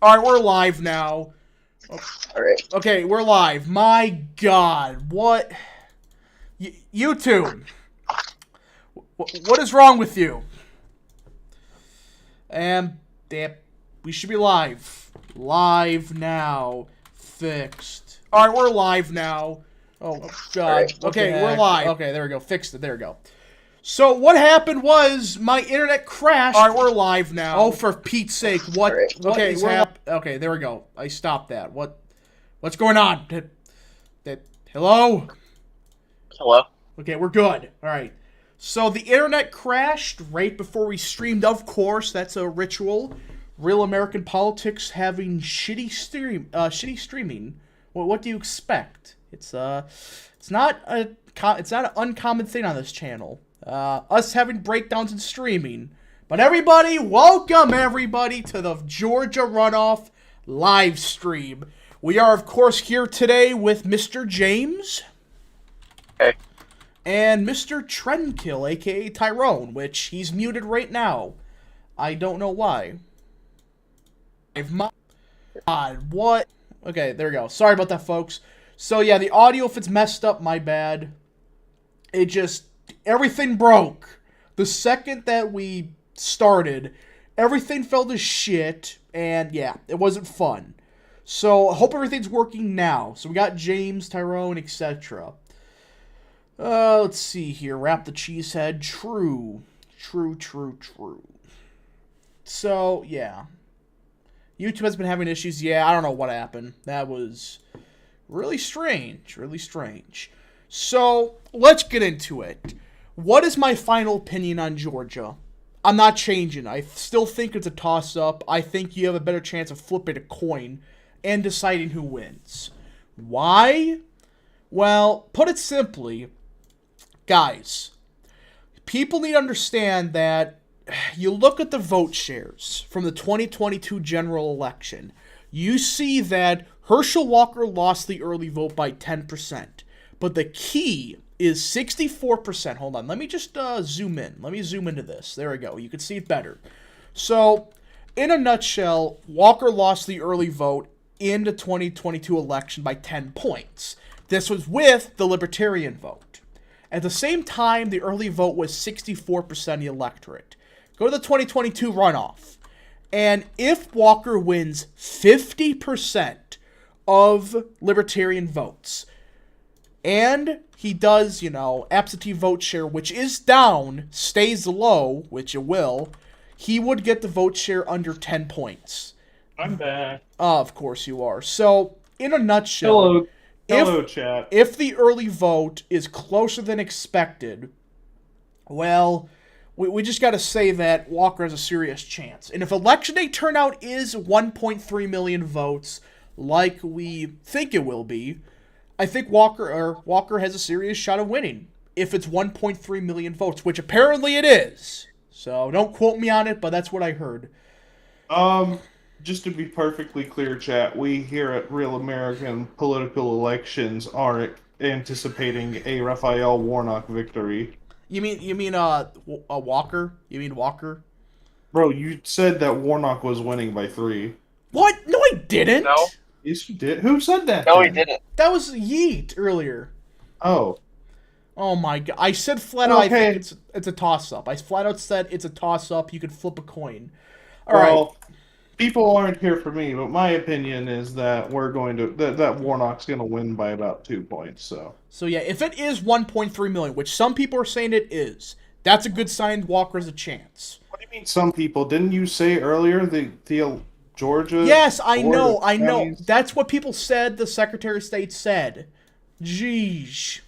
All right, we're live now. All right. Okay, we're live. My God, what? YouTube, what is wrong with you? And we should be live. Live now. Fixed. All right, we're live now. Oh God. Right. Okay, we're live. Okay, there we go. Fixed it. There we go. So what happened was my internet crashed. All right, we're live now. Oh, for Pete's sake! What? Right. Okay, okay, there we go. I stopped that. What's going on? Hello? Hello. Okay, we're good. All right. So the internet crashed right before we streamed. Of course, that's a ritual. Real American politics having shitty streaming. Well, what do you expect? It's not an uncommon thing on this channel. Us having breakdowns in streaming. But everybody, welcome everybody to the Georgia Runoff live stream. We are, of course, here today with Mr. James. Hey. And Mr. Trendkill, aka Tyrone, which he's muted right now. I don't know why. God, what? Okay, there we go. Sorry about that, folks. So, yeah, the audio, if it's messed up, my bad. Everything broke. The second that we started, everything fell to shit, and yeah, it wasn't fun. So, I hope everything's working now. So, we got James, Tyrone, etc. Let's see here. Wrap the cheesehead. True. So, yeah. YouTube has been having issues. Yeah, I don't know what happened. That was really strange. So, let's get into it. What is my final opinion on Georgia? I'm not changing. I still think it's a toss-up. I think you have a better chance of flipping a coin and deciding who wins. Why? Well, put it simply, guys, people need to understand that you look at the vote shares from the 2022 general election. You see that Herschel Walker lost the early vote by 10%. But the key is 64%. Hold on. Let me just zoom in. Let me zoom into this. There we go. You can see it better. So, in a nutshell, Walker lost the early vote in the 2022 election by 10 points. This was with the Libertarian vote. At the same time, the early vote was 64% of the electorate. Go to the 2022 runoff. And if Walker wins 50% of Libertarian votes, and he does, absentee vote share, which is down, stays low, which it will, he would get the vote share under 10 points. I'm back. Of course you are. So, in a nutshell, Hello, chat. If the early vote is closer than expected, well, we just got to say that Walker has a serious chance. And if election day turnout is 1.3 million votes, like we think it will be, I think Walker has a serious shot of winning if it's 1.3 million votes, which apparently it is. So don't quote me on it, but that's what I heard. Just to be perfectly clear, chat, we here at Real American Political Elections are anticipating a Raphael Warnock victory. You mean Walker? You mean Walker? Bro, you said that Warnock was winning by 3. What? No, I didn't. No. Yes, you did. Who said that? No, he then? didn't. That was Yeet earlier. Oh. Oh my God! I said flat out. Okay. I think it's a toss up. I flat out said it's a toss up. You could flip a coin. All right. People aren't here for me, but my opinion is that that Warnock's going to win by about 2 points. So yeah, if it is 1.3 million, which some people are saying it is, that's a good sign. Walker has a chance. What do you mean? Some people? Didn't you say earlier the Georgia? Yes, I know. Counties? That's what people said. The Secretary of State said. Jeez.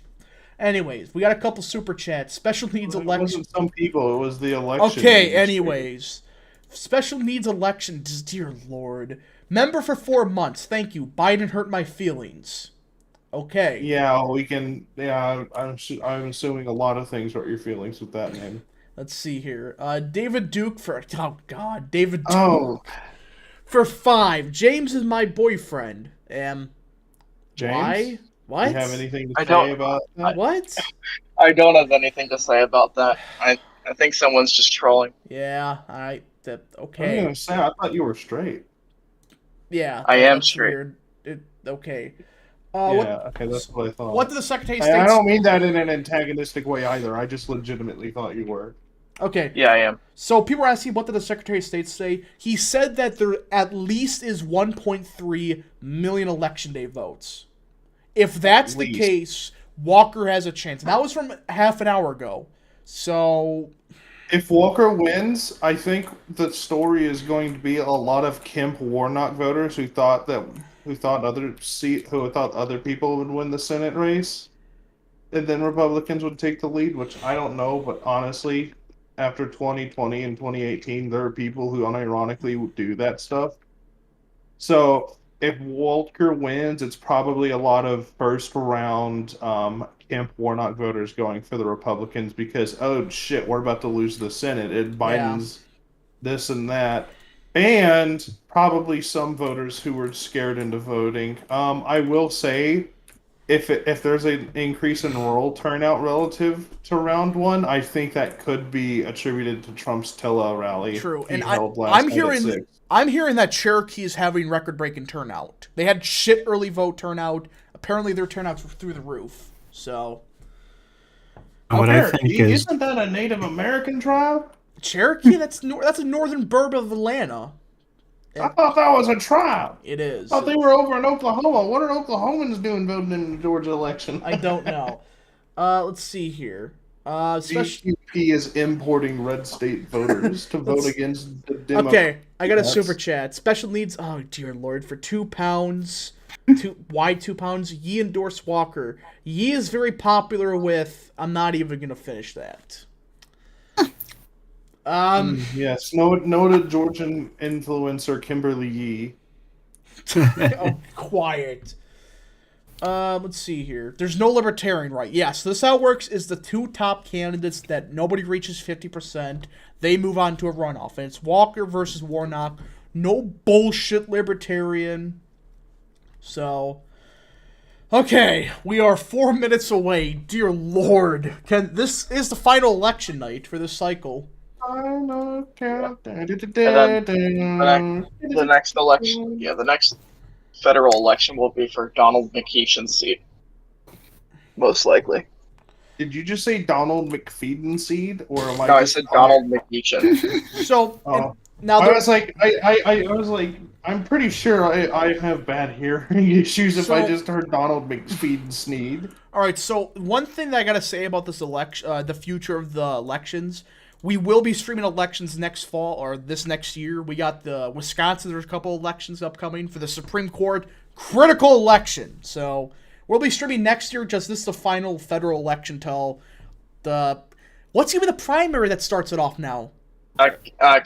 Anyways, we got a couple super chats. Special needs election. It wasn't some people. It was the election. Okay. Anyways. Special needs elections, dear Lord. Member for 4 months. Thank you. Biden hurt my feelings. Okay. Yeah, we can. Yeah, I'm assuming a lot of things hurt your feelings with that name. Let's see here. David Duke for... Oh, God. David Duke. Oh. For 5. James is my boyfriend. James? Why? What? Do you have anything to say about that? What? I don't have anything to say about that. I think someone's just trolling. Yeah, I'm okay. gonna say, I thought you were straight. Yeah, I am that's straight. weird. Okay. Okay, that's what I thought. What did the Secretary of State? I don't mean that in an antagonistic way either. I just legitimately thought you were. Okay. Yeah, I am. So people are asking, what did the Secretary of State say? He said that there at least is 1.3 million election day votes. If that's the case, Walker has a chance. And that was from half an hour ago. So if Walker wins, I think the story is going to be a lot of Kemp Warnock voters who thought other people would win the Senate race, and then Republicans would take the lead, which I don't know, but honestly, after 2020 and 2018, there are people who unironically would do that stuff. So if Walker wins, it's probably a lot of first round Kemp Warnock voters going for the Republicans because, oh shit, we're about to lose the Senate. Biden's this and that. And probably some voters who were scared into voting. I will say, if there's an increase in rural turnout relative to round one, I think that could be attributed to Trump's Tella rally. True, and held last night at 6. I'm hearing that Cherokee is having record-breaking turnout. They had shit early vote turnout. Apparently, their turnouts were through the roof. So, what I think isn't that a Native American tribe? Cherokee? That's a northern burb of Atlanta. I thought that was a tribe. It is. I thought they were over in Oklahoma. What are Oklahomans doing voting in the Georgia election? I don't know. Let's see here. GQP is importing red state voters to vote against the Democrats. Okay, I got a super chat. Special needs. Oh dear lord, for £2. Why £2? Ye endorse Walker. Ye is very popular with. I'm not even gonna finish that. Yes, noted Georgian influencer Kimberly Yee. Oh, quiet. Let's see here. There's no libertarian right. Yeah, so this how it works is the two top candidates that nobody reaches 50%, they move on to a runoff. And it's Walker versus Warnock. No bullshit libertarian. So, okay, we are 4 minutes away. Dear Lord. This is the final election night for this cycle. The next election, the next federal election will be for Donald McKeeshan's seat, most likely. Did you just say Donald McFeedon seed, or am I? No, I said Donald McKeeshan. So now I was like, I'm pretty sure I have bad hearing issues if I just heard Donald McFeedon Sneed. All right, so one thing that I gotta say about this election, the future of the elections. We will be streaming elections next fall or this next year. We got the Wisconsin. There's a couple elections upcoming for the Supreme Court. Critical election. So we'll be streaming next year. Just this is the final federal election till the... What's even the primary that starts it off now?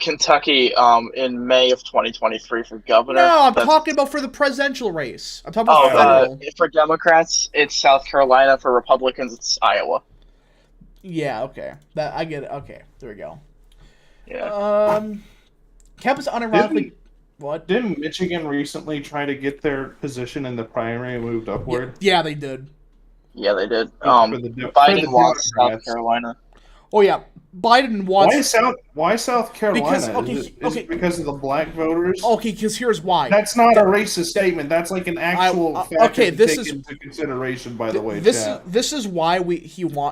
Kentucky in May of 2023 for governor. No, I'm talking about for the presidential race. I'm talking about federal. For Democrats, it's South Carolina. For Republicans, it's Iowa. Yeah, okay. I get it. Okay, there we go. Yeah. Campus unironically... What? Didn't Michigan recently try to get their position in the primary moved upward? Yeah, they did. Yeah, they did. Biden wants South Carolina. Oh, yeah. Biden wants... Why South Carolina? Because, is it because of the black voters? Okay, because here's why. That's not a racist statement. That's like an actual fact to take into consideration, by the way, This is why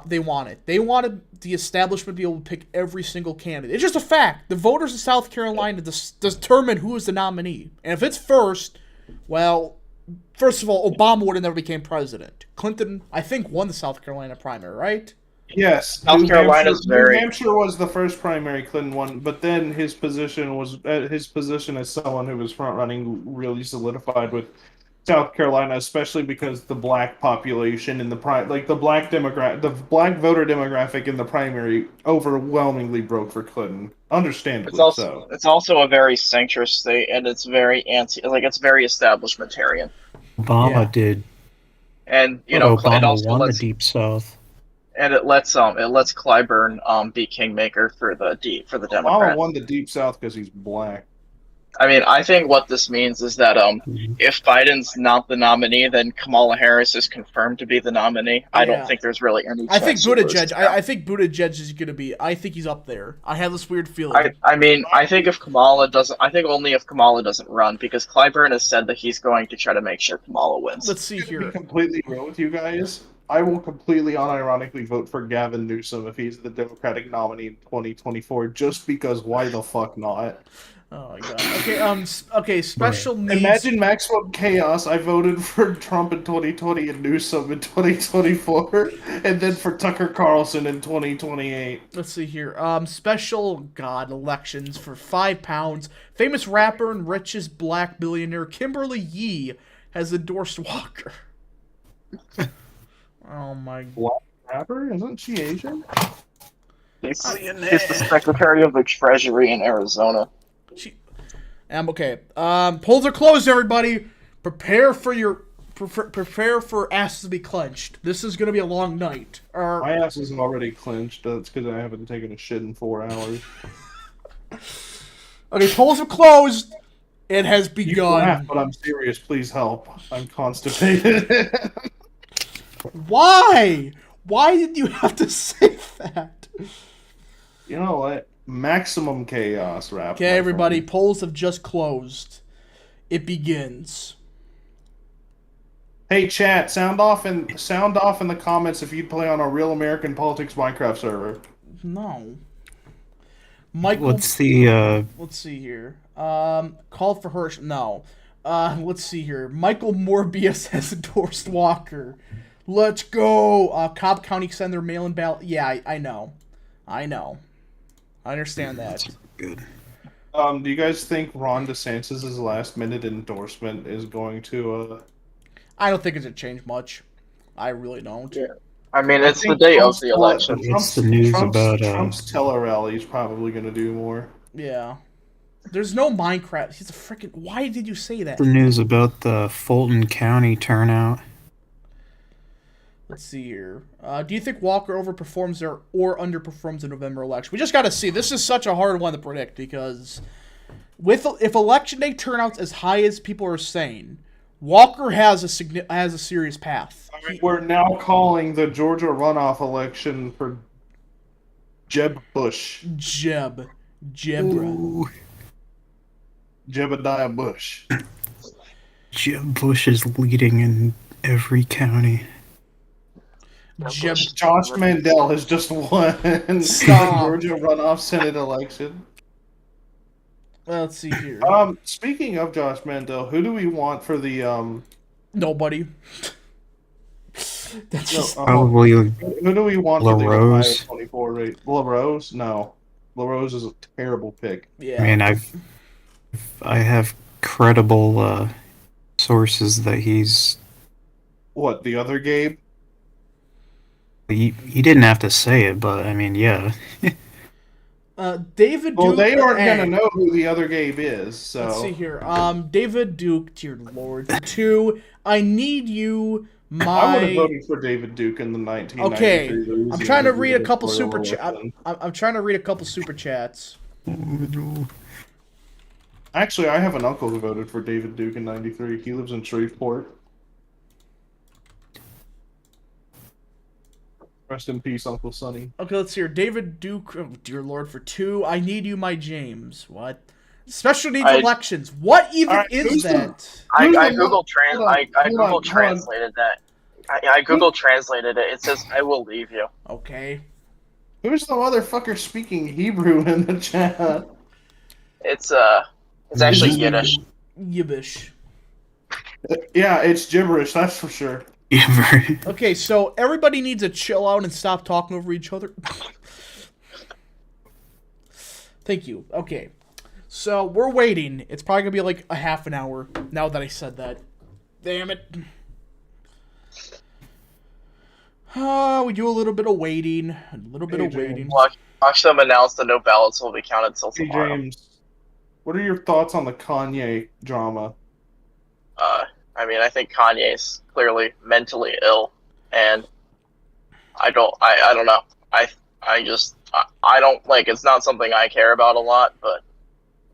they want it. They wanted the establishment to be able to pick every single candidate. It's just a fact. The voters of South Carolina determine who is the nominee. And if it's first, well, first of all, Obama would have never became president. Clinton, I think, won the South Carolina primary, right? Yes, South Carolina's New Hampshire was the first primary Clinton won, but then his position as someone who was front running really solidified with South Carolina, especially because the black population in the the black voter demographic in the primary overwhelmingly broke for Clinton. Understandably so. It's also a very centrist state, and it's very it's very establishmentarian. Obama did. And Obama won the Deep South. And it lets Clyburn be kingmaker for the Democrats. Obama won the Deep South because he's black. I mean, I think what this means is that if Biden's not the nominee, then Kamala Harris is confirmed to be the nominee. I don't think there's really any chance. I think Buttigieg. I think Buttigieg is going to be. I think he's up there. I have this weird feeling. I mean, I think if Kamala doesn't, I think only if Kamala doesn't run, because Clyburn has said that he's going to try to make sure Kamala wins. Let's see To here. be completely real with you guys, I will completely unironically vote for Gavin Newsom if he's the Democratic nominee in 2024, just because why the fuck not? Oh my god. Okay. Okay. Special needs. Imagine maximum chaos. I voted for Trump in 2020 and Newsom in 2024, and then for Tucker Carlson in 2028. Let's see here. Special elections for £5. Famous rapper and richest black billionaire Kimberly Yee has endorsed Walker. Oh my. Black rapper? Isn't she Asian? He's the Secretary of the Treasury in Arizona. Okay. Polls are closed, everybody. Prepare for asses to be clenched. This is gonna be a long night. My ass isn't already clenched. That's because I haven't taken a shit in 4 hours. Okay, polls are closed. It has You begun. laugh, but I'm serious. Please help. I'm constipated. Why? Why did you have to say that? You know what? Maximum chaos, rap. Okay, everybody, polls have just closed. It begins. Hey, chat, sound off in the comments if you'd play on a Real American Politics Minecraft server. No. Michael. What's the Let's see here. Called for Hirsch. No. Let's see here. Michael Morbius has endorsed Walker. Let's go. Cobb County send their mail-in ballot. Yeah, I know. I understand that. That's good. Do you guys think Ron DeSantis' last-minute endorsement is going to? I don't think it's gonna change much. I really don't. Yeah. I mean, it's the day of the election. What's the news about Trump's tele-rally is probably going to do more. Yeah. There's no Minecraft. He's a freaking. Why did you say that? the news about the Fulton County turnout? Let's see here. Do you think Walker overperforms or underperforms the November election? We just got to see. This is such a hard one to predict because if election day turnouts as high as people are saying, Walker has a serious path. We're now calling the Georgia runoff election for Jeb Bush. Jebra. Jebediah Bush. Jeb Bush is leading in every county. Josh Mandel has just won the Stop. Georgia runoff Senate election. Let's see here. Speaking of Josh Mandel, who do we want for the Nobody. That's just Probably who do we want for the Ohio LaRose. 24 rate? LaRose? No. LaRose is a terrible pick. yeah. I mean, I have credible sources that he's. What, the other Gabe? He didn't have to say it, but I mean, yeah. David Duke. Well, they aren't hey, gonna know who the other Gabe is, so. Let's see here. David Duke, dear Lord. 2, I need you. I would have voted for David Duke in the 1993. Okay, Louisiana I'm trying to read a couple gubernatorial super chats. election. I'm trying to read a couple super chats. Actually, I have an uncle who voted for David Duke in 93. He lives in Shreveport. Rest in peace, Uncle Sonny. Okay, let's see here. David Duke, oh, dear Lord, for 2, I need you, my James. What? Special needs elections. What even is that? I Google translated that. I Google translated it. It says, "I will leave you." Okay. Who's the motherfucker speaking Hebrew in the chat? It's actually Yiddish. Yibbish. Yeah, it's gibberish, that's for sure. Okay, so everybody needs to chill out and stop talking over each other. Thank you. Okay. So, we're waiting. It's probably going to be like a half an hour now that I said that. Damn it. We do a little bit of waiting. Watch them announce that no ballots will be counted till Hey, tomorrow. James, what are your thoughts on the Kanye drama? I mean, I think Kanye's clearly mentally ill, and I don't know. I don't, like, it's not something I care about a lot, but,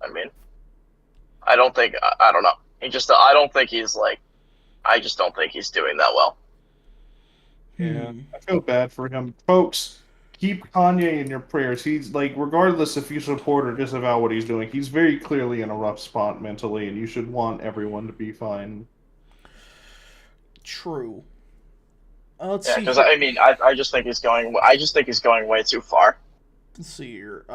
I mean, I don't think. I don't know. I don't think he's like. I just don't think he's doing that well. Yeah, I feel bad for him, folks. Keep Kanye in your prayers. He's like, regardless if you support or disavow what he's doing, he's very clearly in a rough spot mentally, and you should want everyone to be fine. True. Let's Yeah, see. because I mean, I just think he's going. I just think he's going way too far. Let's see here.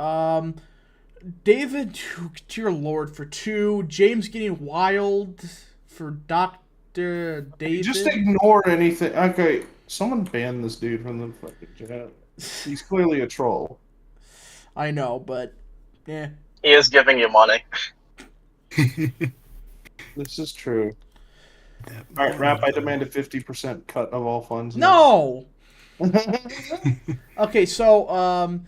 David, dear Lord, for 2. James getting wild for Dr. David. Just ignore anything. Okay, someone ban this dude from the fucking chat. He's clearly a troll. I know, but yeah. He is giving you money. This is true. All right, Rap, I demand a 50% cut of all funds. No! Okay, so,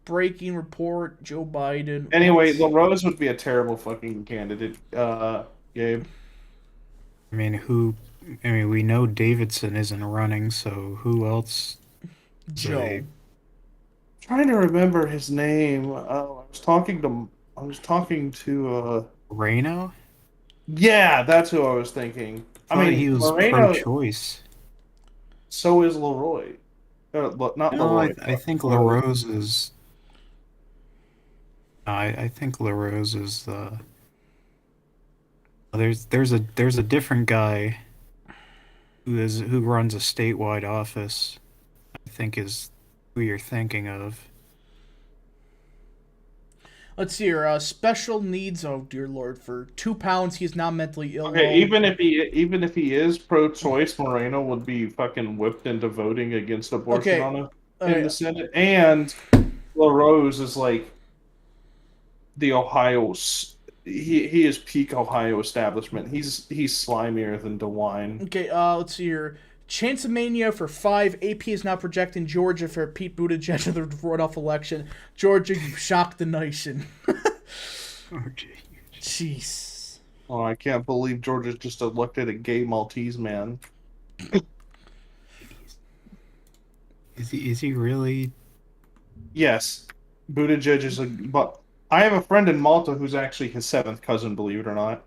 breaking report, Joe Biden. Anyway, LaRose would be a terrible fucking candidate, Gabe. I mean, we know Davidson isn't running, so who else? Joe. Trying to remember his name. I was talking to. Reno? Yeah, that's who I was thinking. I mean, he was Moreno, pro-choice. So is Leroy. Not No, Leroy. I think LaRose is. I think LaRose is the. There's a different guy who runs a statewide office. I think is who you're thinking of. Let's see here. Special needs. Oh dear Lord, for 2 pounds, he's not mentally ill. Okay, even if he is pro-choice, Moreno would be fucking whipped into voting against abortion in the Senate, and LaRose is like the Ohio. He is peak Ohio establishment. He's slimier than DeWine. Okay, let's see here. Chance of Mania for 5. AP is now projecting Georgia for Pete Buttigieg in the runoff election. Georgia, you shocked the nation. Jeez. Oh, I can't believe Georgia just elected a gay Maltese man. Is he really? Yes, Buttigieg is but I have a friend in Malta who's actually his 7th cousin, believe it or not.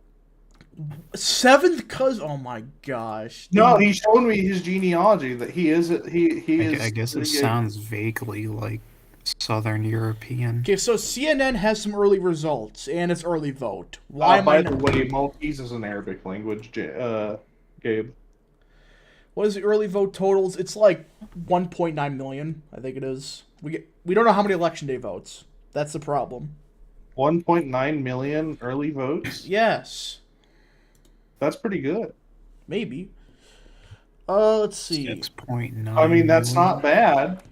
7th cousin? Oh my gosh. No, he showed me his genealogy that he is. I guess it sounds vaguely like Southern European. Okay, so CNN has some early results and its early vote. Why by the way, Maltese is an Arabic language, Gabe. What is the early vote totals? It's like 1.9 million, I think it is. We don't know how many election day votes. That's the problem. 1.9 million early votes? Yes. That's pretty good. Maybe. Let's see. 6.9. I mean, that's not bad.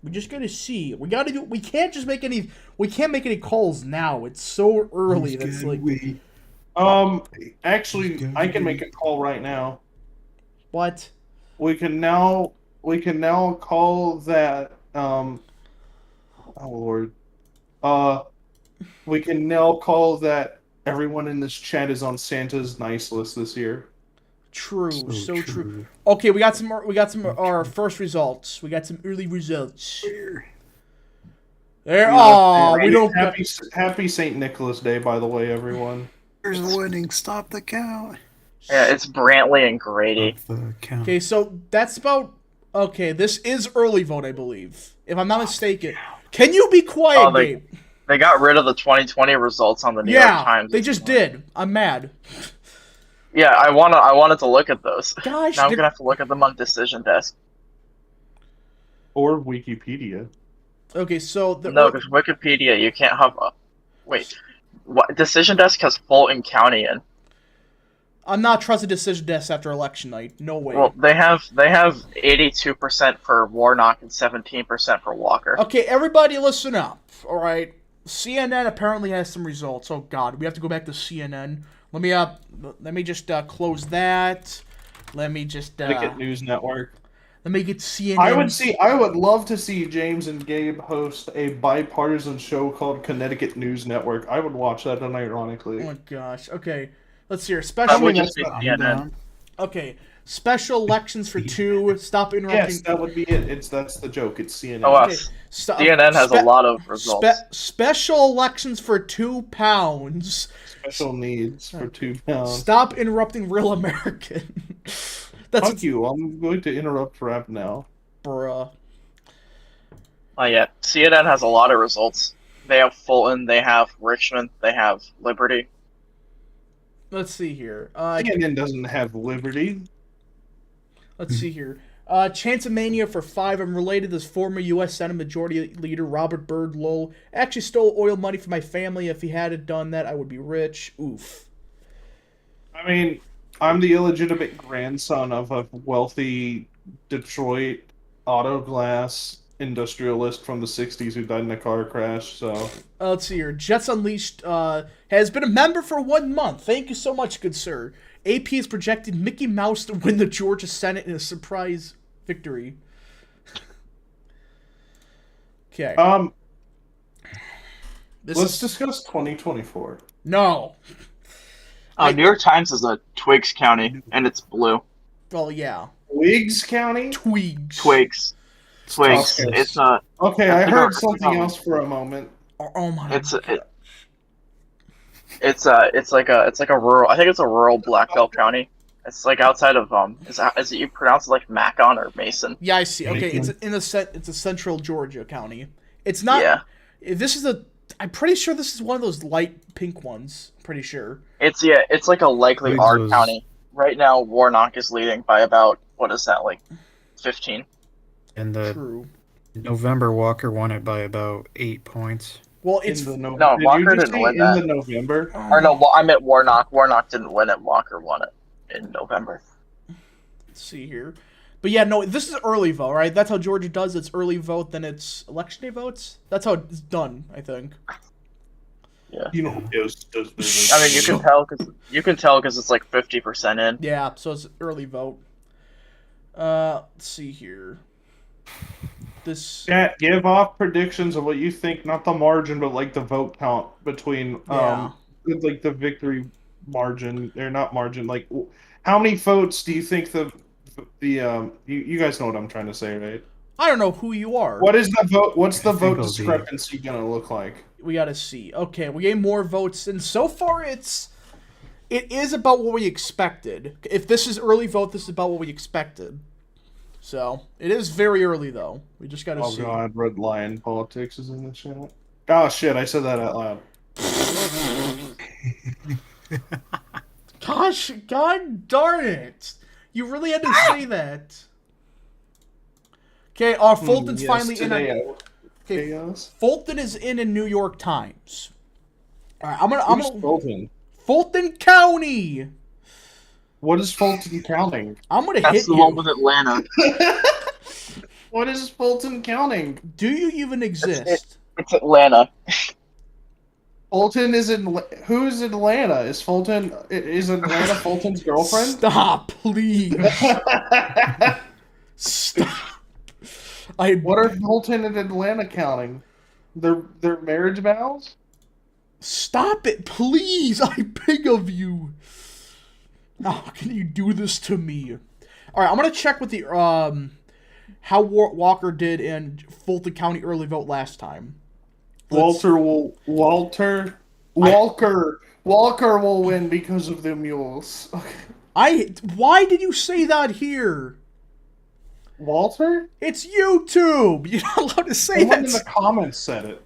We just gotta see. We gotta do. We can't just make any. We can't make any calls now. It's so early. That's like. Actually, I can make a call right now. What? We can now call that. Oh Lord. We can now call that. Everyone in this chat is on Santa's nice list this year. True, so true. Okay, we got some our first results. We got some early results. There. Oh, we don't. Happy St. Nicholas Day, by the way, everyone. There's winning. Stop the count. Yeah, it's Brantley and Grady. Okay, so that's about. Okay, this is early vote, I believe, if I'm not mistaken. Can you be quiet, Gabe? They got rid of the 2020 results on the New York Times. They just did. I'm mad. Yeah, I wanted to look at those. Gosh, now I'm gonna have to look at them on Decision Desk. Or Wikipedia. Okay, so no, because Wikipedia you can't have. Wait, what? Decision Desk has Fulton County in. I'm not trusting Decision Desk after election night. No way. Well, they have 82% for Warnock and 17% for Walker. Okay, everybody, listen up. All right. CNN apparently has some results. Oh God, we have to go back to CNN. Let me just close that. Let me just Connecticut News Network. Let me get CNN. I would love to see James and Gabe host a bipartisan show called Connecticut News Network. I would watch that unironically. Oh my gosh. Okay, let's hear. Especially CNN. Okay, Special elections for 2. Stop interrupting. Yes, that would be it. That's the joke. It's CNN. Oh, wow. Okay, CNN has a lot of results. Special elections for £2. Special needs for £2. Stop interrupting real American. That's Fuck you. I'm going to interrupt rap now. bruh. Oh yeah, CNN has a lot of results. They have Fulton, they have Richmond, they have Liberty. Let's see here. CNN doesn't have liberty. Let's see here. Chance of Mania for 5. I'm related to this former U.S. Senate Majority Leader Robert Byrd Lowell. Actually stole oil money from my family. If he hadn't done that, I would be rich. Oof. I mean, I'm the illegitimate grandson of a wealthy Detroit auto glass industrialist from the 60s who died in a car crash, so... Let's see here. Jets Unleashed has been a member for 1 month. Thank you so much, good sir. AP is projected Mickey Mouse to win the Georgia Senate in a surprise victory. Okay. Let's discuss 2024. No. New York Times is a Twigs County, and it's blue. Oh, yeah. Wiggs County? Twigs. Twigs. Okay. It's not. Okay, I heard something else for a moment. Oh my god. It's like a rural. I think it's a rural Black Belt county. It's like outside of Is it you pronounce it like Macon or Mason? Yeah, I see. Okay, it's a central Georgia county. It's not. Yeah. This is a. I'm pretty sure this is one of those light pink ones. Pretty sure. It's like a likely Twigs R was- county. Right now, Warnock is leading by about what is that, like 15? And the True. November Walker won it by about 8 points. Well, it's No, Did Walker you just didn't say win in that. the November? Or no, I meant Warnock. Warnock didn't win it. Walker won it in November. Let's see here. But yeah, no, this is early vote, right? That's how Georgia does. It's early vote, then it's election day votes. That's how it's done, I think. Yeah. You know who does business. I mean, you can tell because it's like 50% in. Yeah, so it's early vote. Let's see here. This. Chat, give off predictions of what you think, not the margin, but like the vote count between Yeah. like the victory margin, or not margin, like how many votes do you think you guys know what I'm trying to say, right? I don't know who you are. What is the vote? What's the I think vote it'll be- discrepancy gonna look like? We gotta see. Okay, we gained more votes, and so far it is about what we expected. If this is early vote, this is about what we expected. So it is very early though. We just gotta Oh see. god, Red Lion Politics is in the chat. Oh shit, I said that out loud. Gosh, god darn it! You really had to say that. Okay, Fulton's finally in. Okay, Chaos. Fulton is in New York Times. All right, I'm Who's gonna Fulton? Fulton County. What is Fulton counting? I'm gonna That's hit the you. one with Atlanta. What is Fulton counting? Do you even exist? It's Atlanta. Fulton is in. Who's in Atlanta? Is Atlanta Fulton's girlfriend? Stop, please. Stop. What are Fulton and Atlanta counting? Their marriage vows? Stop it, please. I beg of you. How can you do this to me? All right, I'm gonna check with the how Walker did in Fulton County early vote last time. Walker will win because of the mules. Why did you say that here? Walter? It's YouTube. You're not allowed to say Someone in that. the comments said it.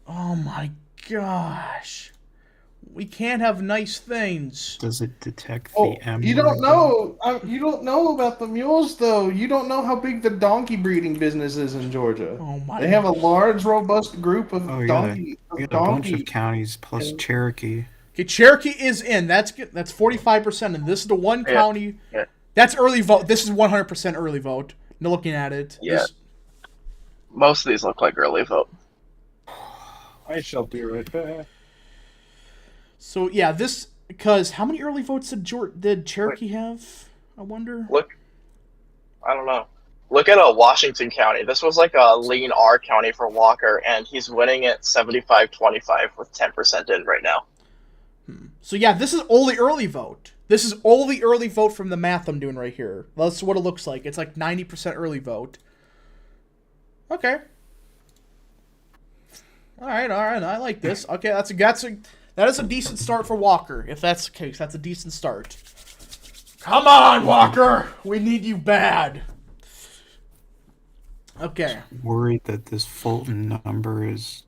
Oh my gosh. We can't have nice things. Does it detect Oh, the M? you don't word? know. You don't know about the mules, though. You don't know how big the donkey breeding business is in Georgia. Oh my. They have a large, robust group of Oh, yeah. donkey. We Of got a bunch donkey. of counties plus and- Cherokee. Okay, Cherokee is in. That's good. That's 45%, and this is the one Yeah. county. Yeah. That's early vote. This is 100% early vote. No looking at it. Yeah. This- Most of these look like early vote. I shall be right back. So yeah, this because how many early votes did Cherokee have? I wonder. Look, I don't know. Look at Washington County. This was like a lean R county for Walker, and he's winning at 75-25 with 10% in right now. So yeah, this is only early vote. This is all the early vote from the math I'm doing right here. That's what it looks like. It's like 90% early vote. Okay. All right. I like this. Okay, that is a decent start for Walker. If that's the case, that's a decent start. Come on, Walker. We need you bad. Okay. Worried that this Fulton number is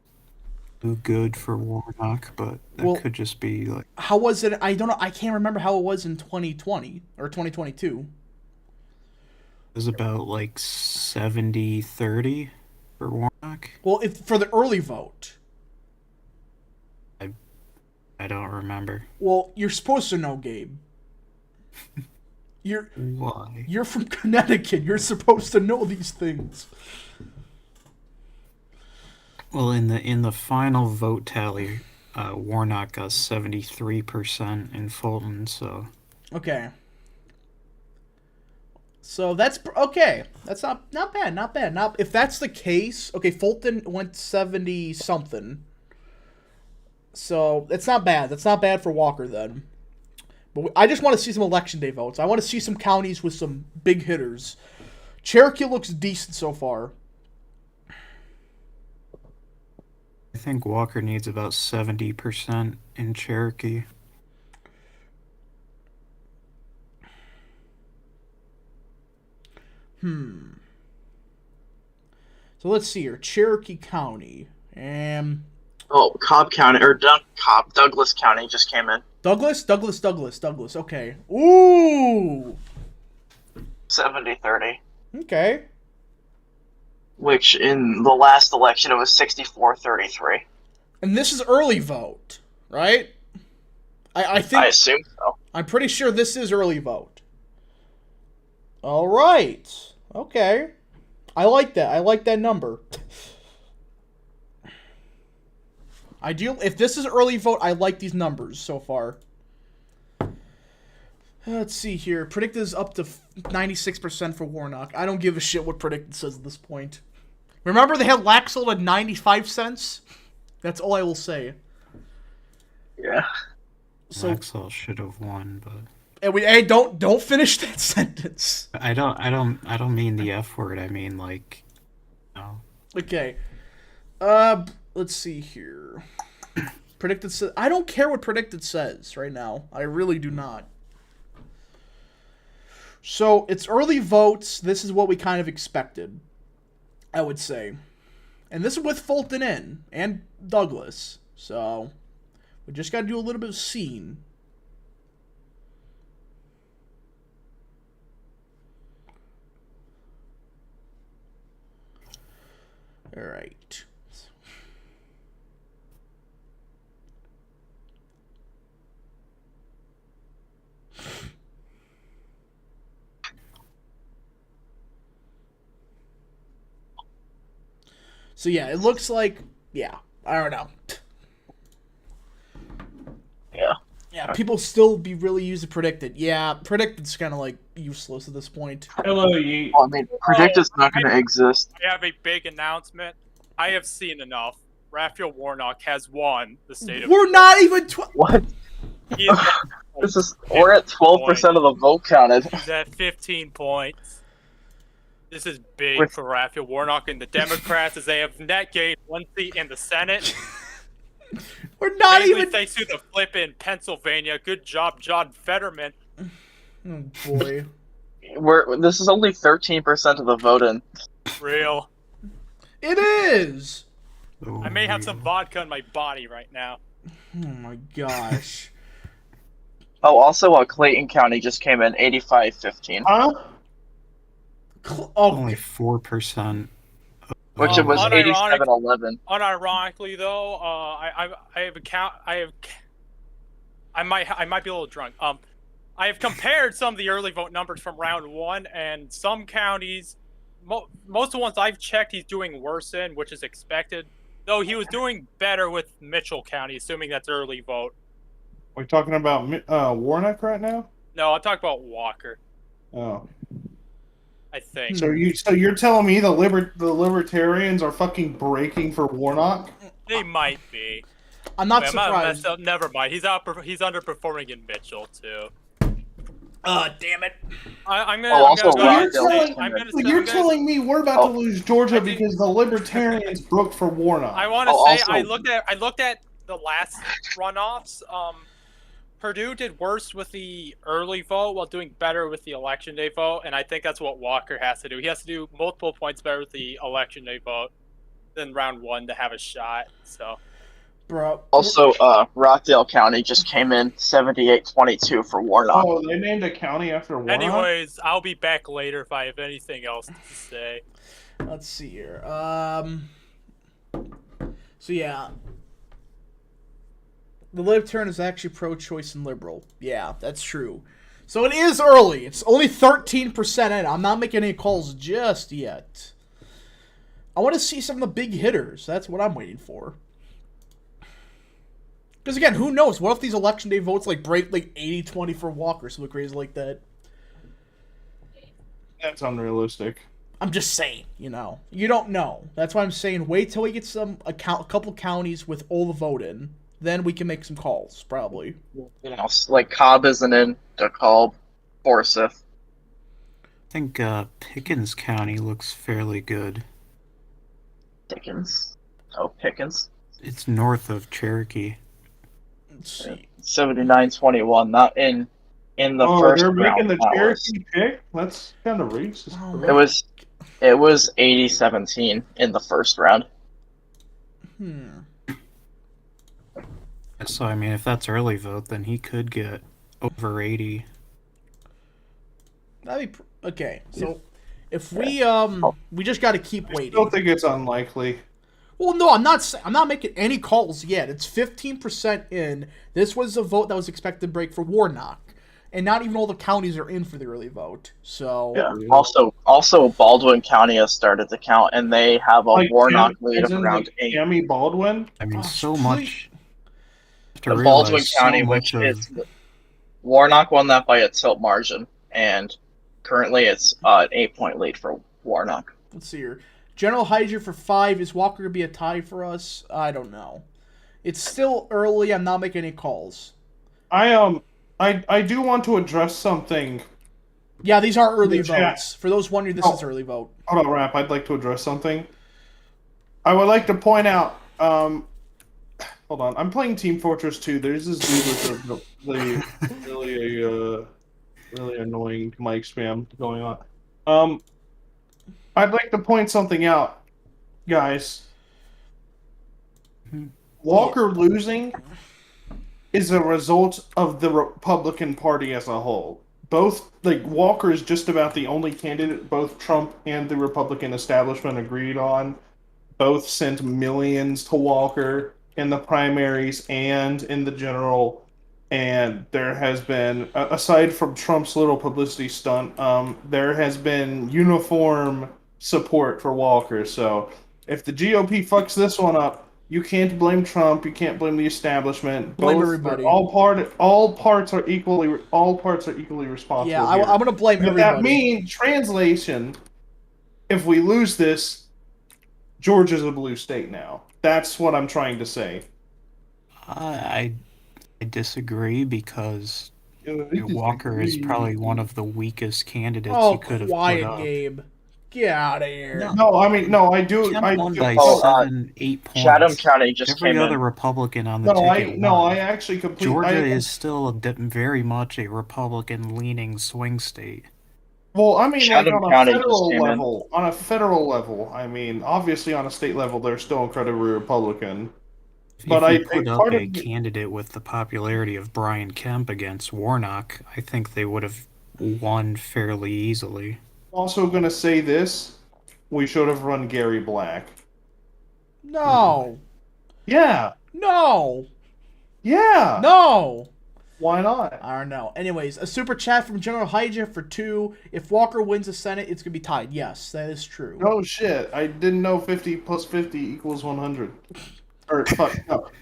too good for Warnock, but that could just be like. How was it? I don't know. I can't remember how it was in 2020 or 2022. It was about like 70-30 for Warnock. Well, for the early vote. I don't remember. Well, you're supposed to know, Gabe. Why? You're from Connecticut. You're supposed to know these things. Well, in the final vote tally, Warnock got 73% in Fulton, so. Okay. So that's okay. That's not bad. Not bad. Not if that's the case. Okay, Fulton went 70 something. So it's not bad. That's not bad for Walker then. But I just want to see some election day votes. I want to see some counties with some big hitters. Cherokee looks decent so far. I think Walker needs about 70% in Cherokee. So let's see here. Cherokee County. Cobb County, or Douglas County just came in. Douglas. Okay. Ooh. 70-30. Okay. Which in the last election it was 64-33. And this is early vote, right? I think. I assume so. I'm pretty sure this is early vote. All right. Okay. I like that. I like that number. If this is early vote, I like these numbers so far. Let's see here. Predicted is up to 96% for Warnock. I don't give a shit what predicted says at this point. Remember they had Laxalt at 95 cents? That's all I will say. Yeah. So Laxalt should have won, but. Hey, don't finish that sentence. I don't mean the F word. I mean like, no. Okay. Let's see here. Predicted says. I don't care what predicted says right now. I really do not. So it's early votes. This is what we kind of expected, I would say, and this is with Fulton in and Douglas. So we just got to do a little bit of scene. All right. So yeah, it looks like, yeah, I don't know. Yeah, people still be really using predicted. Yeah, predicted's kind of like useless at this point. Hello, Yeet. Well, I mean, predicted's not going to exist. I have a big announcement. I have seen enough. Raphael Warnock has won the state of. We're not even. What? He is We're at 12% of the vote counted. He's at 15 points. This is big for Raphael Warnock and the Democrats, as they have net gained one seat in the Senate. We're not Mainly even. thanks to the flip in Pennsylvania. Good job, John Fetterman. Oh boy. This is only 13% of the vote in. Real. It is. I may have some vodka in my body right now. Oh my gosh. Oh, also, Clayton County just came in 85-15. Huh? Only 4%. Which it was Unironic- 87-11. Unironically, though, I have a count. I might be a little drunk. I have compared some of the early vote numbers from round one, and some counties, most of the ones I've checked, he's doing worse in, which is expected. Though he was doing better with Mitchell County, assuming that's early vote. We're talking about Warnock right now. No, I'm talking about Walker. Oh. I think. So you're telling me the libertarians are fucking breaking for Warnock? They might be. I'm not Wait, surprised. Never mind. He's underperforming in Mitchell too. Damn it. I'm gonna. Oh, I'm also gonna go ahead and Rockdale say. just I'm gonna. So Say, you're I'm gonna, telling me we're about to Oh. lose Georgia I think- because the Libertarians broke for Warnock? I want to Oh, say also- I looked at the last runoffs. Purdue did worse with the early vote while doing better with the election day vote, and I think that's what Walker has to do. He has to do multiple points better with the election day vote than round one to have a shot. So Bro. Also, Rockdale County just came in 78-22 for Warnock. Oh, they named a county after Warnock? anyways, I'll be back later if I have anything else to say. Let's see here. So yeah. The Live turn is actually pro-choice and liberal. Yeah, that's true. So it is early. It's only 13% in. I'm not making any calls just yet. I want to see some of the big hitters. That's what I'm waiting for. Because again, who knows? What if these election day votes like break like 80-20 for Walker, something crazy like that? That's unrealistic. I'm just saying, you know. You don't know. That's why I'm saying wait till we get a couple counties with all the vote in. Then we can make some calls, probably. You know, like Cobb isn't in DeKalb, Forsyth. I think Pickens County looks fairly good. Pickens. Oh, Pickens. It's north of Cherokee. Let's see. 79-21. Not in the first they're round. making the that was- Cherokee pick? That's kind of racist. Oh, It was 80-17 in the first round. So, I mean, if that's early vote, then he could get over 80. That'd be okay. So if we just got to keep I waiting. still think it's unlikely. Well, no, I'm not making any calls yet. It's 15% in. This was a vote that was expected to break for Warnock, and not even all the counties are in for the early vote. So Yeah. Also, Baldwin County has started to count, and they have a Warnock lead of around 8. Tammy Baldwin? I mean, Oh, so please. much. To The realize Baldwin so County, much which is Warnock won that by a tilt margin, and currently it's an 8-point lead for Warnock. let's see here. General Hydra for 5. Is Walker gonna be a tie for us? I don't know. It's still early. I'm not making any calls. I do want to address something. Yeah, these are early Yeah. votes. For those wondering, this is early vote. Hold on, Rap. I'd like to address something. I would like to point out. Hold on. I'm playing Team Fortress 2. There's this dude with really annoying mic spam going on. I'd like to point something out, guys. Walker losing is a result of the Republican Party as a whole. Walker is just about the only candidate both Trump and the Republican establishment agreed on. Both sent millions to Walker in the primaries and in the general. And there has been, aside from Trump's little publicity stunt, there has been uniform support for Walker. So if the GOP fucks this one up, you can't blame Trump. You can't blame the establishment. Blame everybody. All parts are equally responsible. Yeah, here. I'm gonna blame But everybody. that means, translation, if we lose this, Georgia's a blue state now. That's what I'm trying to say. I disagree because Walker is probably one of the weakest candidates Oh, you could have quiet, put up. Gabe. Get out of here. No, I do. Kemp won by Oh, 7-8 points. Chatham County just Every came other in. Republican on the No, ticket won. I actually completely. Georgia is still very much a Republican-leaning swing state. Well, I mean, like Chatham on a County just federal came in. level. On a federal level, I mean, obviously on a state level, they're still incredibly Republican. But if I you think put up part a of the- candidate with the popularity of Brian Kemp against Warnock, I think they would have won fairly easily. Also, going to say this: we should have run Gary Black. No. Yeah, No. yeah. No. Why not? I don't know. Anyways, a super chat from General Hydra for 2. If Walker wins the Senate, it's gonna be tied. Yes, that is true. Oh shit! I didn't know 50 plus 50 equals 100. Or fuck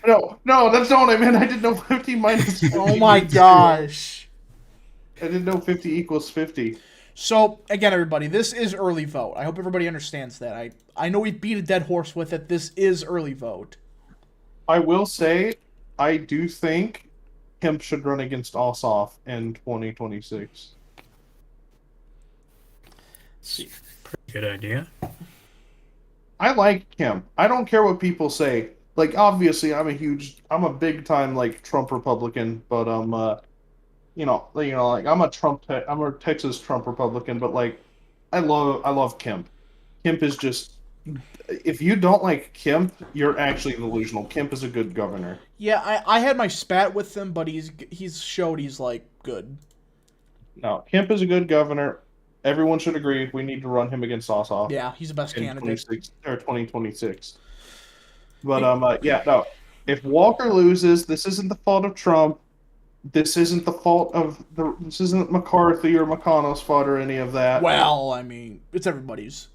no, that's not what I meant. I didn't know 50 minus 50 Oh my equals 0. gosh. I didn't know 50 equals 50. So again, everybody, this is early vote. I hope everybody understands that. I know we beat a dead horse with it. This is early vote. I will say, I do think Kemp should run against Ossoff in 2026. It's a pretty good idea. I like Kemp. I don't care what people say. Like, obviously, I'm a big time like Trump Republican, but like I'm a Texas Trump Republican, but like, I love Kemp. Kemp is just, if you don't like Kemp, you're actually delusional. Kemp is a good governor. Yeah, I had my spat with him, but he's showed he's like good. No, Kemp is a good governor. Everyone should agree. We need to run him against Ossoff Yeah, he's the best in candidate. 2026. But yeah, no. If Walker loses, this isn't the fault of Trump. This isn't the fault of this isn't McCarthy or McConnell's fault or any of that. Well, I mean, it's everybody's.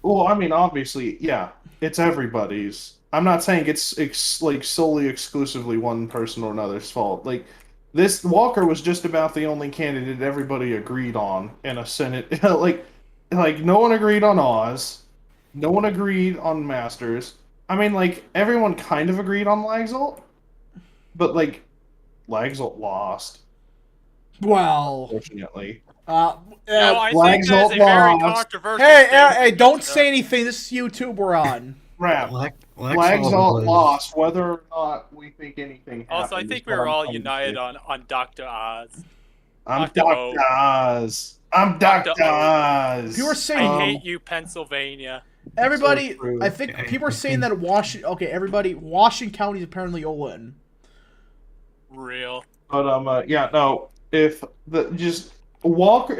Well, I mean, obviously, yeah, it's everybody's. I'm not saying it's like solely exclusively one person or another's fault. Like, this Walker was just about the only candidate everybody agreed on in a Senate. like no one agreed on Oz, no one agreed on Masters. I mean, like, everyone kind of agreed on Lagzolt, but like Lagzolt lost, Well, unfortunately. uh, No, I think that's a Exalt very lost. controversial. hey, statement. hey, don't say anything. This is YouTube we're on. Crap. Lagzolt Lagzolt lost, whether or not we think anything happened. Also, I is think what we were I'm all trying to united say. on Dr. Oz. I'm Dr. O. Dr. Oz. I'm Dr. Dr. O. Oz. People are I saying hate you, Pennsylvania. everybody. so true. I think people are saying that Washington. Okay, everybody. Washington County is apparently all in. Real. But yeah, no. If Walker,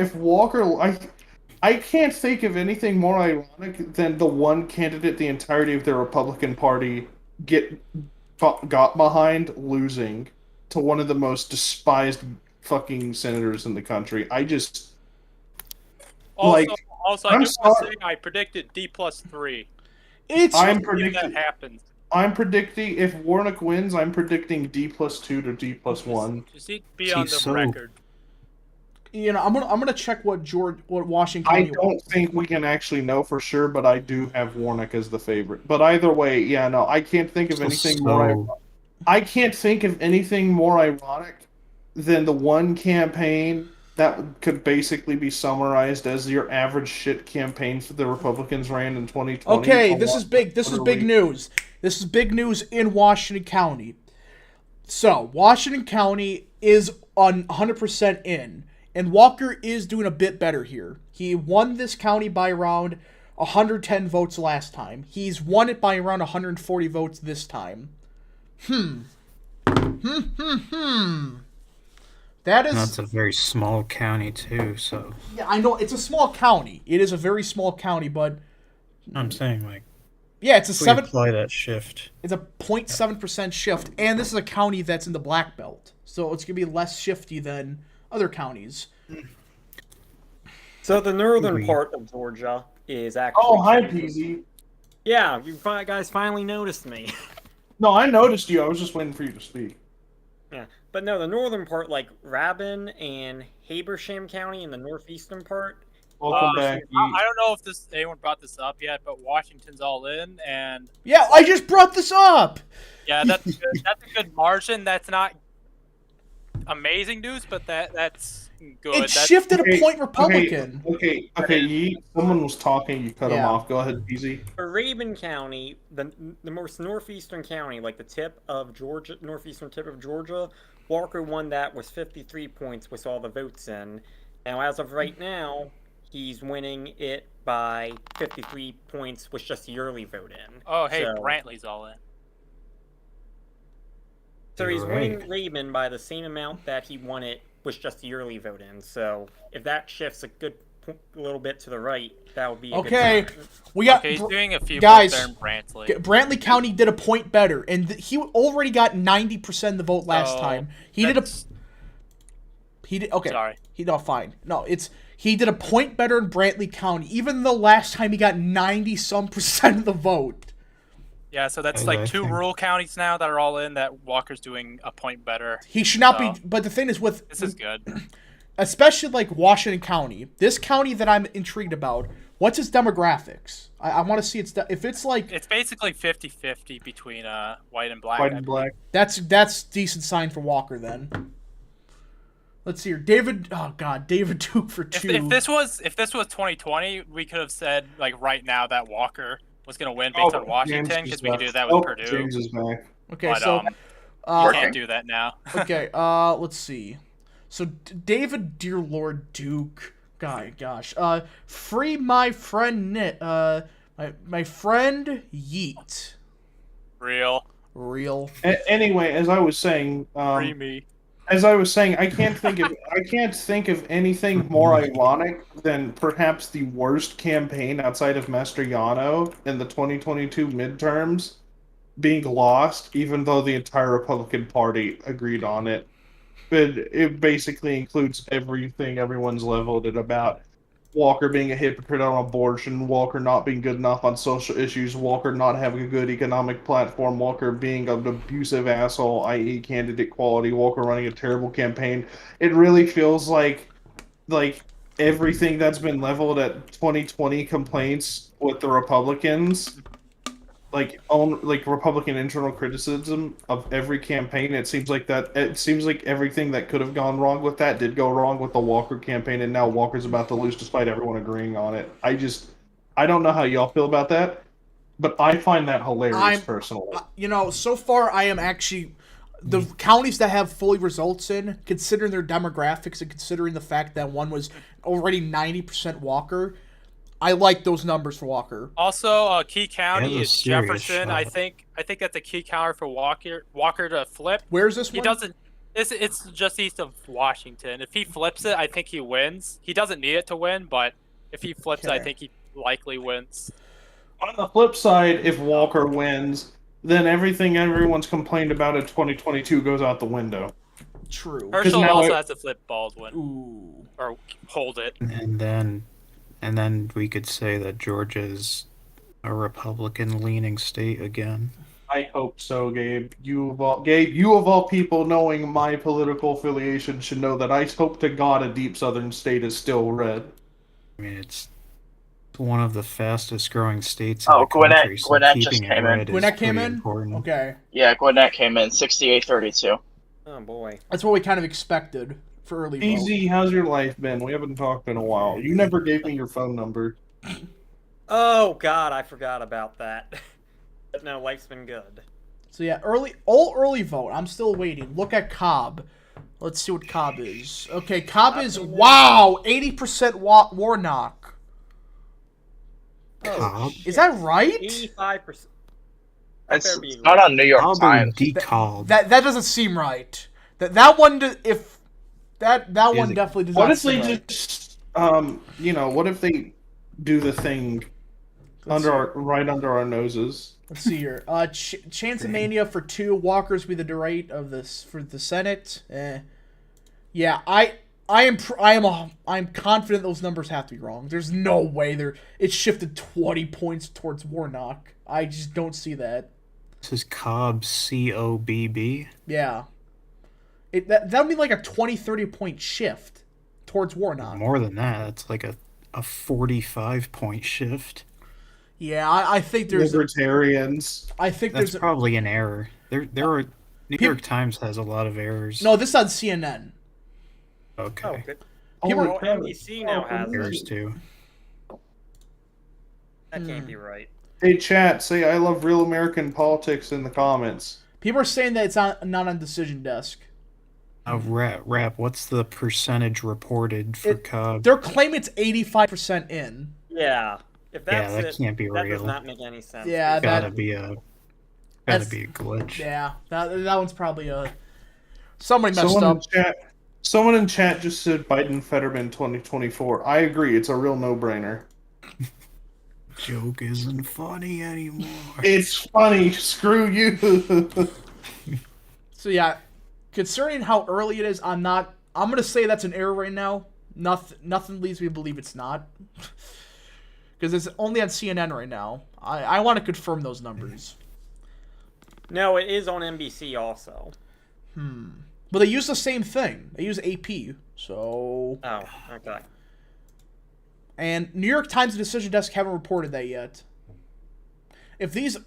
I can't think of anything more ironic than the one candidate the entirety of the Republican Party got behind losing to one of the most despised fucking senators in the country. I just Also, like. also, I I'm just want to sorry. say I predicted D+3. It's I'm If that predicting. happens. I'm predicting if Warnock wins, I'm predicting D+2 to D+1. Just need to be on the See, so- record. I'm gonna check what Washington I County. don't think we can actually know for sure, but I do have Warnock as the favorite. But either way, yeah, no, I can't think of anything more. I can't think of anything more ironic than the one campaign that could basically be summarized as your average shit campaign for the Republicans ran in 2020. Okay, this is big. This is big news. This is big news in Washington County. So Washington County is on 100% in, and Walker is doing a bit better here. He won this county by around 110 votes last time. He's won it by around 140 votes this time. That is. That's a very small county too, so Yeah, I know it's a small county. It is a very small county, but I'm saying like yeah, it's a if we 7. apply that shift. It's a 0.7% shift, and this is a county that's in the black belt, so it's gonna be less shifty than other counties. So the northern Agreed. part of Georgia is actually. Oh, hi, PZ. Yeah, you guys finally noticed me. No, I noticed you. I was just waiting for you to speak. Yeah, but no, the northern part, like Rabin and Habersham County, in the northeastern part. Welcome back. I don't know if anyone brought this up yet, but Washington's all in, and Yeah, I just brought this up. yeah, that's good. That's a good margin. That's not amazing news, but that's good. It That's, shifted a Okay, point Republican. Okay. Yeet. Someone was talking. You cut him Yeah. off. Go ahead, PZ. For Rabin County, the most northeastern county, like the tip of Georgia, northeastern tip of Georgia, Walker won that with 53 points with all the votes in. Now, as of right now, he's winning it by 53 points with just the early vote in. oh, hey, So- Brantley's all in. So he's Right. winning Rabin by the same amount that he won it with just the early vote in. So if that shifts a good little bit to the right, that would be a Okay. good sign. We got Okay, he's doing a few guys, votes there in Brantley. Brantley County did a point better, and he already got 90% of the vote last Oh, time. He did okay. Sorry. Fine. No, he did a point better in Brantley County, even though last time he got 90% of the vote. Yeah, so that's As like I two think. rural counties now that are all in. That Walker's doing a point better. He should not So- be. But the thing is, with This is good. especially like Washington County, this county that I'm intrigued about, what's its demographics? I want to see if it's like It's basically 50-50 between white and black. White I and believe. black. that's decent sign for Walker then. Let's see here. David Duke for 2. If this was 2020, we could have said like right now that Walker was gonna win based on Washington because we could do that with Purdue. James is back. Okay, But so you Working. can't do that now. okay, let's see. So David, dear Lord Duke, gosh, free my friend my friend Yeet. Real. Anyway, as I was saying, Free me. I can't think of anything more ironic than perhaps the worst campaign outside of Mastriano in the 2022 midterms being lost, even though the entire Republican Party agreed on it. It basically includes everything everyone's leveled it about. Walker being a hypocrite on abortion, Walker not being good enough on social issues, Walker not having a good economic platform, Walker being an abusive asshole, i.e. candidate quality, Walker running a terrible campaign. It really feels like everything that's been leveled at 2020 complaints with the Republicans, like Republican internal criticism of every campaign. It seems like everything that could have gone wrong with that did go wrong with the Walker campaign, and now Walker's about to lose despite everyone agreeing on it. I don't know how y'all feel about that, but I find that hilarious personally. So far I am actually the counties that have fully results in, considering their demographics and considering the fact that one was already 90% Walker. I like those numbers for Walker. Also, key county Yeah, is serious Jefferson. shot. I think that's a key county for Walker to flip. Where's this He one? doesn't. It's just east of Washington. If he flips it, I think he wins. He doesn't need it to win, but if he flips it, I Okay. think he likely wins. On the flip side, if Walker wins, then everything everyone's complained about in 2022 goes out the window. True. Herschel now also it- has to flip Baldwin Ooh. or hold it. And then we could say that Georgia's a Republican-leaning state again. I hope so, Gabe. You of all people, knowing my political affiliation, should know that I hope to God a deep southern state is still red. I mean, it's one of the fastest-growing states in Oh, the country, so Gwinnett keeping just it came in. red is Gwinnett came pretty in? important. Okay. Yeah, Gwinnett came in 68-32. Oh boy. That's what we kind of expected for early vote. Easy, how's your life been? We haven't talked in a while. You never gave me your phone number. Oh god, I forgot about that. But no, life's been good. So yeah, early vote. I'm still waiting. Look at Cobb. Let's see what Cobb is. Okay, Cobb is 80% Warnock. Cobb? Is that right? 85%. It's not on New York Cobb or Times. decob? That doesn't seem right. That one if that one it- definitely does What not if seem they right. just, what if they do the thing Let's right under our noses? Let's see here. Chance-a-Mania for 2. Walker's be the rate of this for the Senate. Yeah, I'm confident those numbers have to be wrong. There's no way it's shifted 20 points towards Warnock. I just don't see that. This is Cobb, C-O-B-B. Yeah. That'd be like a 20-30 point shift towards Warnock. More than that, it's like a 45-point shift. Yeah, I think there's Libertarians. That's probably an error. There are New York Times has a lot of errors. No, this is on CNN. Okay. Oh, good. People- Well, NBC now has Errors it. too. That can't be right. Hey, chat, say I love real American politics in the comments. People are saying that it's not on Decision Desk. Rap, what's the percentage reported for Cobb? They're claiming it's 85% in. Yeah. If that's that it, can't be that real. does not make any sense. Yeah, Gotta be a that's- glitch. Yeah, that one's probably somebody messed up. Someone in chat just said Biden Fetterman 2024. I agree, it's a real no-brainer. Joke isn't funny anymore. It's funny, screw you. So yeah, concerning how early it is, I'm gonna say that's an error right now. Nothing leads me to believe it's not. Because it's only on CNN right now. I want to confirm those numbers. No, it is on NBC also. But they use the same thing. They use AP. So. Oh, okay. And New York Times and Decision Desk haven't reported that yet. If these.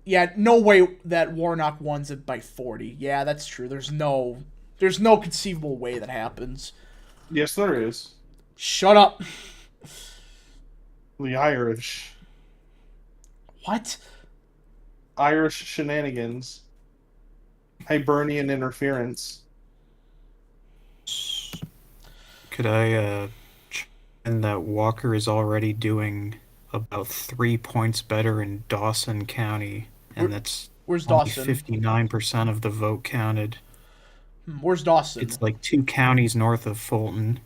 Yeah, no way that Warnock wins it by 40. Yeah, that's true. There's no There's no conceivable way that happens. Yes, there is. Shut up. The Irish. What? Irish shenanigans. Hibernian interference. Could I check in that Walker is already doing about 3 points better in Dawson County, and that's Where's only Dawson? 59% of the vote counted. Where's Dawson? It's like 2 counties north of Fulton.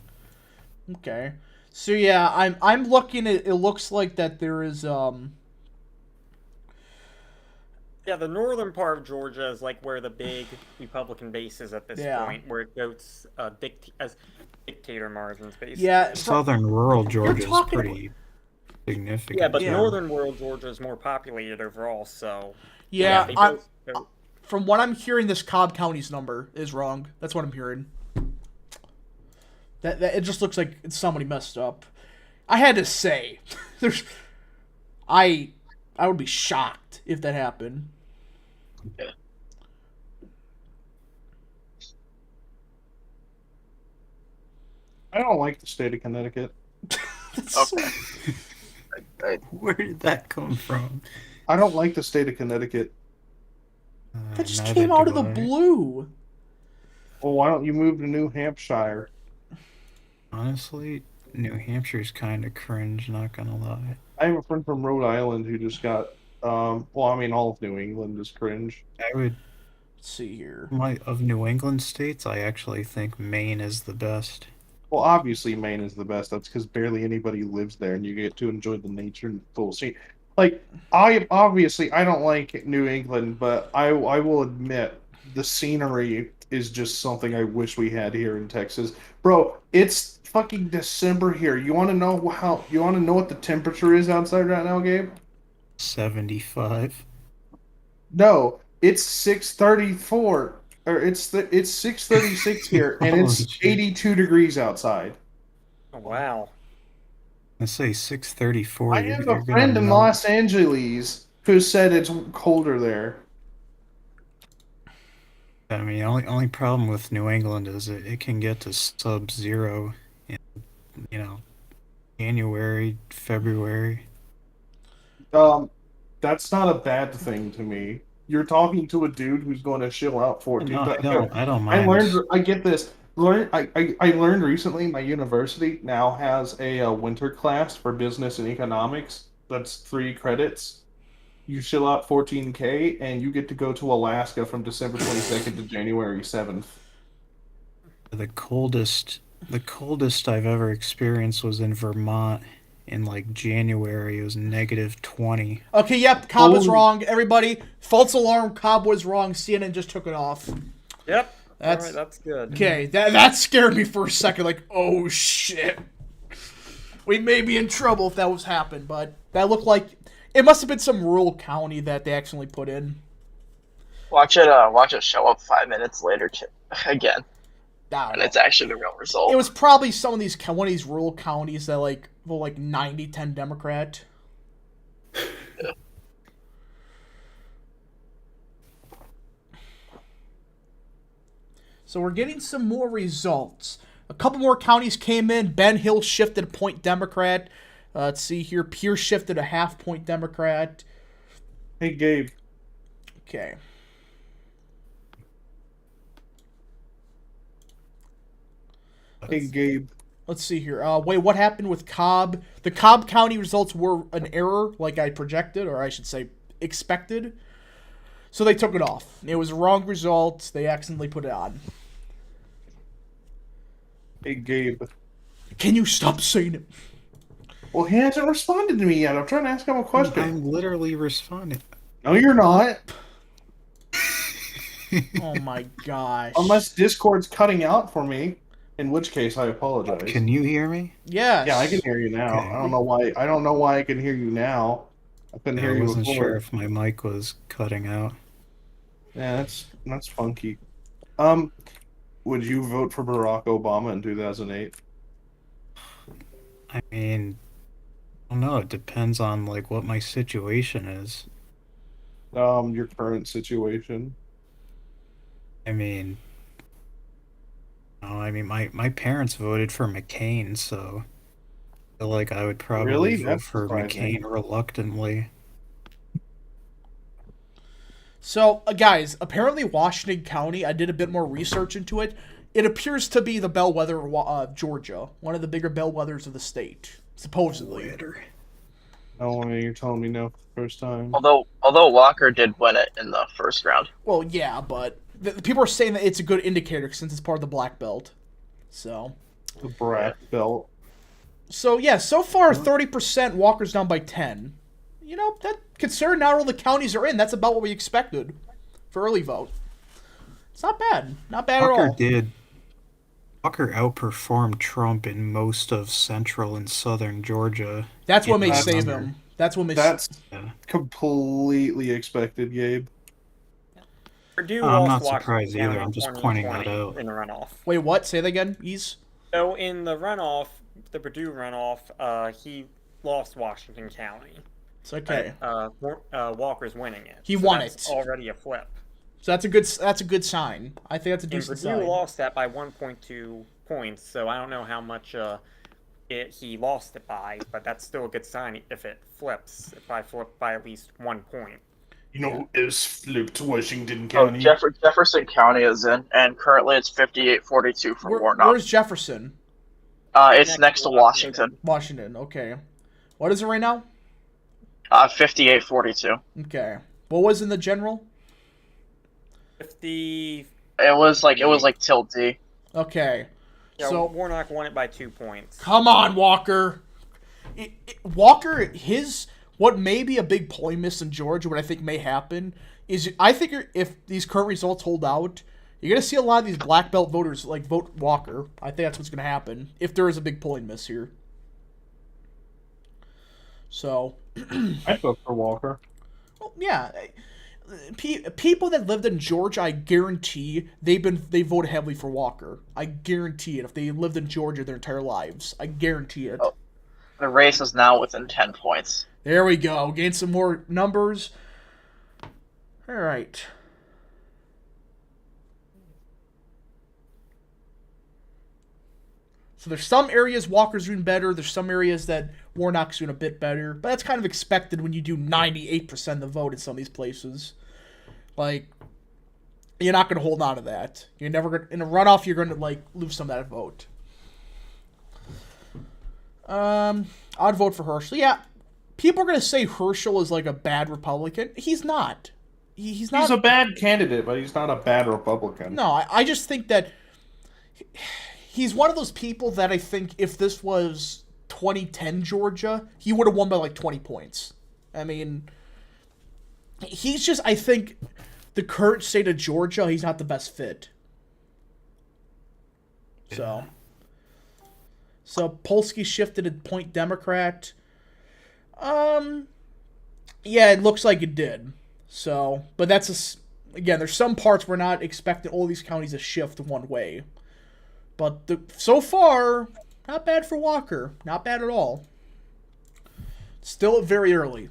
Okay. So yeah, I'm looking at. It looks like that there is Yeah, the northern part of Georgia is like where the big Republican base is at this point, where it votes as dictator margins, basically. Yeah, Southern rural Georgia is talking pretty significant. Yeah, but Yeah. northern rural Georgia is more populated overall, so... yeah. they both vote. From what I'm hearing, this Cobb County's number is wrong. That's what I'm hearing. That it just looks like somebody messed up. I had to say, I would be shocked if that happened. Yeah. I don't like the state of Connecticut. Okay. Where did that come from? I don't like the state of Connecticut. That just Neither came out of do the I. blue. Well, why don't you move to New Hampshire? Honestly, New Hampshire's kind of cringe, not gonna lie. I have a friend from Rhode Island who just got, well, I mean, all of New England is cringe. I would, Let's see here. of New England states, I actually think Maine is the best. Well, obviously, Maine is the best. That's because barely anybody lives there, and you get to enjoy the nature and full scene. Like, I don't like New England, but I will admit the scenery is just something I wish we had here in Texas, bro. It's fucking December here. You want to know what the temperature is outside right now, Gabe? 75. No, it's 6:34, or it's 6:36 here, and Holy it's shit. 82 degrees outside. Oh, wow. Let's say 6:34. I have a friend in Los Angeles who said it's colder there. I mean, only problem with New England is it can get to sub-zero in, January, February. That's not a bad thing to me. You're talking to a dude who's going to chill out 14. No, I don't I mind. learned. I get this. I learned recently. My university now has a winter class for business and economics. That's 3 credits. You chill out 14K, and you get to go to Alaska from December 22nd to January 7th. The coldest I've ever experienced was in Vermont in like January. It was -20. Okay, yep, Cobb was Holy- wrong. Everybody, false alarm. Cobb was wrong. CNN just took it off. Yep. That's- All right, that's good. Okay, that scared me for a second. Like, oh shit, we may be in trouble if that was happened. But that looked like it must have been some rural county that they accidentally put in. Watch it show up 5 minutes later again, I don't and know. it's actually the real result. It was probably some of these one of these rural counties that like vote like 90-10 Democrat. So we're getting some more results. A couple more counties came in. Ben Hill shifted a point Democrat. Let's see here. Pierce shifted a half-point Democrat. Hey, Gabe. Okay. Hey, Gabe. Let's see here. Wait, what happened with Cobb? The Cobb County results were an error, like I projected, or I should say expected. So they took it off. It was a wrong result. They accidentally put it on. Hey, Gabe. Can you stop saying it? Well, he hasn't responded to me yet. I'm trying to ask him a question. I'm literally responding. No, you're not. Oh my gosh. Unless Discord's cutting out for me, in which case I apologize. Can you hear me? Yes. Yeah, I can hear you now. Okay. I don't know why. I don't know why I can hear you now. I couldn't hear I you wasn't before. sure if my mic was cutting out. Yeah, that's funky. Would you vote for Barack Obama in 2008? I mean, I don't know. It depends on like what my situation is. Your current situation. I mean, Oh, I mean, my parents voted for McCain, so I feel like I would probably Really? vote That's for surprising. McCain reluctantly. So, guys, apparently Washington County, I did a bit more research into it. It appears to be the bellwether of Georgia, one of the bigger bellwethers of the state, supposedly. No, you're telling me no for the first time. Although Walker did win it in the first round. Well, yeah, but the people are saying that it's a good indicator since it's part of the black belt. So, The black belt. yeah, so far 30%, Walker's down by 10. You know, that considering not all the counties are in, that's about what we expected for early vote. It's not bad. Not bad at all. Walker outperformed Trump in most of central and southern Georgia. That's what may That's- save him. That's what may That's Yeah. completely expected, Gabe. Purdue I'm lost not Washington surprised either, County I'm just 20 pointing that 20 out. in the runoff. Wait, what? Say that again, Ease? So in the runoff, the Purdue runoff, he lost Washington County. It's okay. Walker's winning it. He So won that's it. Already a flip. So that's a good sign. I think that's a And decent Purdue sign. lost that by 1.2 points, so I don't know how much he lost it by, but that's still a good sign if it flips. If I flip by at least 1 point. You know who is flipped Washington Oh, County? Jefferson County is in, and currently it's 58-42 for Warnock. Where's Jefferson? It's next to Washington. Washington. Okay. What is it right now? 58-42. Okay. What was in the general? 50. It was like tilt D. Okay. Yeah, So Warnock won it by 2 points. come on, Walker. Walker, what may be a big polling miss in Georgia, what I think may happen, is I think if these current results hold out, you're going to see a lot of these black belt voters vote Walker. I think that's what's going to happen if there is a big polling miss here. So, I vote for Walker. well, yeah, people that lived in Georgia, I guarantee they voted heavily for Walker. I guarantee it. If they lived in Georgia their entire lives, I guarantee it. Oh. The race is now within 10 points. There we go. Gain some more numbers. All right. So there's some areas Walker's doing better. There's some areas that Warnock's doing a bit better. But that's kind of expected when you do 98% of the vote in some of these places. Like, you're not going to hold on to that. You're never going to, in a runoff, you're going to, lose some of that vote. I'd vote for Herschel. Yeah, people are going to say Herschel is a bad Republican. He's not. He's not. He's a bad candidate, but he's not a bad Republican. No, I just think that he's one of those people that I think if this was 2010 Georgia, he would have won by 20 points. I mean, he's just, I think, the current state of Georgia, he's not the best fit. So Polsky shifted to point Democrat. Yeah, it looks like it did. So, but again, there's some parts we're not expecting all these counties to shift one way. But so far, not bad for Walker. Not bad at all. Still very early.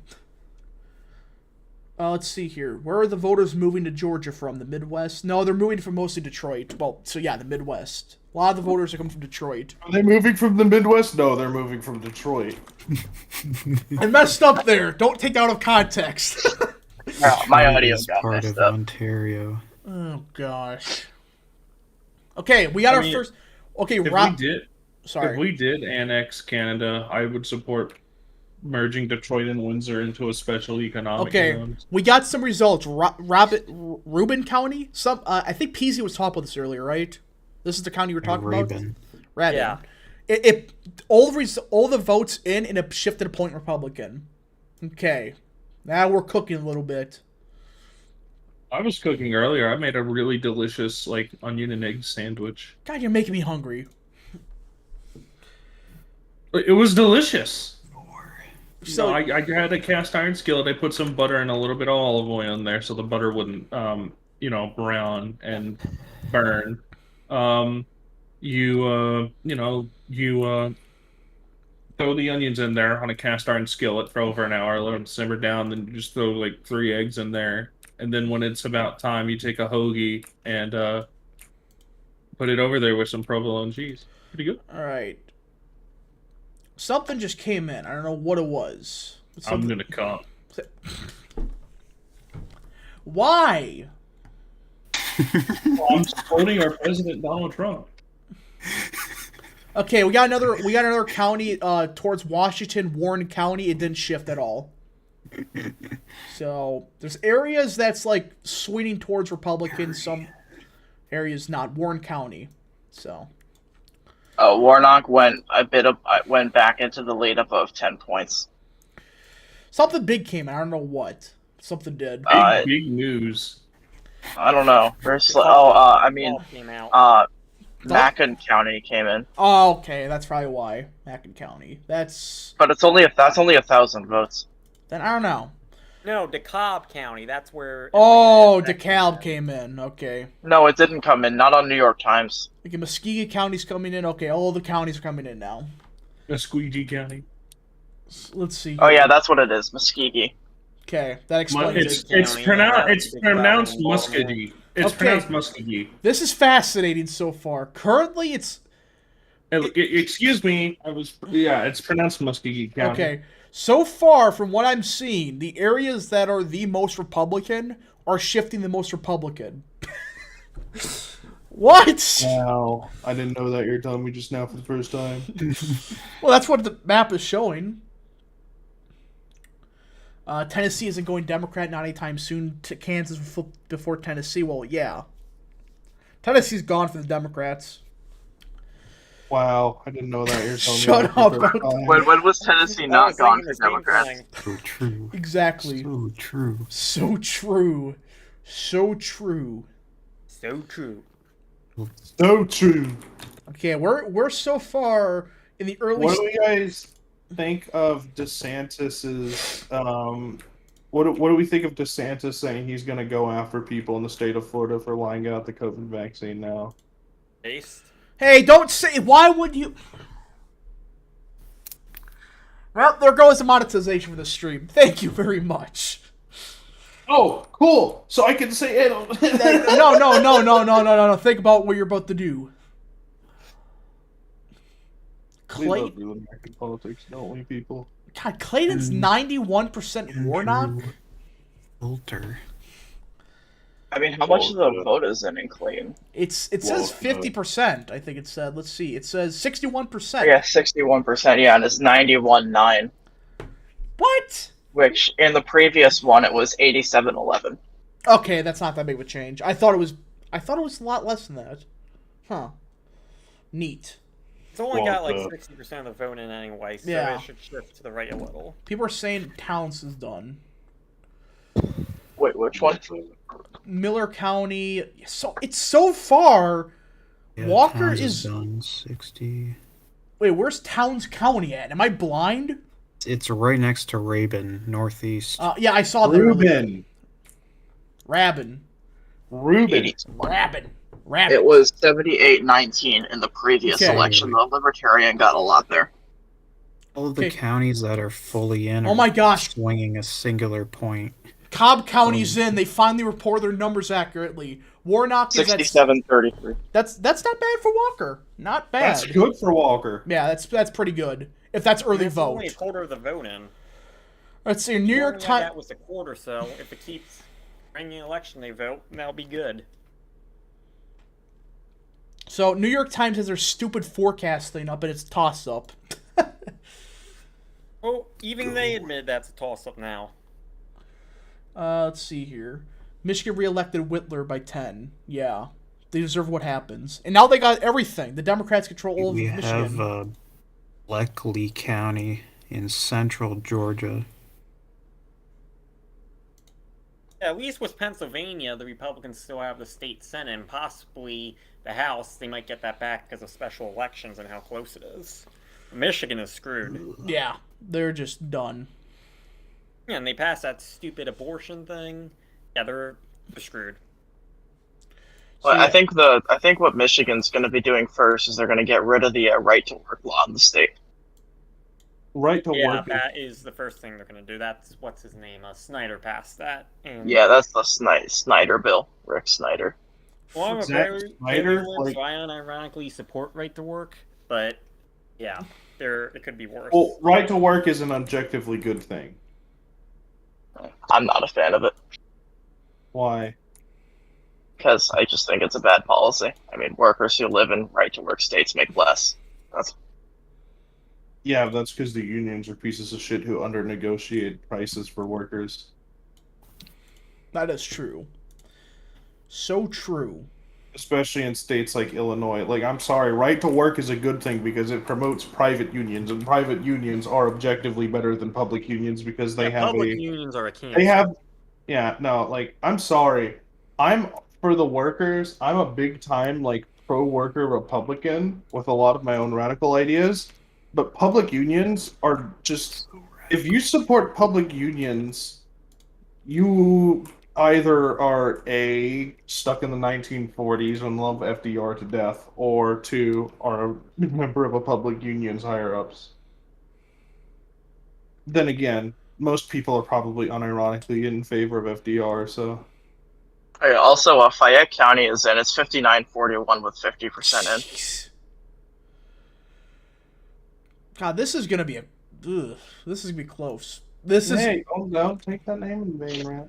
Let's see here. Where are the voters moving to Georgia from? The Midwest? No, they're moving from mostly Detroit. Well, so yeah, the Midwest. A lot of the voters are coming from Detroit. Are they moving from the Midwest? No, they're moving from Detroit. I messed up there. Don't take that out of context. My audio is got part messed of up. Ontario. Oh, gosh. Okay, we got our first... Okay, Rob... Sorry. If we did annex Canada, I would support merging Detroit and Windsor into a special economic zone. We got some results. Rubin County? I think Peasy was talking about this earlier, right? This is the county we're talking about? Rabin. Yeah. All the votes in, and it shifted a point Republican. Okay. Now we're cooking a little bit. I was cooking earlier. I made a really delicious, onion and egg sandwich. God, you're making me hungry. It was delicious. So I had a cast iron skillet. I put some butter and a little bit of olive oil in there so the butter wouldn't, brown and burn. You throw the onions in there on a cast iron skillet for over an hour, let them simmer down, then you just throw 3 eggs in there. And then when it's about time, you take a hoagie and Put it over there with some provolone cheese. Pretty good. All right. Something just came in. I don't know what it was. I'm gonna come. Why? I'm supporting our president, Donald Trump. Okay, we got another county towards Washington, Warren County. It didn't shift at all. So there's areas that's like swinging towards Republicans. Some areas not. Warren County. So. Warnock went back into the lead above 10 points. Something big came in. I don't know what. Something did. Big news. I don't know. Came out. Macon County came in. Oh, okay. That's probably why. Macon County. That's But that's only 1,000 votes. then I don't know. No, DeKalb County. That's where. Oh, Atlanta DeKalb came in. Okay. No, it didn't come in. Not on New York Times. Okay, Muskogee County's coming in. Okay, all the counties are coming in now. Squeegee County. Let's see. Oh yeah, that's what it is. Muskogee. Okay, that explains it. It's pronounced Baltimore. Muskogee. It's Okay. pronounced Muskogee. This is fascinating so far. Currently, it's Excuse me. It's pronounced Muskogee County. okay. So far, from what I'm seeing, the areas that are the most Republican are shifting the most Republican. What? Wow. I didn't know that. You're telling me just now for the first time. Well, that's what the map is showing. Tennessee isn't going Democrat not anytime soon. Kansas will flip before Tennessee. Well, yeah. Tennessee's gone for the Democrats. Wow. I didn't know that. You're telling Shut me that for the up. first time. When was Tennessee I not was gone thinking for the same Democrats? thing. So true. Exactly. So true. So true. So true. So true. So true. Okay, we're so far in the early. What do you guys think of DeSantis's? What do we think of DeSantis saying he's going to go after people in the state of Florida for lying about the COVID vaccine now? Based. Hey, don't say. Why would you? Well, there goes the monetization for the stream. Thank you very much. Oh, cool. So I can say it. No. Think about what you're about to do. We Clay. love real American politics, don't we, people? God, Clayton's 91% Warnock. Filter. I mean, how much of the vote is in Clayton? It says 50%. I think it said. Let's see. It says 61%. Yeah, 61%. Yeah, and it's 91.9. What? Which in the previous one it was 87.11. Okay, that's not that big of a change. I thought it was a lot less than that. Huh. Neat. It's only Well, got like 60% of the vote in anyway, so Yeah. it should shift to the right a little. People are saying Towns is done. Wait, which one? Miller County. So it's so far. Yeah, Walker Towns is. done 60. Wait, where's Towns County at? Am I blind? It's right next to Rabin, northeast. Yeah, I saw that. earlier. Reuben. Rabin. 80. Rabin. It was 78-19 in the previous Okay. election. The Libertarian got a lot there. All of the Okay. counties that are fully in Oh are my gosh. swinging a singular point. Cobb County's in. They finally report their numbers accurately. Warnock is at. 67-33. That's not bad for Walker. Not bad. That's good for Walker. Yeah, that's pretty good. If that's early There's vote. only a quarter of the vote in. Let's see. New York Times. That was a quarter, so if it keeps bringing election day vote, that'll be good. So New York Times has their stupid forecast thing up, and it's tossed up. Well, even they admit that's a toss-up now. Let's see here. Michigan reelected Whitler by 10. Yeah, they deserve what happens. And now they got everything. The Democrats control all of We Michigan. have Bleckley County in central Georgia. Yeah, at least with Pennsylvania, the Republicans still have the state Senate and possibly the House. They might get that back because of special elections and how close it is. Michigan is screwed. Yeah, they're just done. Yeah, and they passed that stupid abortion thing. Yeah, they're screwed. Well, So, I think what Michigan's going to be doing first is they're going to get rid of the right to work law in the state. Right to Yeah, work. that is the first thing they're going to do. That's, what's his name? Snyder passed that. And Yeah, that's the Snyder bill, Rick Snyder. Well, I'm a Zack very Snyder, ambivalent, like- so I unironically support right to work, but yeah, it could be worse. Well, right to work is an objectively good thing. I'm not a fan of it Why? because I just think it's a bad policy. I mean, workers who live in right to work states make less. That's Yeah, that's because the unions are pieces of shit who under negotiate prices for workers. That is true. So true. Especially in states like Illinois. Like, I'm sorry, right to work is a good thing because it promotes private unions, and private unions are objectively better than public unions because they Yeah, have public a. unions are a cancer. They have. Yeah, no, like, I'm sorry. I'm for the workers. I'm a big time, like, pro worker Republican with a lot of my own radical ideas. But public unions are just. If you support public unions, you either are A, stuck in the 1940s and love FDR to death, or two, are a member of a public union's higher ups. Then again, most people are probably unironically in favor of FDR, so. Okay, also, Fayette County is in. It's 59-41 with 50% in. Jeez. God, this is gonna be a. Ugh, this is gonna be close. This is. Hey, don't take that name in vain, man.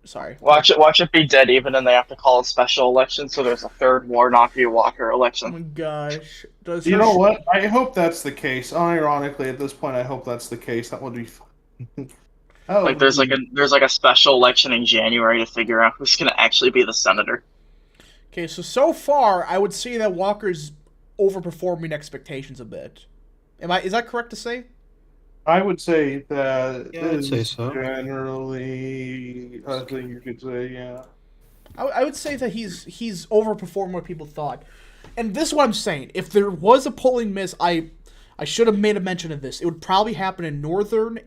Sorry. Watch it be dead even, and they have to call a special election. So there's a third Warnock v. Walker Oh election. my gosh. Does You her know sh- what? I hope that's the case. Unironically, at this point, I hope that's the case. That would be fun. Oh, Like there's a special election in January to figure out who's gonna actually be the senator. Okay, so far, I would say that Walker's overperforming expectations a bit. Is that correct to say? I would say that Yeah, I'd is say so. generally a thing you could say, yeah. I would say that he's overperformed what people thought. And this is what I'm saying. If there was a polling miss, I should have made a mention of this. It would probably happen in northern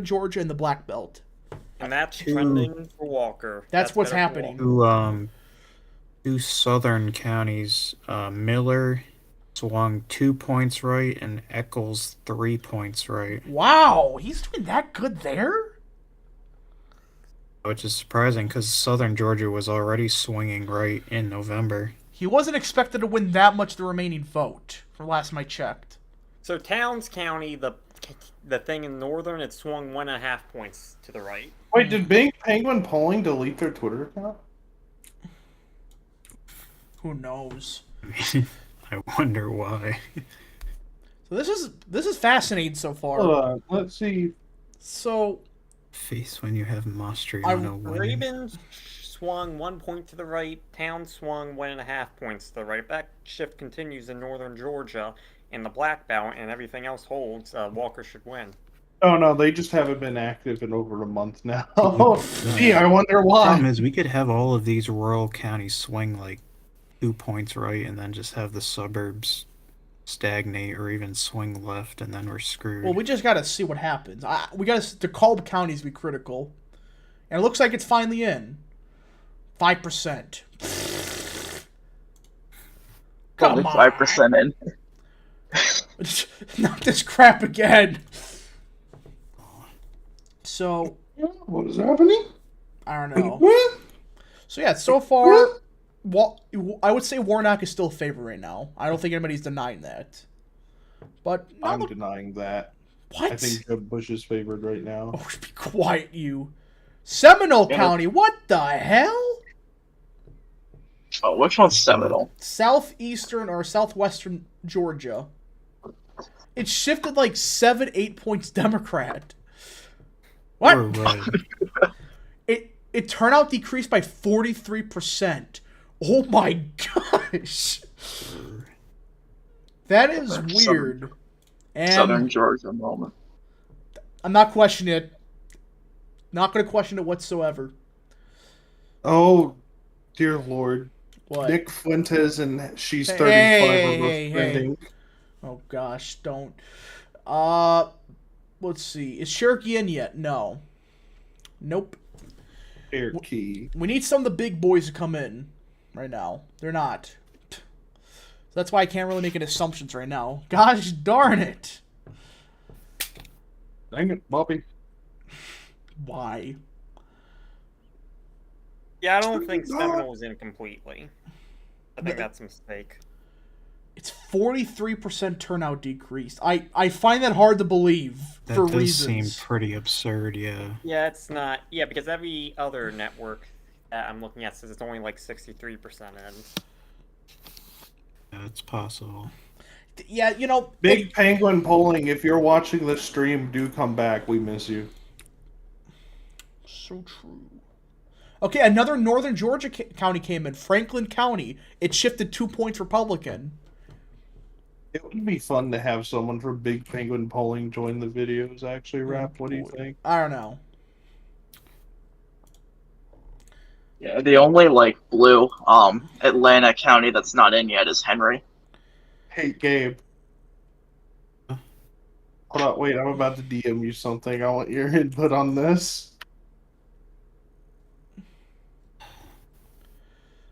Georgia and the Black Belt. And that's trending for Walker. That's what's better for happening. Walker. Two southern counties, Miller swung 2 points right, and Eccles 3 points right, Wow, he's doing that good there? which is surprising because southern Georgia was already swinging right in November. He wasn't expected to win that much the remaining vote, from last time I checked. So Towns County, the thing in northern, it swung 1.5 points to the right. Wait, did Big Penguin Polling delete their Twitter account? Who knows? I wonder why. So this is fascinating so far. Hold on, let's see. So Face when you have Mastriano winning. Ravens swung 1 point to the right. Towns swung 1.5 points to the right. If that shift continues in northern Georgia and the Black Belt and everything else holds, Walker should win. Oh no, they just haven't been active in over a month now. Gee, I wonder why. Problem is, we could have all of these rural counties swing like 2 points right, and then just have the suburbs stagnate or even swing left, and then we're screwed. well, we just got to see what happens. We got to call the counties be critical, and it looks like it's finally in. 5%. Come Only on. 5% in. Not this crap again. So What is happening? I don't know. What? So yeah, so far, I would say Warnock is still a favorite right now. I don't think anybody's denying that. But I'm no, denying that. what? I think Jeb Bush is favored right now. Oh, be quiet, you. Seminole Yeah. County. What the hell? Oh, which one's Seminole? Southeastern or southwestern Georgia. It shifted like 7-8 points Democrat. What? Or red. It turnout decreased by 43%. Oh my gosh. That is weird. Southern And Georgia moment. I'm not questioning it. Not going to question it whatsoever. Oh, dear Lord. What? Nick Fuentes and She's Hey, 35 hey, are both hey. trending. Oh gosh, don't. Let's see. Is Cherokee in yet? No. Nope. Cherokee. We need some of the big boys to come in right now. They're not. So that's why I can't really make any assumptions right now. Gosh darn it. Dang it, Bobby. Why? Yeah, I don't think Seminole is in completely. I think The- that's a mistake. It's 43% turnout decreased. I find that hard to believe That for does reasons. seem pretty absurd, yeah. Yeah, it's not. Yeah, because every other network that I'm looking at says it's only like 63% in. Yeah, it's possible. Yeah, you know, Big Penguin Polling, if you're watching this stream, do come back. We miss you. so true. Okay, another northern Georgia county came in, Franklin County. It shifted 2 points Republican. It would be fun to have someone from Big Penguin Polling join the videos, actually, Rap. What do you think? I don't know. Yeah, the only like blue Atlanta County that's not in yet is Henry. Hey, Gabe. Hold on, wait, I'm about to DM you something. I want your input on this.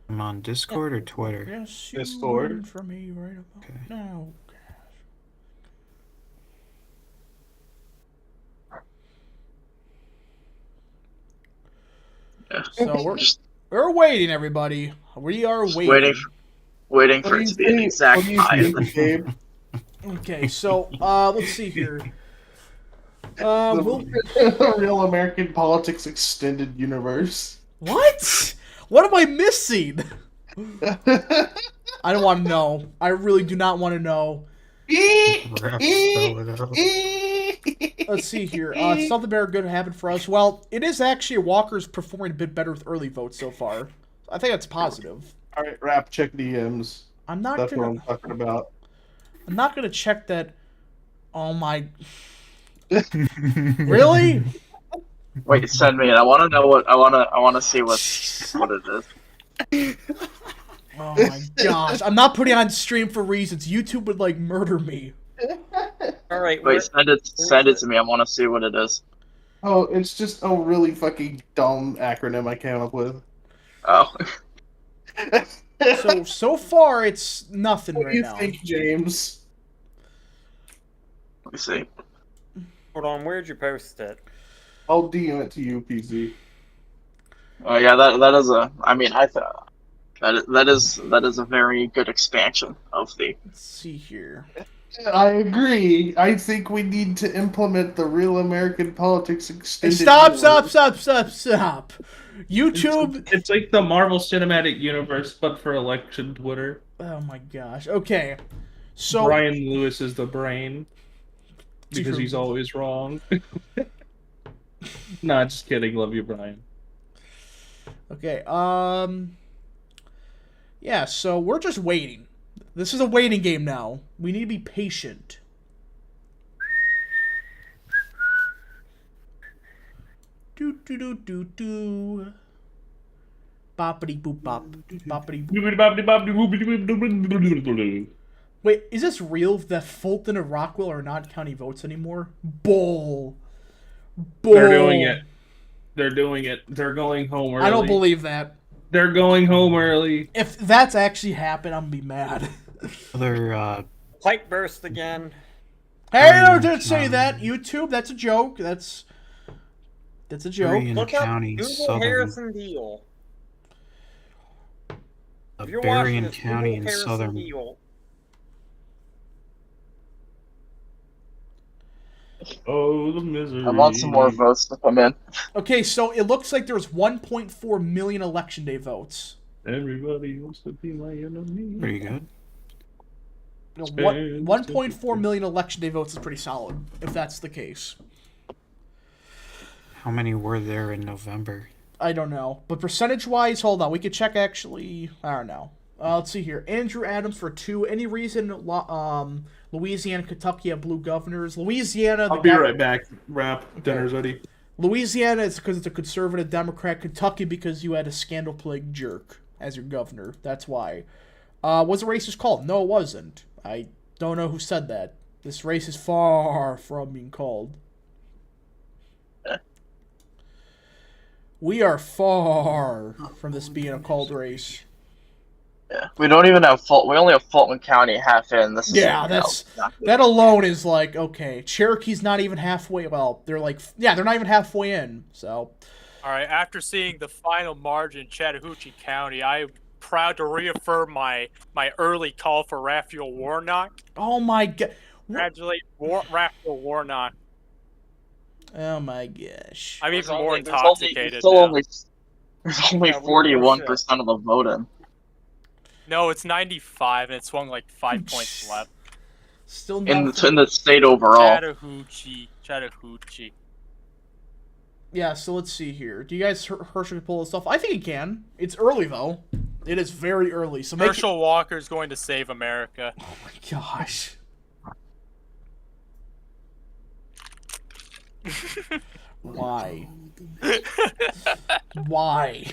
I'm on Discord or Twitter? Yes, you Discord. run for me right about Okay. now. Yeah. So Just we're waiting, everybody. We are waiting. waiting What for do it you to be an think? exact What do you 5. think, Gabe? Okay, so let's see here. The Real American Politics Extended Universe. What? What am I missing? I don't want to know. I really do not want to know. Rap, spell it out. Let's see here. Something better good happened for us. Well, it is actually Walker's performing a bit better with early votes so far. I think that's positive. All right, Rap, check DMs. I'm not That's what gonna. I'm talking about. I'm not gonna check that. Oh my. Really? Wait, send me it. I want to know what I want to see what it is. Oh my gosh! I'm not putting it on stream for reasons. YouTube would like murder me. All right, Wait, send it to me. I want to see what it is. Oh, it's just a really fucking dumb acronym I came up with. Oh, So far it's nothing What do right you now. think, James? let me see. hold on. Where'd you post it? I'll DM it to you, PZ. Oh yeah, that is a. I mean, I thought that is a very good expansion of the. Let's see here. I agree. I think we need to implement the Real American Politics Hey, Extended stop! Universe. YouTube. It's like the Marvel Cinematic Universe, but for election Twitter. Oh my gosh. Okay. So Brian Lewis is the brain because he's always wrong. Nah, just kidding. Love you, Brian. okay. Yeah. So we're just waiting. This is a waiting game now. We need to be patient. Do do do do do. Boppity boop bop. Boppity boop. Wait, is this real that Fulton and Rockwell are not county votes anymore? Bull. They're doing it. They're doing it. They're going home early. I don't believe that. They're going home early. If that's actually happened, I'm gonna be mad. Other, Pipe burst again. Hey, don't say that. YouTube, that's a joke. That's a joke. Berrien Look up County, Google Southern. Harrison Deal. If you're watching Berrien this, County Google in Harrison Southern. Deal. Oh, the misery. I want some more votes to come in. Okay, so it looks like there's 1.4 million election day votes. Everybody wants to be my enemy. Pretty good. You know, 1.4 million election day votes is pretty solid, if that's the case. How many were there in November? I don't know. But percentage-wise, hold on. We could check, actually. I don't know. Let's see here. Andrew Adams for 2. Any reason Louisiana, Kentucky have blue governors? Louisiana... I'll be right back. Rap. Dinner's ready. Louisiana is because it's a conservative Democrat. Kentucky because you had a scandal-plagued jerk as your governor. That's why. Was the race just called? No, it wasn't. I don't know who said that. This race is far from being called. We are far from this being a called race. Yeah. We don't even have We only have Fulton County half in. This is Yeah, that alone is like, okay, Cherokee's not even halfway. Well, they're like, yeah, they're not even halfway in. So, all right. After seeing the final margin, Chattahoochee County, I am proud to reaffirm my early call for Raphael Warnock. oh my god, Congratulate Raphael Warnock. oh my gosh. I'm even more There's intoxicated still now. there's only 41% of the vote in. No, it's 95, and it swung like 5 points left. Still In not the state overall. Chattahoochee. Yeah, so let's see here. Do you guys Herschel pull this off? I think he can. It's early though. It is very early. So Herschel Walker is going to save America. Oh my gosh. Why? Why?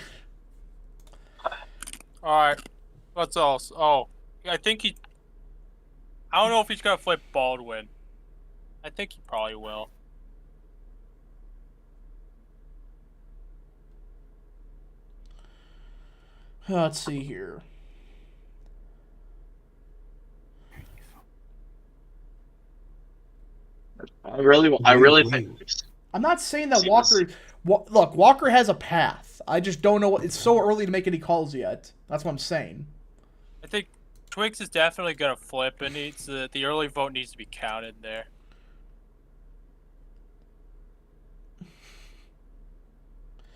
All right. What's else? Oh, I think he. I don't know if he's gonna flip Baldwin. I think he probably will. Let's see here. I really think. I'm not saying that Walker. Look, Walker has a path. I just don't know. It's so early to make any calls yet. That's what I'm saying. I think Twix is definitely gonna flip. It needs the early vote needs to be counted there.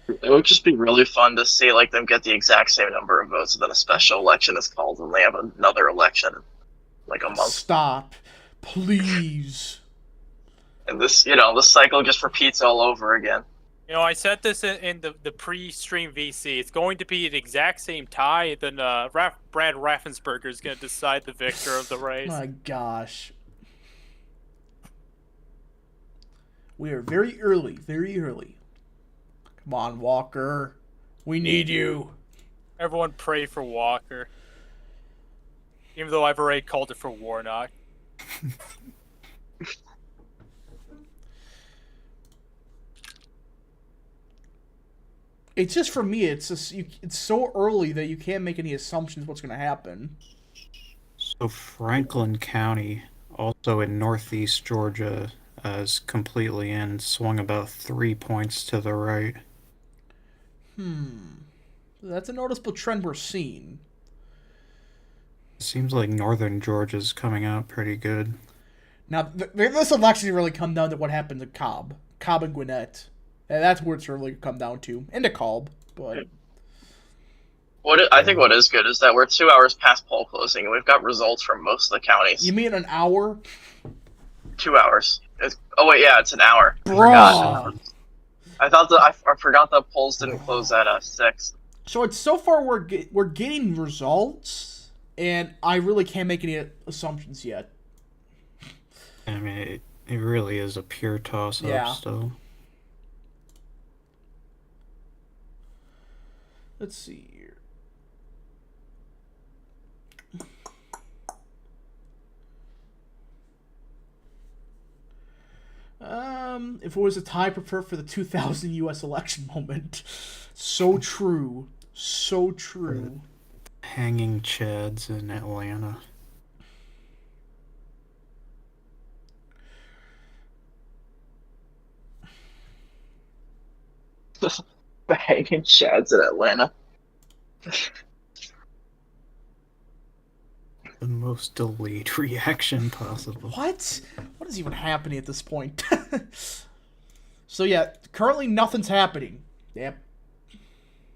It would just be really fun to see like them get the exact same number of votes, and then a special election is called, and they have another election in like a month. Stop, please. And this cycle just repeats all over again. You know, I said this in the pre-stream VC. It's going to be the exact same tie. Then Brad Raffensperger is going to decide the victor of the race. My gosh. We are very early. Very early. Come on, Walker. We need you. Everyone pray for Walker. Even though I've already called it for Warnock. It's just for me. It's just it's so early that you can't make any assumptions what's going to happen. So Franklin County, also in northeast Georgia, is completely in, swung about 3 points to the right. That's a noticeable trend we're seeing. Seems like northern Georgia's coming out pretty good. Now, this election really come down to what happened to Cobb and Gwinnett. And that's where it's really come down to. And to Cobb, but... I think what is good is that we're 2 hours past poll closing, and we've got results from most of the counties. You mean an hour? 2 hours. Oh wait, yeah, it's an hour. Bruh. I forgot the polls didn't close at 6. So it's so far we're getting results, and I really can't make any assumptions yet. I mean, it really is a pure toss-up still. Let's see here. If it was a tie, prefer for the 2000 U.S. election moment. So true. So true. Hanging Chads in Atlanta. The hanging Chads in Atlanta. The most delayed reaction possible. What? What is even happening at this point? So yeah, currently nothing's happening. Yep.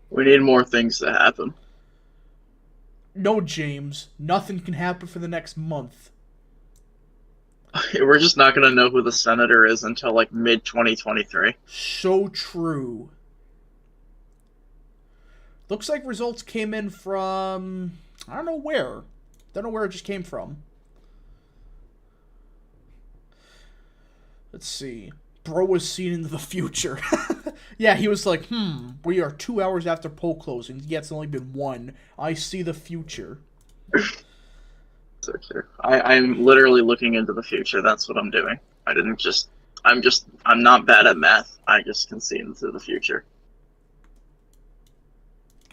We need more things to happen. No, James. Nothing can happen for the next month. We're just not going to know who the senator is until like mid-2023. So true. Looks like results came in from... I don't know where. Don't know where it just came from. Let's see. Bro was seen into the future. Yeah, he was like, we are 2 hours after poll closing. Yeah, it's only been 1. I see the future. So true. I'm literally looking into the future. That's what I'm doing. I'm not bad at math. I just can see into the future.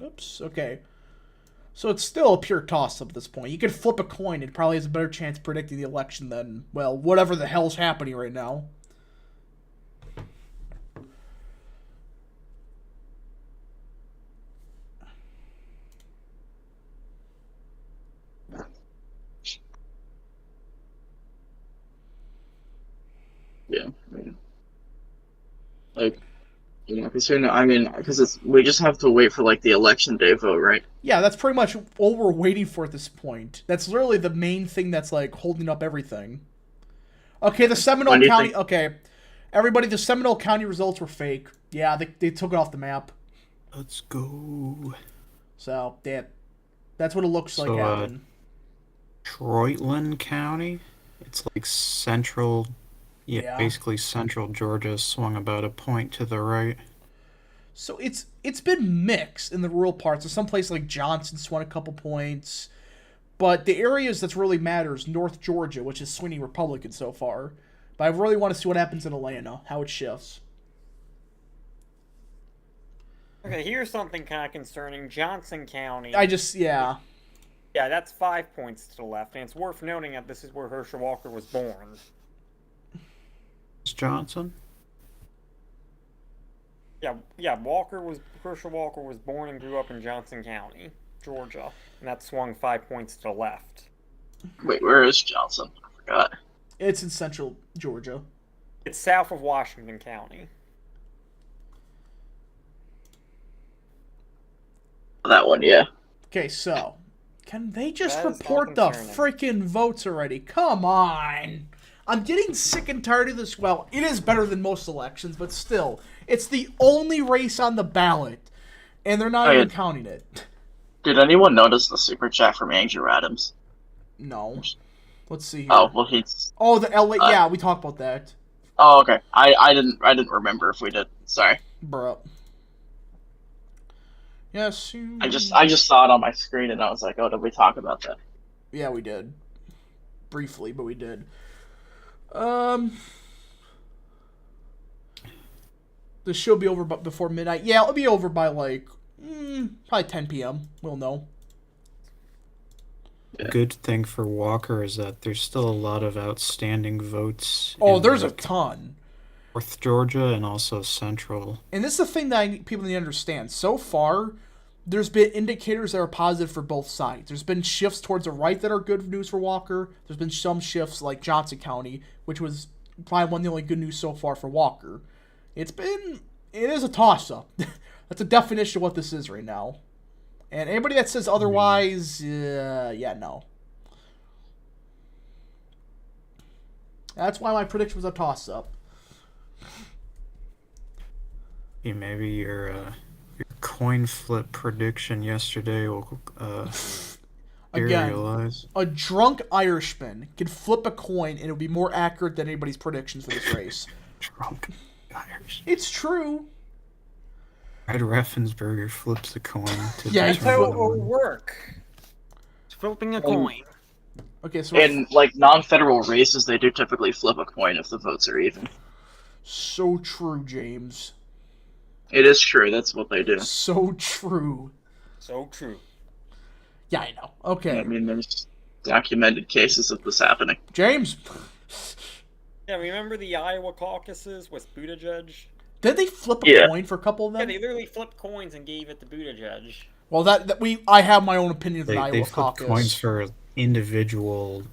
Oops, okay. So it's still a pure toss-up at this point. You could flip a coin. It probably has a better chance of predicting the election than, well, whatever the hell's happening right now. Yeah. Like, because we just have to wait for like the election day vote, right? Yeah, that's pretty much all we're waiting for at this point. That's literally the main thing that's like holding up everything. Okay, the Seminole County. Okay, everybody, the Seminole County results were fake. Yeah, they took it off the map. Let's go. So that's what it looks like happened. Troitland County. It's like central. Yeah, basically central Georgia swung about a point to the right. So it's been mixed in the rural parts. There's some place like Johnson swung a couple points. But the areas that's really matters, North Georgia, which is swinging Republican so far. But I really want to see what happens in Atlanta, how it shifts. Okay, here's something kind of concerning. Johnson County. Yeah, that's 5 points to the left, and it's worth noting that this is where Herschel Walker was born. Johnson? Yeah, Herschel Walker was born and grew up in Johnson County, Georgia, and that swung 5 points to the left. Wait, where is Johnson? I forgot. it's in central Georgia. It's south of Washington County. That one, yeah. Okay, so can they just That is report the concerning. freaking votes already? Come on. I'm getting sick and tired of this. Well, it is better than most elections, but still, it's the only race on the ballot, and they're not even counting it. Did anyone notice the super chat from Andrew Adams? No. Let's see here. Oh, well, he's... Oh, the LA. Yeah, we talked about that. Oh, okay. I didn't remember if we did. Sorry. Bruh. Yes. I just saw it on my screen and I was like, oh, did we talk about that? Yeah, we did. Briefly, but we did. This should be over before midnight. Yeah, it'll be over by like probably 10 p.m. We'll know. Yeah. Good thing for Walker is that there's still a lot of outstanding votes. Oh, in, there's a like, ton. North Georgia and also Central. And this is the thing that people need to understand. So far, there's been indicators that are positive for both sides. There's been shifts towards the right that are good news for Walker. There's been some shifts like Johnson County, which was probably one of the only good news so far for Walker. It is a toss-up. That's a definition of what this is right now. And anybody that says otherwise, no. That's why my prediction was a toss-up. Yeah, maybe your coin flip prediction yesterday will Again, materialize. a drunk Irishman can flip a coin and it'll be more accurate than anybody's predictions for this race. Drunk Irish. It's true. Red Raffensberger flips a coin to Yeah, he That's determine how it will the winner. work. It's flipping a coin. Okay, so In like non-federal races, they do typically flip a coin if the votes are even. so true, James. It is true. That's what they do. So true. So true. Yeah, I know. Okay, I mean, there's documented cases of this happening. James. Yeah, remember the Iowa caucuses with Buttigieg? Did they flip a Yeah. coin for a couple of Yeah, them? they literally flipped coins and gave it to Buttigieg. Well, I have my own opinion of the They Iowa flip caucus. coins for individual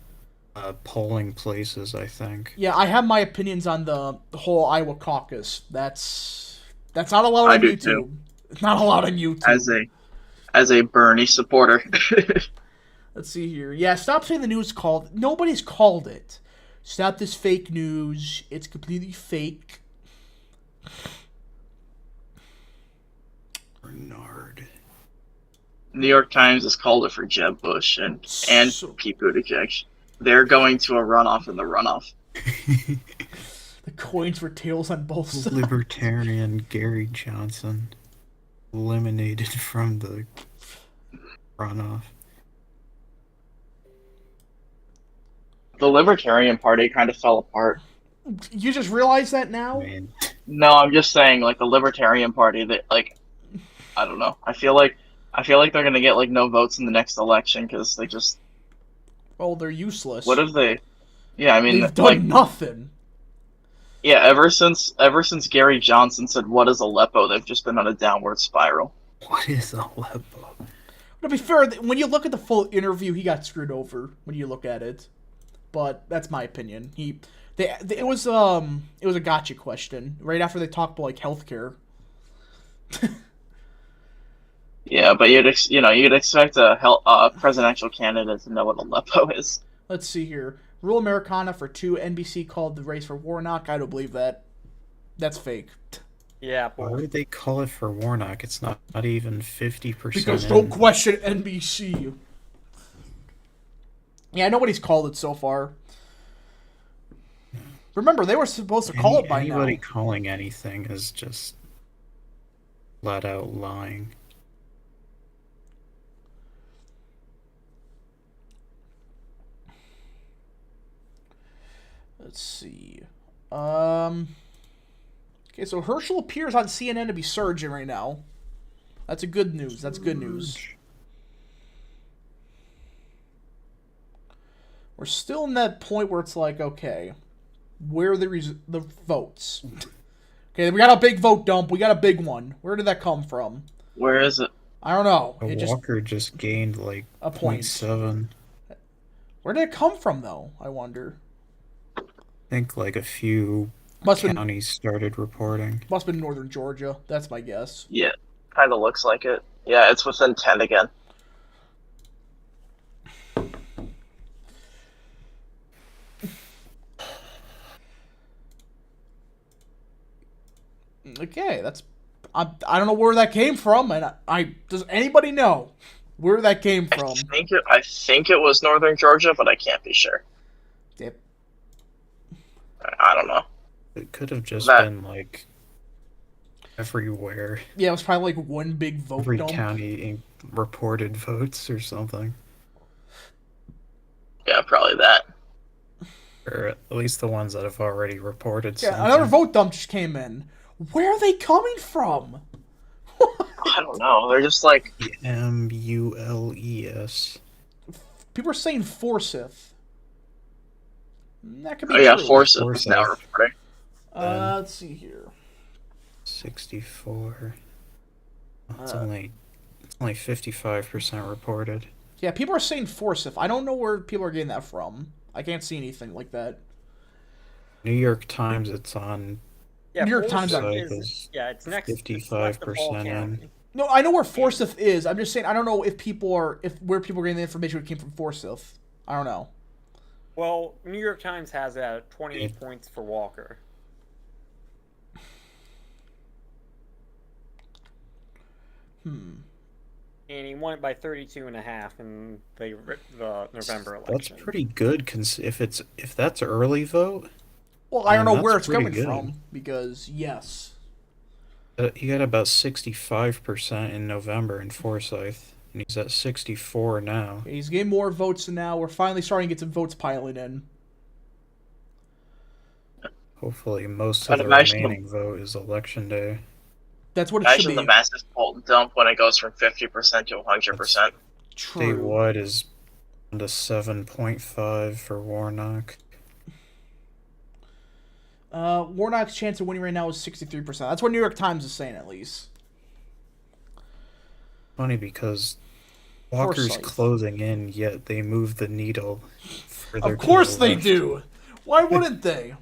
polling places, I think. Yeah, I have my opinions on the whole Iowa caucus. That's not allowed I on do YouTube. too. It's not allowed on YouTube. As a Bernie supporter. Let's see here. Yeah, stop saying the news called. Nobody's called it. Stop this fake news. It's completely fake. Bernard. New York Times has called it for Jeb Bush and So- Pete Buttigieg. They're going to a runoff in the runoff. The coins were tails on both sides. Libertarian Gary Johnson eliminated from the runoff. The Libertarian Party kind of fell apart. You just realize that now? I mean, No, I'm just saying, like, the Libertarian Party, that, like, I don't know. I feel like I feel like they're gonna get like no votes in the next election because they just. Oh, they're useless. What have they? Yeah, I mean, They've done like, nothing. yeah. Ever since Gary Johnson said, "What is Aleppo?" They've just been on a downward spiral. What is Aleppo? To be fair, when you look at the full interview, he got screwed over when you look at it. But that's my opinion. It was a gotcha question right after they talked about like healthcare. Yeah, but you'd expect a presidential candidate to know what Aleppo is. Let's see here. Rural Americana for 2. NBC called the race for Warnock. I don't believe that. That's fake. Yeah, Why but would they call it for Warnock? It's not even 50%. Because don't question NBC. Yeah, I know what he's called it so far. Remember, they were supposed to call it by now. Anybody calling anything is just flat out lying. Let's see. Okay, so Herschel appears on CNN to be surging right now. That's a good news. That's good news. We're still in that point where it's like, okay, where are the votes? Okay, we got a big vote dump. We got a big one. Where did that come from? Where is it? I don't know. Walker just gained like a point. 0.7. Where did it come from, though? I wonder. I think like a few counties started reporting. Must have been northern Georgia. That's my guess. Yeah, kind of looks like it. Yeah, it's within 10 again. Okay, that's. I don't know where that came from, and does anybody know where that came from? I think it was northern Georgia, but I can't be sure. Yep. I don't know. It could have just been like everywhere. Yeah, it was probably like one big vote Every dump. county reported votes or something. Yeah, probably that. Or at least the ones that have already reported Yeah, something. another vote dump just came in. Where are they coming from? I don't know. They're just like MULES. People are saying Forsyth. That could be yeah, true. Forsyth is now reporting. Let's see here. 64. It's only 55% reported. Yeah, people are saying Forsyth. I don't know where people are getting that from. I can't see anything like that. New York Times, it's on. yeah, New York Times it's next. 55% in. No, I know where Forsyth is. I'm just saying I don't know if where people are getting the information came from Forsyth. I don't know. Well, New York Times has 28 points for Walker. And he won it by 32.5 in the November election. That's pretty good if that's early vote. Well, I don't know where it's pretty coming good. from because yes. He got about 65% in November in Forsyth, and he's at 64 now. He's getting more votes now. We're finally starting to get some votes piling in. Hopefully, most of the remaining vote is election day. That's what it should be. Imagine the massive Bolton dump when it goes from 50% to 100%. True. Statewide is down to 7.5 for Warnock. Warnock's chance of winning right now is 63%. That's what New York Times is saying, at least. Funny because Walker's Forsyth. closing in, yet they move the needle further. Of course to the they left. do. Why wouldn't they?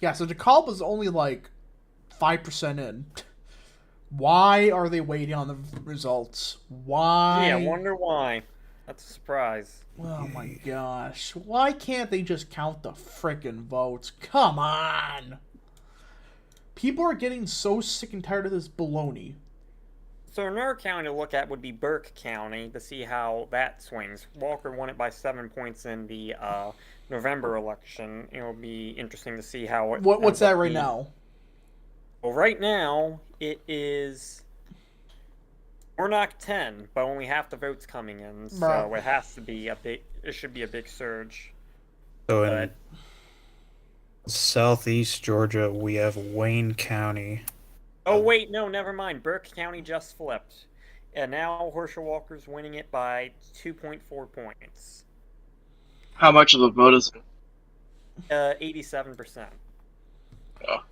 Yeah, so DeKalb was only like 5% in. Why are they waiting on the results? Why? Yeah, I wonder why. That's a surprise. Oh my gosh. Why can't they just count the frickin' votes? Come on! People are getting so sick and tired of this baloney. So another county to look at would be Burke County to see how that swings. Walker won it by 7 points in the November election. It'll be interesting to see how it. What's that right now? Well, right now it is Warnock 10, but only half the votes coming in, so Bruh. it has to be a big. It should be a big surge. So in But southeast Georgia, we have Wayne County. oh wait, no, never mind. Burke County just flipped, and now Herschel Walker's winning it by 2.4 points. How much of the vote is it? 87%. Oh.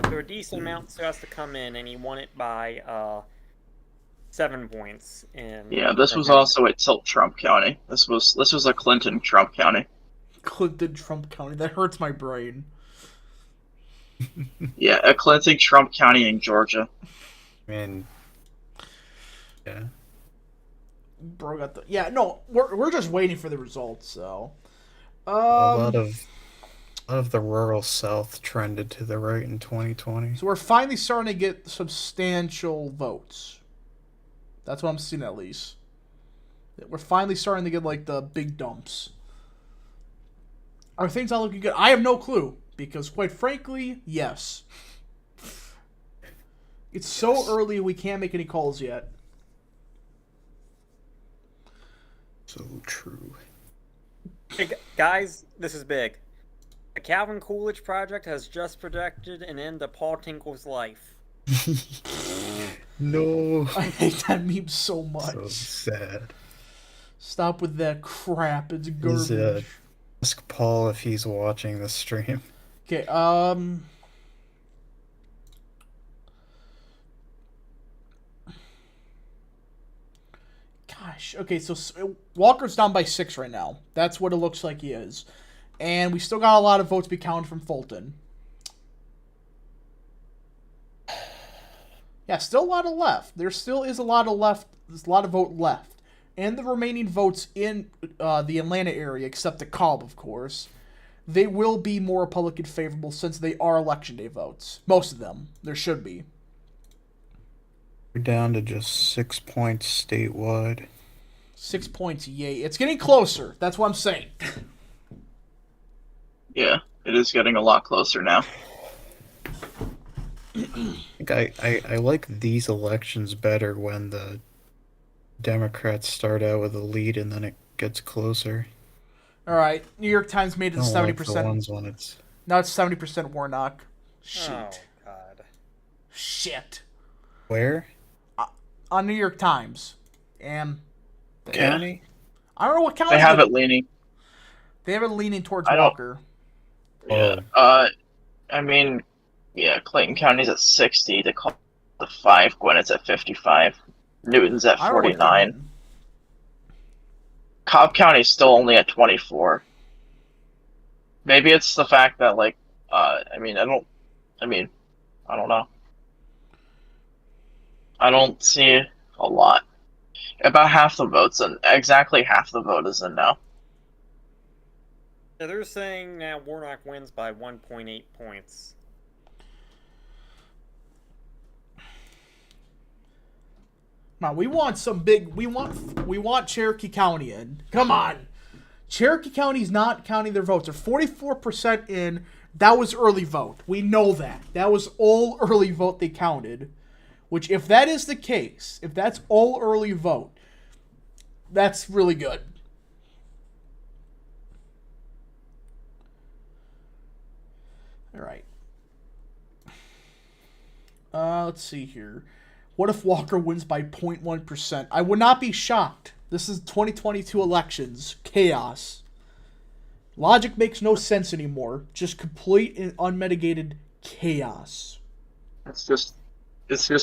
So a decent amount still has to come in, and he won it by 7 points. Yeah, this was also a tilt Trump county. This was a Clinton Trump county. Clinton Trump County. That hurts my brain. Yeah, a Clinton Trump county in Georgia. I mean, yeah. Bro got the no. We're just waiting for the results. So, A lot of the rural South trended to the right in 2020. So we're finally starting to get substantial votes. That's what I'm seeing, at least. We're finally starting to get like the big dumps. Are things not looking good? I have no clue, because quite frankly, yes. It's so early we can't make any calls yet. So true. Hey, guys, this is big. The Calvin Coolidge Project has just projected an end to Paul Tinkle's life. No. I hate that meme so much. So sad. Stop with that crap. It's garbage. Ask Paul if he's watching the stream. Okay, gosh. Okay, so Walker's down by 6 right now. That's what it looks like he is. And we still got a lot of votes to be counted from Fulton. Yeah, still a lot of left. There still is a lot of left. There's a lot of vote left. And the remaining votes in the Atlanta area, except the Cobb, of course, they will be more Republican favorable since they are Election Day votes. Most of them. There should be. We're down to just 6 points statewide. 6 points, yay. It's getting closer. That's what I'm saying. Yeah, it is getting a lot closer now. I like these elections better when the Democrats start out with a lead and then it gets closer. All right. New York Times made it to 70%. Like the ones when it's... Now it's 70% Warnock. Shit. Oh, God. Shit. Where? On New York Times. And County? I don't know what county. They have it leaning. They have it leaning towards I don't- Walker. Yeah. I mean, yeah, Clayton County's at 60 to call the 5. Gwinnett's at 55. Newton's at I don't know what 49. county. Cobb County's still only at 24. Maybe it's the fact that, like, I don't know. I don't see a lot. About half the votes, and exactly half the vote is in now. Yeah, they're saying now Warnock wins by 1.8 points. Come on, we want some big. We want Cherokee County in. Come on, Cherokee County's not counting their votes. They're 44% in. That was early vote. We know that. That was all early vote they counted. Which, if that is the case, if that's all early vote, that's really good. All right. Let's see here. What if Walker wins by 0.1%? I would not be shocked. This is 2022 elections. Chaos. Logic makes no sense anymore. Just complete and unmitigated chaos. It's just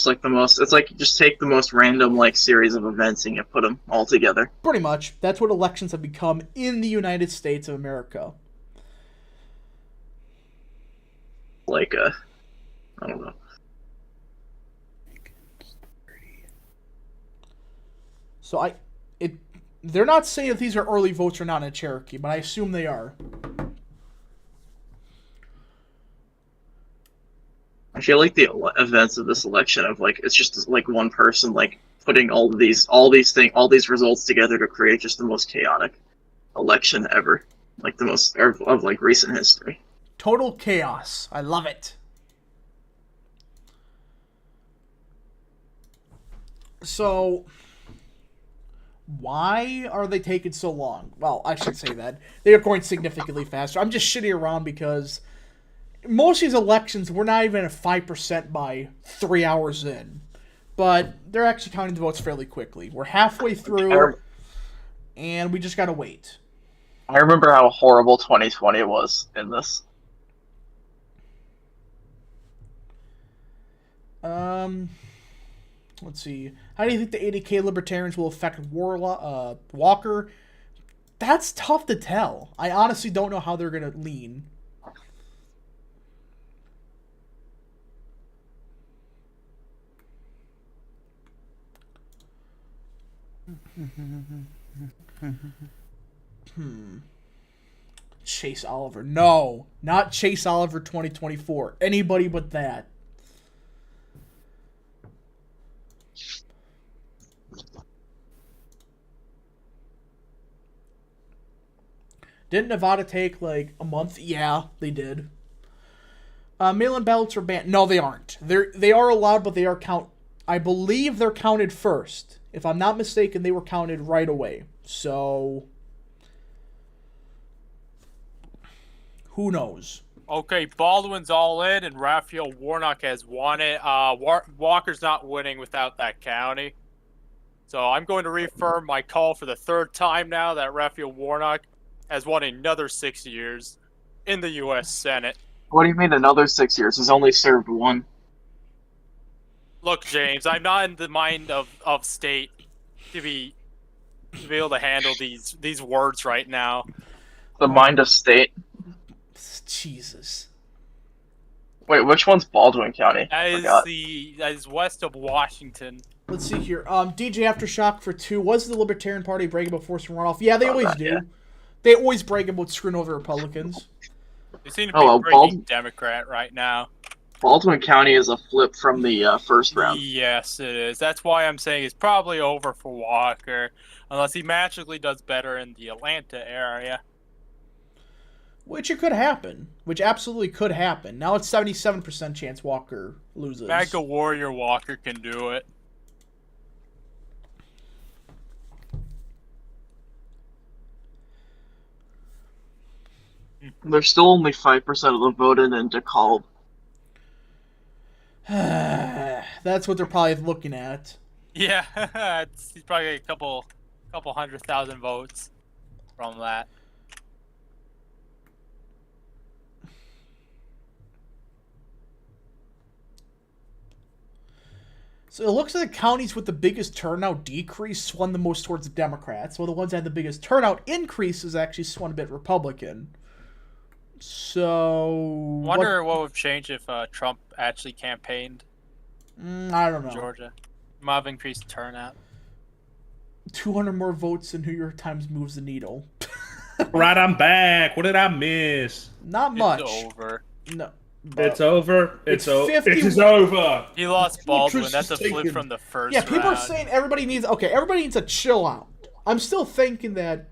like the most. It's like you just take the most random like series of events and you put them all together. Pretty much. That's what elections have become in the United States of America. Like I don't know. So they're not saying if these are early votes or not in Cherokee, but I assume they are. I feel like the events of this election of like it's just like one person like putting all these results together to create just the most chaotic election ever, like the most of like recent history. Total chaos. I love it. So, why are they taking so long? Well, I should say that. They are going significantly faster. I'm just shitting around because most of these elections, we're not even at 5% by 3 hours in. But they're actually counting the votes fairly quickly. We're halfway through, and we just gotta wait. I remember how horrible 2020 was in this. Let's see. How do you think the 80K libertarians will affect Walker? That's tough to tell. I honestly don't know how they're gonna lean. Chase Oliver. No, not Chase Oliver 2024. Anybody but that. Didn't Nevada take like a month? Yeah, they did. Mail-in ballots are banned. No, they aren't. They are allowed, but they are I believe they're counted first. If I'm not mistaken, they were counted right away. So, who knows? Okay, Baldwin's all in, and Raphael Warnock has won it. Walker's not winning without that county. So I'm going to reaffirm my call for the third time now that Raphael Warnock has won another 6 years in the U.S. Senate. What do you mean another 6 years? He's only served one. Look, James, I'm not in the mind of state to be able to handle these words right now. The mind of state. Jesus. Wait, which one's Baldwin County? That is west of Washington. Let's see here. DJ Aftershock for 2. Was the Libertarian Party bragging about forcing runoff? Yeah, they always do. Yeah. They always brag about screwing over Republicans. They seem to be breaking Democrat right now. Baldwin County is a flip from the first round. Yes, it is. That's why I'm saying it's probably over for Walker, unless he magically does better in the Atlanta area. Which it could happen. Which absolutely could happen. Now it's 77% chance Walker loses. MAGA Warrior Walker can do it. There's still only 5% of the vote in DeKalb. That's what they're probably looking at. Yeah, he's probably a couple 100,000 votes from that. So it looks like the counties with the biggest turnout decrease swung the most towards the Democrats, while the ones that had the biggest turnout increases actually swung a bit Republican. So... Wonder what would change if Trump actually campaigned I don't know. Georgia. Might have increased turnout. 200 more votes than New York Times moves the needle. Right, I'm back. What did I miss? Not much. It's over. No. It's over. It's over. 50 It is over. He lost Baldwin. Fortress That's a is flip taken. from the first Yeah, round. people are saying everybody needs to chill out. I'm still thinking that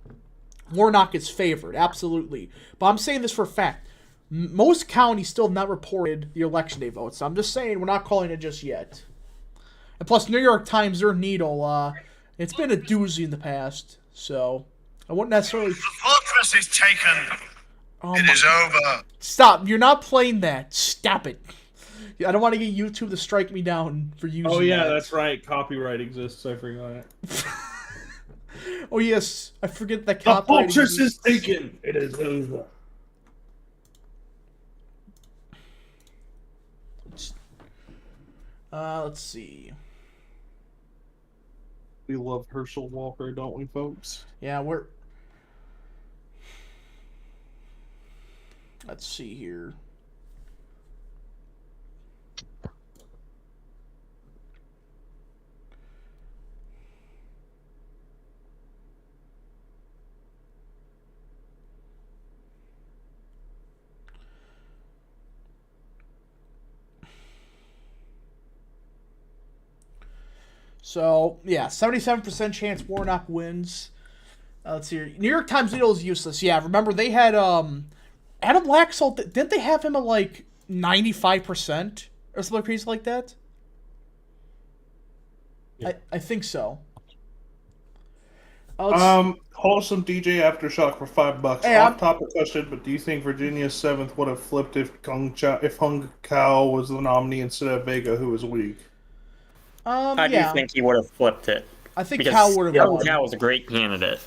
Warnock is favored, absolutely. But I'm saying this for a fact. Most counties still have not reported the election day votes. So I'm just saying we're not calling it just yet. And plus, New York Times, their needle, it's been a doozy in the past. So I wouldn't necessarily... The fortress is taken. Oh It is over. Stop. You're not playing that. Stop it. I don't want to get YouTube to strike me down for using Oh yeah, that. that's right. Copyright exists. I forgot. Oh, yes. I forget that The copyright fortress is exists. taken. It is over. Let's see. We love Herschel Walker, don't we, folks? Yeah, we're... Let's see here. So, yeah, 77% chance Warnock wins. Let's see here. New York Times needle is useless. Yeah, remember they had Adam Laxalt. Didn't they have him at like 95% or something crazy like that? I think so. Wholesome DJ Aftershock for $5. Hey, Off topic question, but do you think Virginia's 7th would have flipped if Hung Kao was the nominee instead of Vega, who was weak? I do Yeah. think he would have flipped it. I think Because Cal would have Young won. Cal was a great candidate.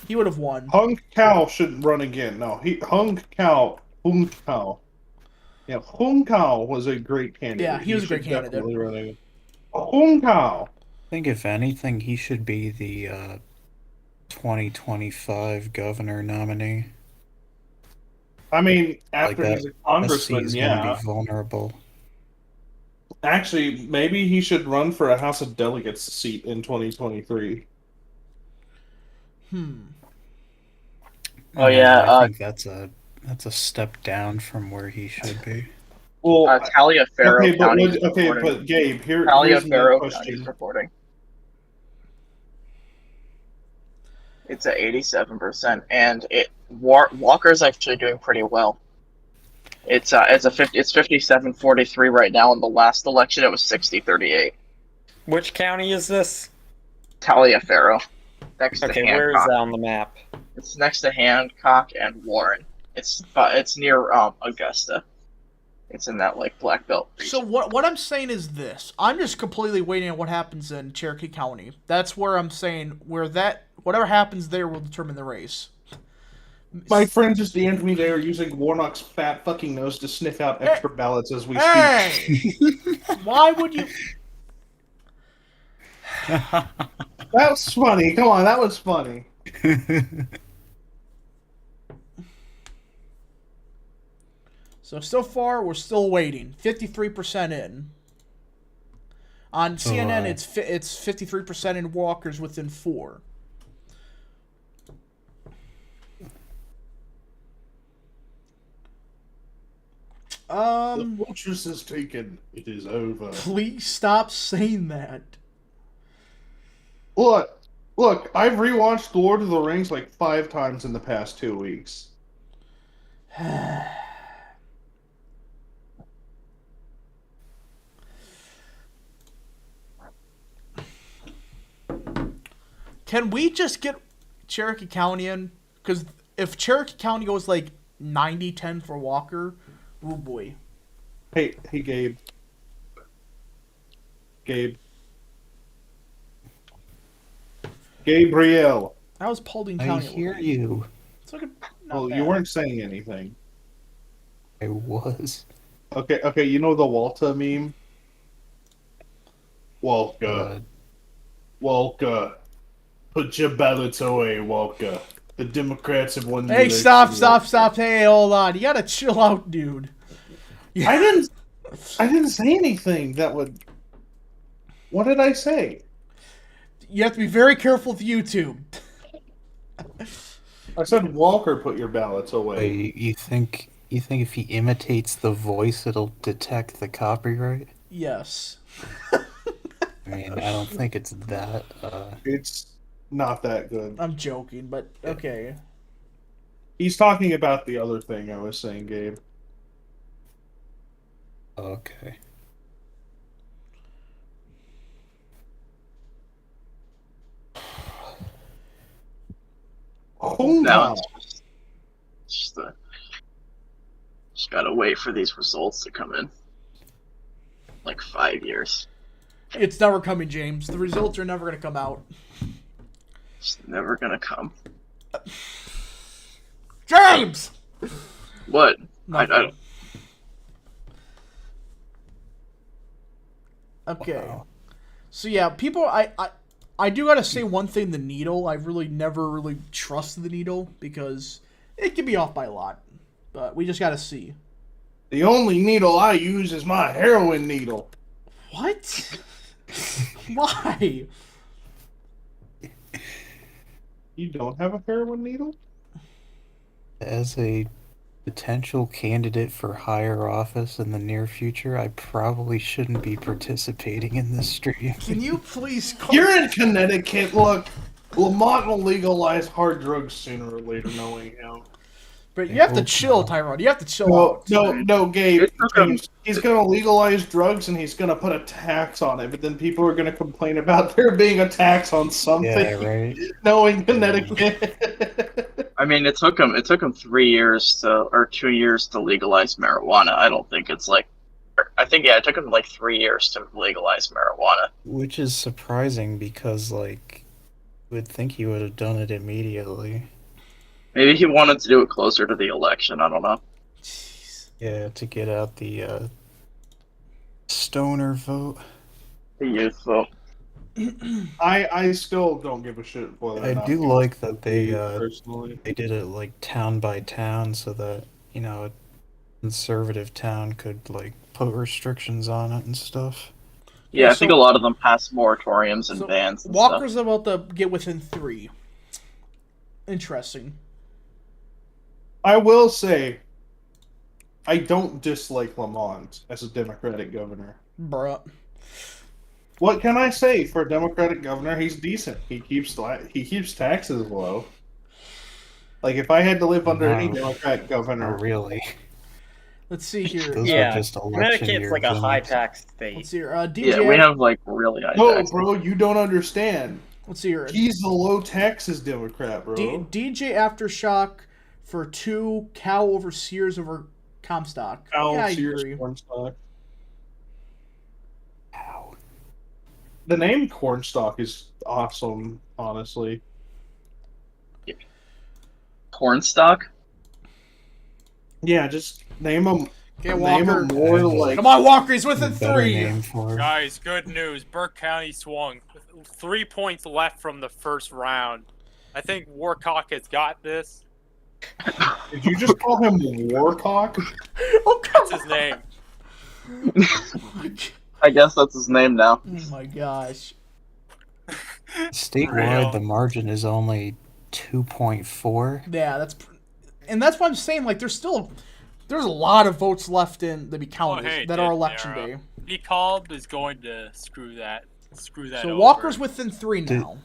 He would have won. Hung Kao shouldn't run again. No, Hung Kao. Yeah, Hung Kao was a great candidate. Yeah, he was a great should candidate. definitely run again. Hung Kao. I think if anything, he should be the 2025 governor nominee. I mean, after Like he's a that congressman, SC's yeah. gonna be vulnerable. Actually, maybe he should run for a House of Delegates seat in 2023. Oh, yeah, I think that's a step down from where he should be. Well, Taliaferro County. but Gabe, here's my Taliaferro County's question. reporting. It's at 87%, and Walker's actually doing pretty well. It's 57-43 right now. In the last election, it was 60-38. Which county is this? Taliaferro, next to Okay, Hancock. where is that on the map? It's next to Hancock and Warren. It's near Augusta. It's in that like Black Belt region. So what I'm saying is this: I'm just completely waiting on what happens in Cherokee County. That's where I'm saying whatever happens there will determine the race. My friend just DM'd me they are using Warnock's fat fucking nose to sniff out extra ballots as we speak. Hey, why would you? That was funny. Come on, that was funny. So far we're still waiting. 53% in. On CNN, it's 53% in Walker's within 4. The fortress is taken. It is over. Please stop saying that. Look, I've rewatched Lord of the Rings like 5 times in the past 2 weeks. Can we just get Cherokee County in? Because if Cherokee County goes like 90-10 for Walker, oh boy. Hey, Gabe. Gabriel. That was Paulding I County. hear you. It's looking not Well, bad. you weren't saying anything. I was. Okay, you know the Walta meme? Uh, Walker. Put your ballots away, Walker. The Democrats have won the Hey, election. stop. Hey, hold on. You gotta chill out, dude. I didn't say anything that would... What did I say? You have to be very careful with YouTube. I said, Walker, put your ballots away. you think if he imitates the voice, it'll detect the copyright? Yes. I mean, I don't think it's that. It's not that good. I'm joking, but okay. He's talking about the other thing I was saying, Gabe. Okay. Now it's just gotta wait for these results to come in. Like 5 years. It's never coming, James. The results are never gonna come out. It's never gonna come. James! What? Nothing. I don't. Okay. Wow. So yeah, people, I do gotta say one thing, the needle, I've really never really trusted the needle because it can be off by a lot. But we just gotta see. The only needle I use is my heroin needle. What? Why? You don't have a heroin needle? As a potential candidate for higher office in the near future, I probably shouldn't be participating in this stream. Can you please call... You're in Connecticut. Look, Lamont will legalize hard drugs sooner or later, knowing how. But you have to hope chill, not. Tyrone. You have to chill No, out. no, Gabe. It took him- He's going to legalize drugs and he's going to put a tax on it, but then people are going to complain about there being a tax on something, Yeah, right. knowing Connecticut. I mean, it took him 3 years or 2 years to legalize marijuana. I don't think it's like. I think it took him like 3 years to legalize marijuana. Which is surprising because, like, you would think he would have done it immediately. Maybe he wanted to do it closer to the election. I don't know. Jeez. Yeah, to get out the stoner vote. The youth vote. I still don't give a shit whether or I not do people like that they personally. they did it like town by town so that, you know, a conservative town could like put restrictions on it and stuff. Yeah, I so- think a lot of them pass moratoriums and So, bans and Walker's stuff. about to get within 3. Interesting. I will say, I don't dislike Lamont as a Democratic governor. Bruh. What can I say for a Democratic governor? He's decent. He keeps taxes low. Like if I had to live under any No. Democrat Not governor, really. Let's see here. Those Yeah, are just election Connecticut's year like a high limits. tax Let's state. see here. Yeah, DJ. we have like really high no, taxes. bro, you don't understand. Let's see here. He's the low taxes Democrat, bro. DJ Aftershock for 2. Cow over Sears over Comstock. Al Yeah, I Sears agree. Cornstalk. Ow. The name Cornstalk is awesome, honestly. Cornstalk? Yeah, just name them. Okay, Name Walker. them more like. Come on, Walker. He's A within better 3. name for it. Guys, good news. Burke County swung. 3 points left from the first round. I think Warcock has got this. Did you just call him Warcock? Oh, come That's his name. on. I guess that's his name now. Oh my gosh. Statewide, Real. the margin is only 2.4. Yeah, and that's what I'm saying. Like, there's a lot of votes left in the be counted hey, that are did election there, day. DeKalb is going to screw that So over. Walker's within 3 Did- now.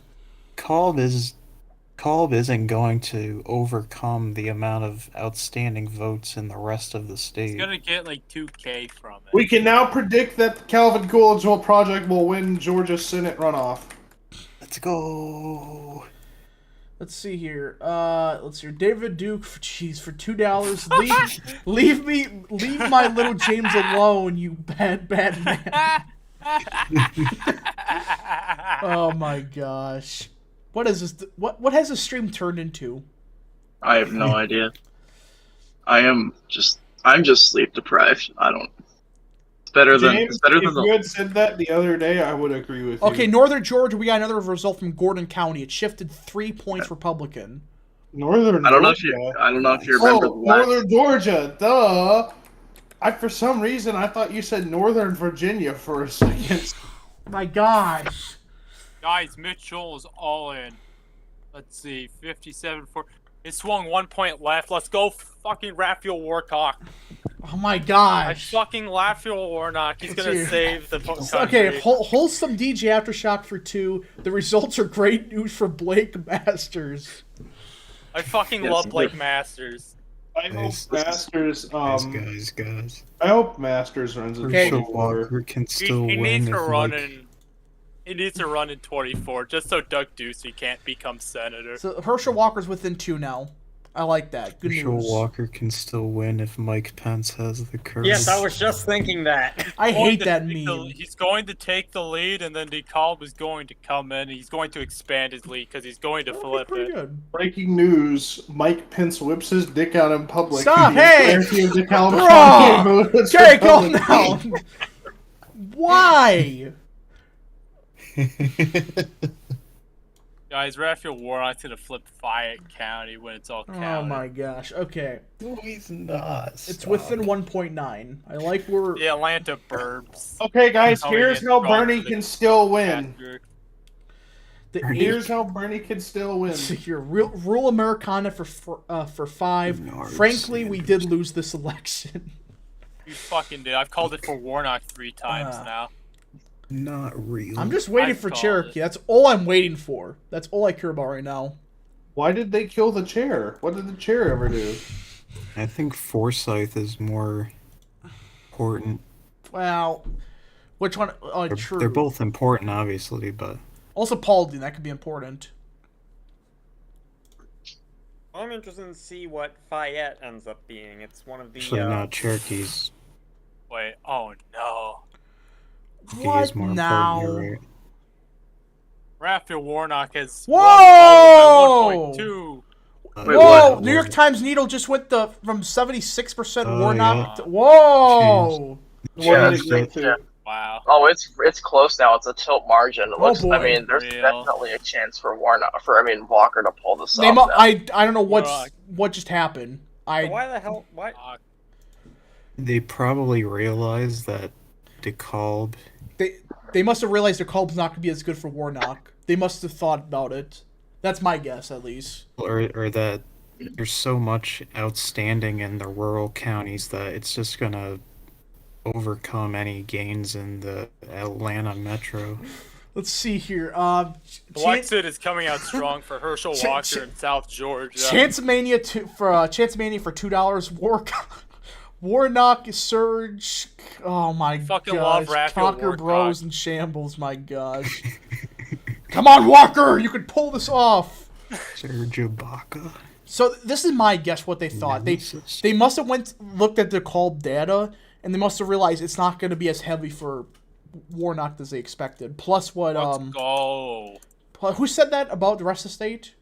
Kolb isn't going to overcome the amount of outstanding votes in the rest of the He's state. gonna get like 2K from it. We can now predict that the Calvin Coolidge Project will win Georgia Senate runoff. Let's go. Let's see here. Let's see here. David Duke, for $2. Leave my little James alone, you bad man. Oh my gosh. What is this? What has this stream turned into? I have no idea. I'm just sleep deprived. I don't. It's better than James, the. if you had said that the other day, I would agree with you. Okay, Northern Georgia, we got another result from Gordon County. It shifted 3 points Republican. Northern I don't know if Georgia. you remember the last. Northern Georgia, duh. For some reason, I thought you said Northern Virginia for a second. My gosh. Guys, Mitchell is all in. Let's see, 57 for. It swung 1 point left. Let's go, fucking Raphael Warcock. Oh my I gosh. fucking Raphael Warnock. He's gonna Dude. save the country. Okay, wholesome DJ Aftershock for 2. The results are great news for Blake Masters. I fucking Yes, love he Blake did. Masters. I hope Guys, Masters. Guys. I hope Masters runs in Okay. Herschel 24. Walker can He, still he win needs to if, run like, in. He needs to run in 24, just so Doug Ducey can't become senator. So Herschel Walker's within 2 now. I like that. Good Herschel news. Walker can still win if Mike Pence has the courage. Yes, I was just thinking that. I Going hate to that take meme. he's going to take the lead, and then DeKalb is going to come in. He's going to expand his lead because he's going to flip Pretty it. good. Breaking news: Mike Pence whips his dick out in public. Stop, to the hey! entirety of the Calvin Bro! County votes Okay, calm Republican. down. Why? Guys, Raphael Warnock's going to flip Fayette County when it's all counted. Oh my gosh. Okay. No, he's not. It's within 1.9. I like where The Atlanta Burbs. Okay, guys, How we here's get how strong Bernie for the can still win. Patrick. the Here's how Bernie can still win. Here, rural Americana for 5. No, Frankly, we Sanders. did lose this election. You fucking did. I've called it for Warnock 3 times Ah. now. Not real. I'm just waiting I've for called Cherokee. it. That's all I'm waiting for. That's all I care about right now. Why did they kill the chair? What did the chair ever do? I think Forsyth is more important. Well, which one? Oh, They're, true. they're both important, obviously, but Also, Paulding, that could be important. I'm interested to see what Fayette ends up being. It's one of the. actually not Cherokee's. Wait, oh no. He What is more now? important, you're right. Raphael Warnock has Whoa! 1.2. Wait, Whoa! what? New York Times Needle just went from 76% Oh, Warnock yeah. to... Whoa! What Yeah, did it that's- get to? Wow. Oh, it's close now. It's a tilt margin. It Oh, looks. boy. I mean, there's Real. definitely a chance for Walker to pull this They off. now. I don't know Warnock. what just happened. Why the hell? Why? They probably realized that DeKalb. They must have realized their call's not going to be as good for Warnock. They must have thought about it. That's my guess, at least. Or that there's so much outstanding in the rural counties that it's just gonna overcome any gains in the Atlanta metro. Let's see here. Blexit is coming out strong for Herschel Walker in South Georgia. Chance-A-Mania for $2. Warnock, Surge. Oh my Fucking gosh. love Raphael Conquer Warnock. Bros and Shambles. My gosh. Come on, Walker! You can pull this off. Sergio Baca. So this is my guess. What they thought. Nemesis. They must have looked at the called data, and they must have realized it's not going to be as heavy for Warnock as they expected. Plus, what Let's go. who said that about the rest of the state?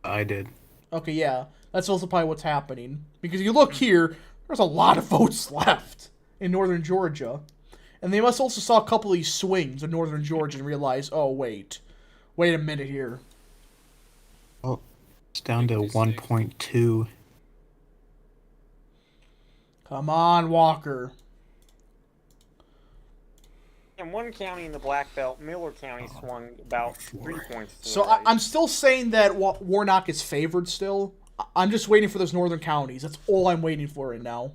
I did. Okay, yeah, that's also probably what's happening because you look here. There's a lot of votes left in northern Georgia, and they must also saw a couple of these swings in northern Georgia and realize, oh wait a minute here. Oh, it's down to 1.2. Come on, Walker. In one county in the Black Belt, Miller County swung about 3 points. To So the right. I'm still saying that Warnock is favored still. I'm just waiting for those northern counties. That's all I'm waiting for right now.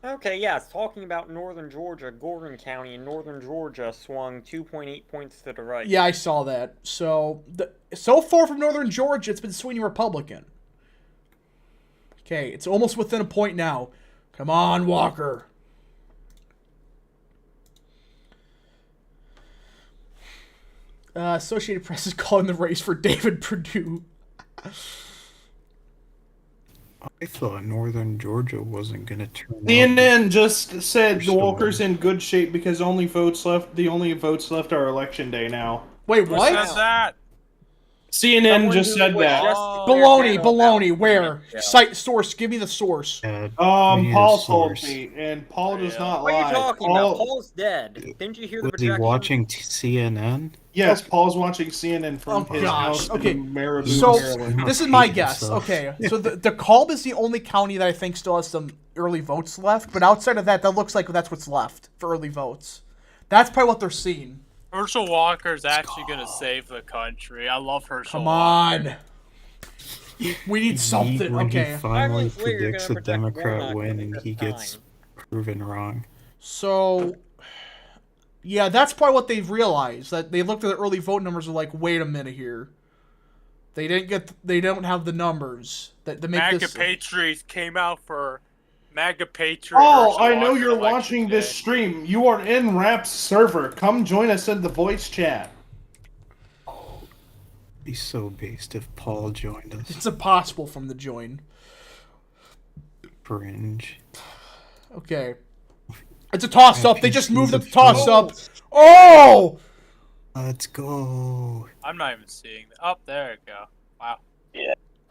Okay, yes. Talking about northern Georgia, Gordon County in northern Georgia swung 2.8 points to the right. Yeah, I saw that. So so far from northern Georgia, it's been swinging Republican. Okay, it's almost within a point now. Come on, Walker. Associated Press is calling the race for David Perdue. I thought Northern Georgia wasn't gonna turn out. CNN just said They're Walker's still in good shape because the only votes left are election day now. Wait, Who what? says that? CNN Someone just who said was that. just Baloney, clear baloney. about- Where? Yeah. Site source. Give me the source. Paul told me, and Paul does Yeah. not What are lie. you talking about? Paul's dead. Didn't you hear the Was he projection? watching CNN? Yes, Paul's watching CNN from Oh, his gosh. house Okay, in Marabou, so- Maryland. This is my Hate guess. himself. Okay, so the Colb is the only county that I think still has some early votes left, but outside of that, that looks like that's what's left for early votes. That's probably what they're seeing. Herschel Walker's actually gonna save the country. I love Herschel. Come Walker. on. We need something. When Okay. he finally 5 months later, you're predicts a gonna protect Democrat Warnock win, for the he fifth gets time. proven wrong. So, yeah, that's probably what they've realized. That they looked at the early vote numbers and were like, wait a minute here. They don't have the numbers that make MAGA this. Patriots came out for MAGA Patriot. Oh, Herschel I know Walker you're election watching day. this stream. You are in Rap's server. Come join us in the voice chat. Be so based if Paul joined us. It's impossible from the join. Cringe. Okay. It's a toss up. They just moved Happy the toss season. up. Oh! Let's go. I'm not even seeing that. Oh, there you go. Wow.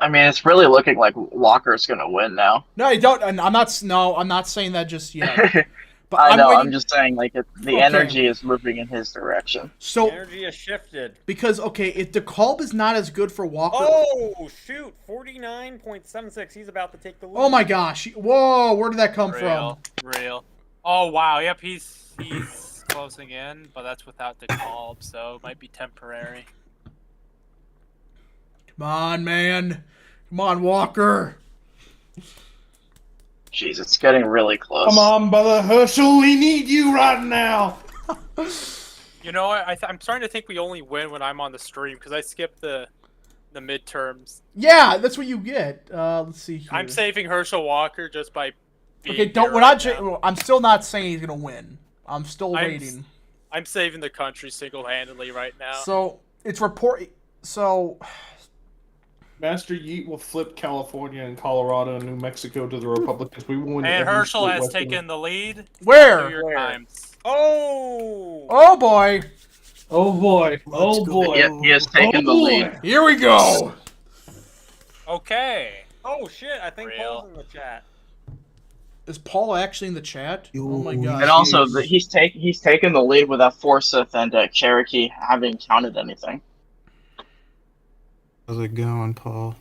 I mean, it's really looking like Walker's gonna win now. No, I don't. And I'm not. No, I'm not saying that just yet. But I know. waiting, I'm just saying, like, the Okay. energy is moving in his direction. So Energy has shifted. because if the Colb is not as good for Walker. Oh, shoot. 49.76. He's about to take the lead. Oh my gosh! Whoa! Where did that come Real. Oh wow. Yep. He's closing in, but that's without the call, so it might be temporary. from? Come on, man! Come on, Walker! Jeez, it's getting really close. Come on, brother Herschel. We need you right now. You know what? I'm starting to think we only win when I'm on the stream because I skip the the midterms. Yeah, that's what you get. Let's see here. I'm saving Herschel Walker just by. Okay, don't. We're not. I'm still not saying he's gonna win. I'm still waiting. I'm saving the country single-handedly right now. So it's report. So Master Yeet will flip California and Colorado and New Mexico to the Republicans. We will win. And every Herschel state has west of taken the lead. where? New York Times. Oh! Oh boy! Oh boy! Oh boy! He has taken the lead. Here we go. Okay. Oh shit! I think Real. Paul's in the chat. Is Paul actually in the chat? Oh my god! And also, he's taken the lead without Forsyth and Cherokee having counted anything. How's it going, Paul?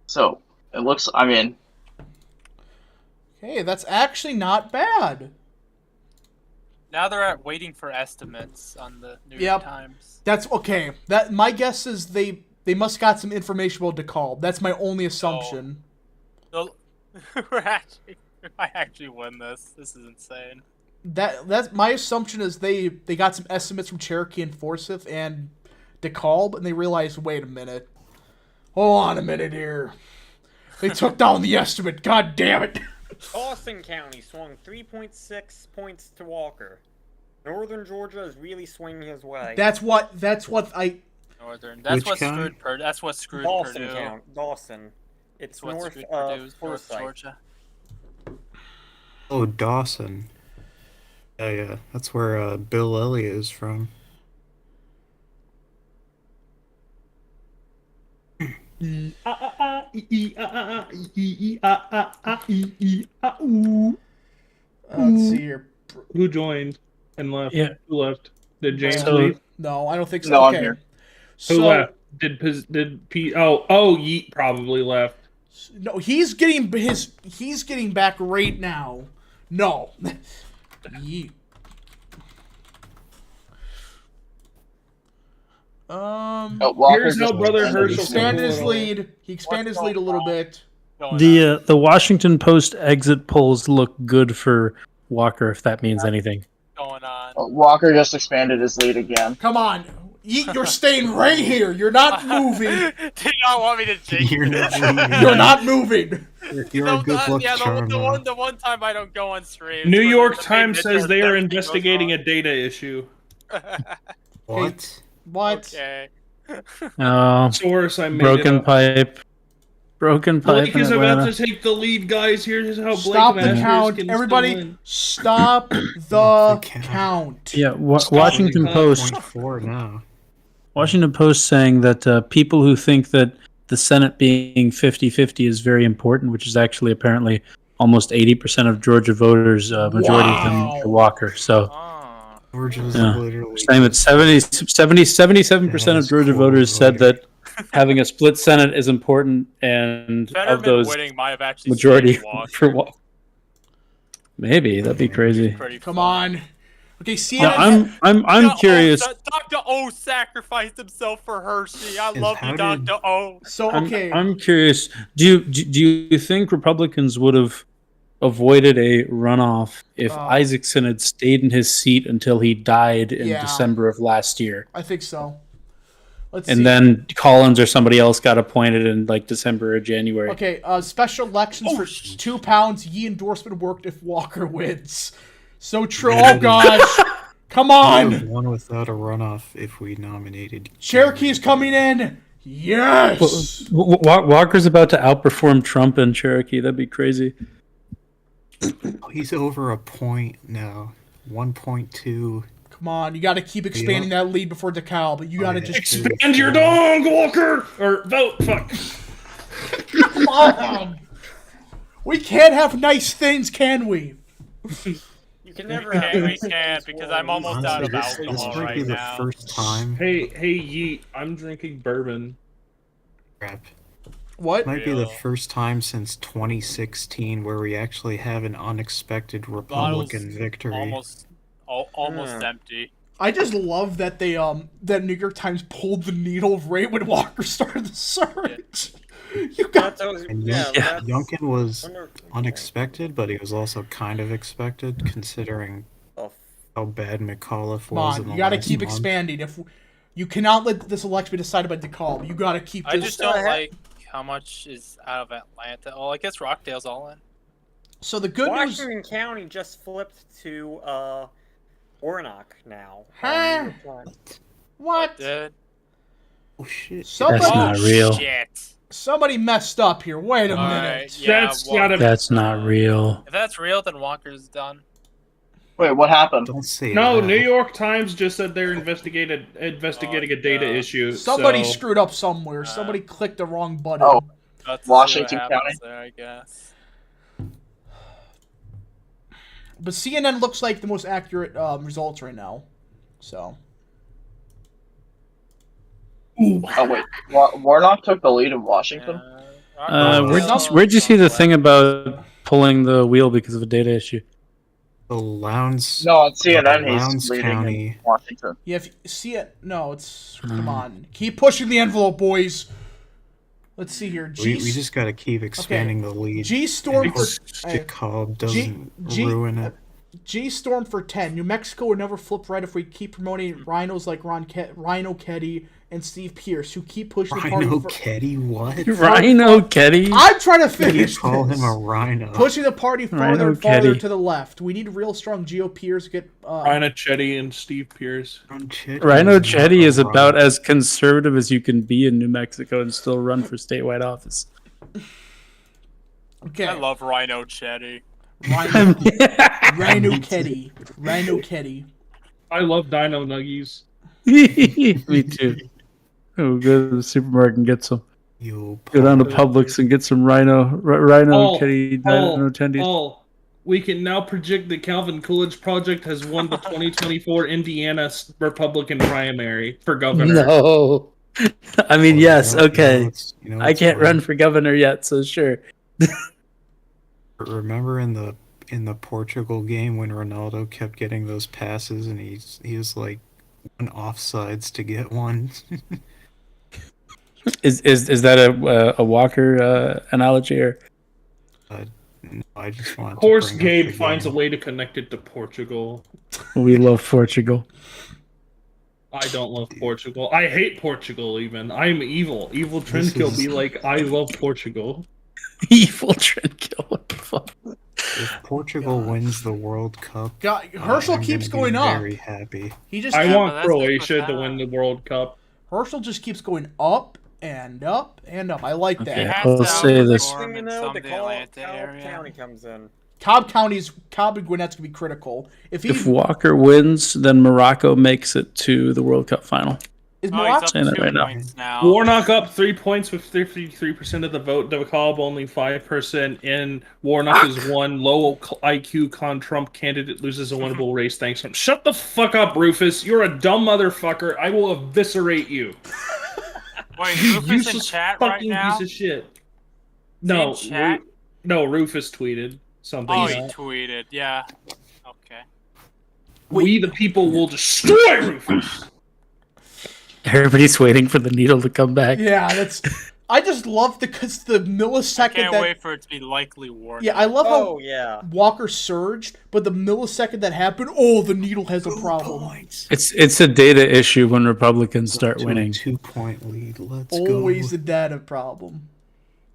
So it looks. I mean, Hey, that's actually not bad. Now they're at waiting for estimates on the New Yep. York Times. That's okay. That my guess is they must got some information about DeKalb. That's my only assumption. I actually win this. This is insane. That's my assumption is they got some estimates from Cherokee and Forsyth and DeKalb, and they realized, wait a minute, hold on a minute here. They took down the estimate. God damn it! Dawson County swung 3.6 points to Walker. Northern Georgia is really swinging his way. That's what I. Northern. That's Which what county? screwed Purdue. That's what screwed Dawson Purdue. County. Dawson. It's That's what north screwed of Purdue. North Forsyth. Georgia. Oh, Dawson. Yeah, that's where Bill Elliott is from. Let's see here. Who joined and left? Yeah. Who left? Did James So- leave? No, I don't think so. No, I'm okay. here. Who So left? Did Pete? Oh, Yeet probably left. no, he's getting back right now. No. Yeet. Oh, Walker Here's how just Brother expanded He Herschel expanded his Cool. lead. He expanded his lead a little bit. Going on. The Washington Post exit polls look good for Walker, if that means anything. Going on. Walker just expanded his lead again. Come on. You're staying right here. You're not moving. Do you not want me to take You're this? not moving. You're not moving. You're a good luck charm. The one time I don't go on stream. New it's when York the Times midterms, says they are everything goes investigating a wrong. data issue. What? What? Okay. Oh, Source, I made broken it up. pipe. Broken pipe Blake in is about Atlanta. to take the lead, guys. Here's how Blake Stop the Masters count. can Everybody, still win. stop the The count. count. Yeah, Stop Washington it. Post. 0.4 now. Washington Post saying that people who think that the Senate being 50-50 is very important, which is actually apparently almost 80% of Georgia voters, majority of them Wow. are Walker. So Oh. Georgia's Yeah. literally saying that 77% of Georgia voters said that having a split Senate is important, and of Fetterman those, winning might have actually majority saved Walker. for Walker. Maybe that'd be crazy. Pretty Come fun. on. Okay, Now, CNN. I'm Dr. curious. Dr. O sacrificed himself for Hershey. I love how you, did- Dr. O. So okay. I'm curious. Do you think Republicans would have avoided a runoff if Isaacson had stayed in his seat until he died in Yeah. December of last year, I think so. Let's and see. then Collins or somebody else got appointed in like December or January? Okay, special elections for £2. Ye endorsement worked if Walker wins. So true. Oh gosh. Come We on. would have won without a runoff if we nominated. Cherokee's coming in. Yes. Walker's about to outperform Trump and Cherokee. That'd be crazy. Oh, he's over a point now. 1.2. Come on, you got to keep expanding that lead before DeKalb, but you got to yeah. just Expand your dong, Walker! Or vote, fuck. come on. We can't have nice things, can we? You can never We can't because I'm almost out Honestly, of this alcohol might be right the now. first time. Hey, Yeet, I'm drinking bourbon. Crap. What? Might be the Real. first time since 2016 where we actually have an unexpected Republican victory. Almost empty. I just love that they that New York Times pulled the needle right when Walker started the surge. You got And yeah, that's Youngkin was wonder- unexpected, but he was also kind of expected considering Oh, how bad McAuliffe come was. on, in the you got to last keep month. expanding. If You cannot let this election be decided by DeKalb. You gotta keep this. I just don't like how much is out of Atlanta. Oh, I guess Rockdale's all in. So the good news. Washington County just flipped to Warnock now. Huh? What? Dude. Oh shit! Somebody, That's not real. Shit. somebody messed up here. Wait a All minute. right, yeah, That's well, gotta. That's not real. if that's real, then Walker's done. Wait, what happened? Don't say No, that. New York Times just said they're investigating a data issue. Somebody so... screwed up somewhere. Somebody clicked the wrong button. Oh. Let's Washington see what County? happens there, I guess. But CNN looks like the most accurate results right now. So. Oh wait, Warnock took the lead in Washington. Where'd you see the thing about pulling the wheel because of a data issue? The Lowndes. No, on CNN Lowndes he's leading County. in Washington. Yeah, if you see it. No, it's. Come on. Keep pushing the envelope, boys. Let's see here. We just gotta keep expanding the lead. G Storm for. DeKalb doesn't ruin it. G Storm for 10. New Mexico would never flip right if we keep promoting rhinos like Rhino Ketty and Steve Pierce, who keep pushing the party. Rhino Ketty, what? Rhino Ketty? I'm trying to You finish call this. him a rhino. Pushing the party farther Rhino and farther Ketty. to the left. We need real strong GOPers to get. Rhino Chetty and Steve Pierce. Rhino Chetty is about as conservative as you can be in New Mexico and still run for statewide office. Okay. I love Rhino Chetty. Rhino Ketty. Rhino Ketty. I love Dino Nuggies. Me too. Oh, go to the supermarket and get some. Go down to Publix and get some Rhino Ketty Dino tendies. Oh, we can now predict the Calvin Coolidge Project has won the 2024 Indiana Republican primary for governor. No. I mean, yes, okay. I what's can't funny? run for governor yet, so sure. Remember in the Portugal game when Ronaldo kept getting those passes and he was like one offsides to get one. Is that a Walker analogy or? No, I just want. Of course, to Gabe finds a way to connect it to Portugal. We love Portugal. I don't love Portugal. I hate Portugal. Even I'm evil. Evil Trinkill be like, I love Portugal. Evil Trinkill. What the fuck? If Portugal wins the World Cup, Herschel I'm keeps gonna be going up. Very happy. He just. I but want that's Croatia like to win the World Cup. Herschel just keeps going up and up and up. I like that. Okay, has I'll to say this. outperform Thing you in know, some the of the Atlanta Cobb area. County comes in. Cobb and Gwinnett's gonna be critical. If Walker wins, then Morocco makes it to the World Cup final. Is Oh, he's Morocco up saying that 2 right now. points now. Warnock up 3 points with 53% of the vote. DeKalb only 5%. And Warnock is one low IQ Trump candidate loses a winnable race. Thanks. Shut the fuck up, Rufus. You're a dumb motherfucker. I will eviscerate you. Wait, You Rufus in useless chat right fucking now? piece of shit. Is he No, in chat? no. Rufus tweeted something. Oh, he tweeted. Yeah. Okay. We the people will destroy Rufus. Everybody's waiting for the needle to come back. Yeah, that's. I just love the millisecond Can't that. wait for it to be likely Warnock. Yeah, I love how Oh yeah. Walker surged, but the millisecond that happened, the needle has a problem. It's a data issue when Republicans start To a winning. 2-point lead. Let's Always go. the data problem.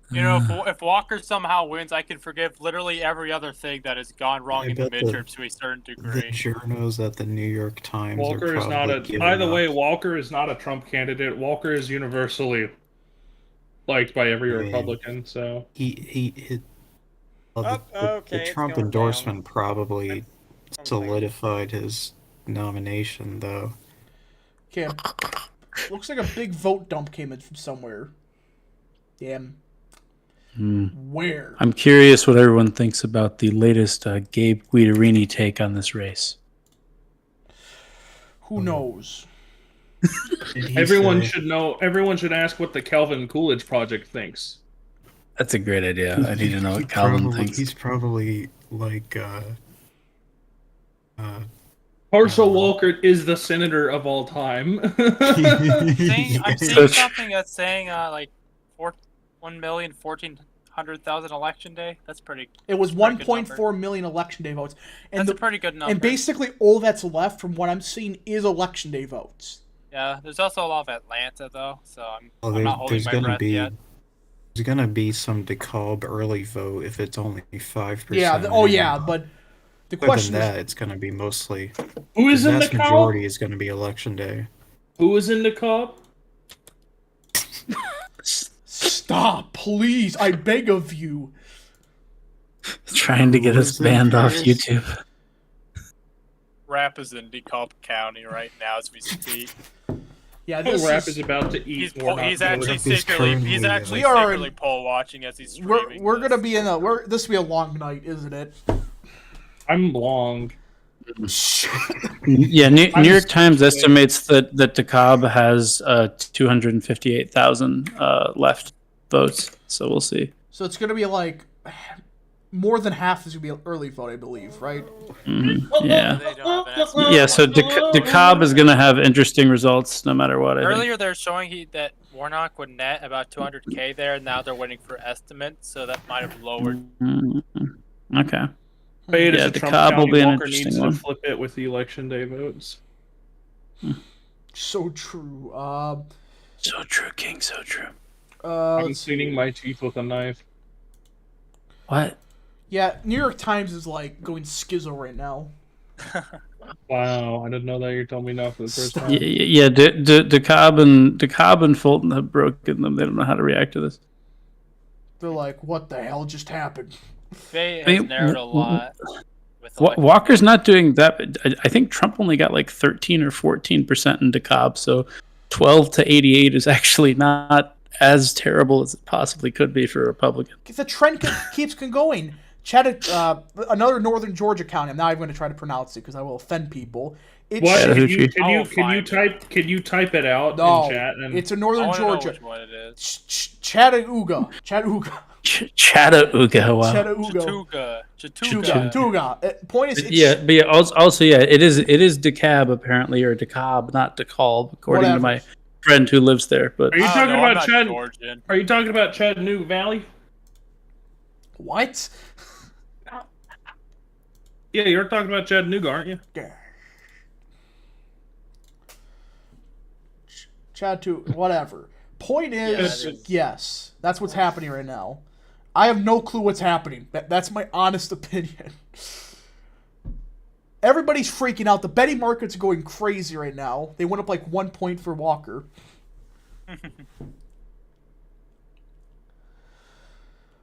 You know, if Walker somehow wins, I can forgive literally every other thing that has gone wrong I in the bet the- midterms to a certain The degree. journos at the New York Times Walker are is not probably a. giving By the up. way, Walker is not a Trump candidate. Walker is universally liked by every Yeah. Republican. So Well, Okay, the it's Trump going endorsement down. probably Something. solidified his nomination, though. Okay. Looks like a big vote dump came in from somewhere. Damn. Where? I'm curious what everyone thinks about the latest Gabe Guidarini take on this race. Who knows? Did he everyone say- should know. Everyone should ask what the Calvin Coolidge Project thinks. That's a great idea. I need to know he what Calvin probably- thinks. He's probably like Herschel Walker is the senator of all time. I'm seeing Such- something that's saying like 1,014,000 election day. That's pretty. It was Pretty good 1.4 million election day votes, and That's a pretty good number. and basically all that's left from what I'm seeing is election day votes. Yeah, there's also a lot of Atlanta though, so I'm Well, not holding there's my gonna breath be yet. there's gonna be some DeKalb early vote if it's only 5%. Yeah. Oh yeah, but the Other than question is, that, it's gonna be mostly Who the is in the vast call? majority is gonna be election day. Who is in the call? stop, please. I beg of you. Trying to get Who us is it, banned off Curtis? YouTube. Rap is in DeKalb County right now as we speak. Yeah, this Rap is about to eat. He's actually Rap is secretly currently We are secretly in- poll watching as he's streaming. we're gonna be in a this will be a long night, isn't it? I'm long. Yeah, New I'm York just- Times estimates that DeKalb has 258,000 left votes. So we'll see. So it's gonna be like more than half is gonna be early vote, I believe, right? Yeah. They don't have an estimate. Yeah, so DeKalb is going to have interesting results no matter what. I think. Earlier they're showing that Warnock would net about 200K there, and now they're waiting for estimates, so that might have lowered. Okay. Fade Yeah, is a Trump DeKalb will County. be an Walker interesting needs one. to flip it with the election day votes. So true. So true, King. So true. I'm Let's cleaning my teeth with a knife. What? Yeah, New York Times is like going schizo right now. Wow, I didn't know that. You're telling me now for the first time. Yeah. DeKalb and Fulton have broken them. They don't know how to react to this. They're like, what the hell just happened? Faye I has mean, narrowed a lot. With election. Walker's not doing that. I think Trump only got like 13 or 14% in DeKalb, so 12 to 88 is actually not as terrible as it possibly could be for a Republican. The trend keeps going. Another northern Georgia county. I'm not even going to try to pronounce it because I will offend people. It's What? Chattahoochee. Can you type it out No, in chat? And it's a I northern wanna know Georgia. which one it is. Chattanooga. Chattanooga. Wow. Chattanooga. Chattooga. Tuga. Point is, it's, But yeah. Also, yeah, it is DeKalb apparently, or DeKalb, not DeKalb, according to Whatever. my friend who lives there. But Are you I don't talking know, I'm about not Georgian. Are you talking about Chattanooga Valley? what? Yeah, you're talking about Chattanooga, aren't you? Chattanooga. Whatever. Point is, Yes. yes, that's what's happening right now. I have no clue what's happening. That's my honest opinion. Everybody's freaking out. The betting markets are going crazy right now. They went up like 1 point for Walker.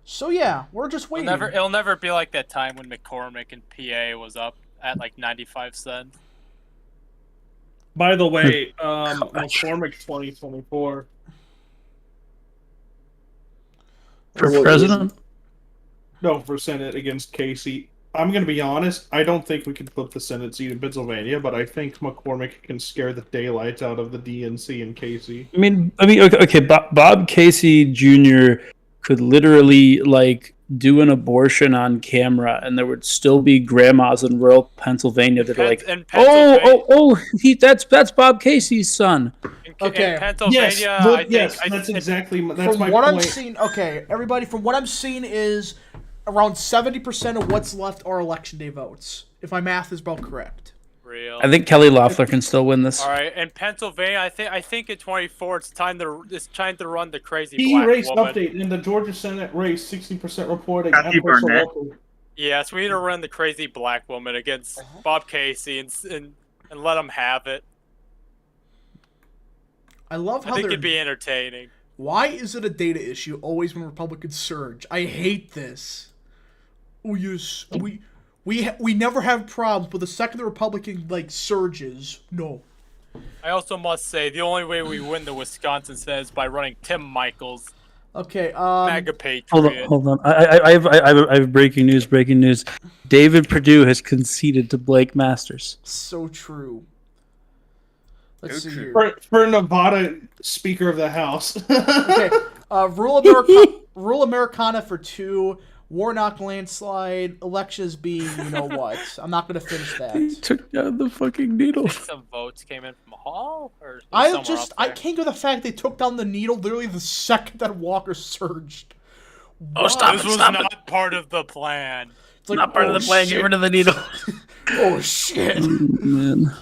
So yeah, we're just waiting. It'll never be like that time when McCormick in PA was up at like 95 cents. By the way, McCormick 2024. for president, No, for Senate against Casey. I'm going to be honest. I don't think we can flip the Senate seat in Pennsylvania, but I think McCormick can scare the daylights out of the DNC and Casey. I mean, okay. Bob Casey Jr. could literally like do an abortion on camera, and there would still be grandmas in rural Pennsylvania that are like, In Pennsylvania, that's Bob Casey's son. Okay. In Pennsylvania, Yes, I that's think exactly that's from my what point. I'm seeing, okay, everybody, from what I'm seeing is around 70% of what's left are election day votes. If my math is about correct. real. I think Kelly Loeffler can still win this. All right, in Pennsylvania, I think in 24 it's time to run the crazy Key black race woman. update in the Georgia Senate race: 60% reporting. Kathy at Herschel Barnett. Walker. Yes, we need to run the crazy black woman against Bob Casey and let him have it. I love I how think they're. it'd be entertaining. Why is it a data issue always when Republicans surge? I hate this. Oh yes, we never have problems, but the second the Republican like surges, no. I also must say the only way we win the Wisconsin Senate is by running Tim Michaels, Okay, MAGA patriot. Hold on. I have breaking news. Breaking news. David Perdue has conceded to Blake Masters. so true. Let's see here. For Nevada Speaker of the House. Okay, rural Americana for 2. Warnock landslide. Elections being, you know what? I'm not gonna finish that. Took down the fucking needle. I think some votes came in from Hall or somewhere up I there. can't go the fact they took down the needle literally the second that Walker surged. Oh, stop This it! was Stop it! not part of the plan. It's like, Not part of the plan. Get rid of the needle. Oh shit. Man.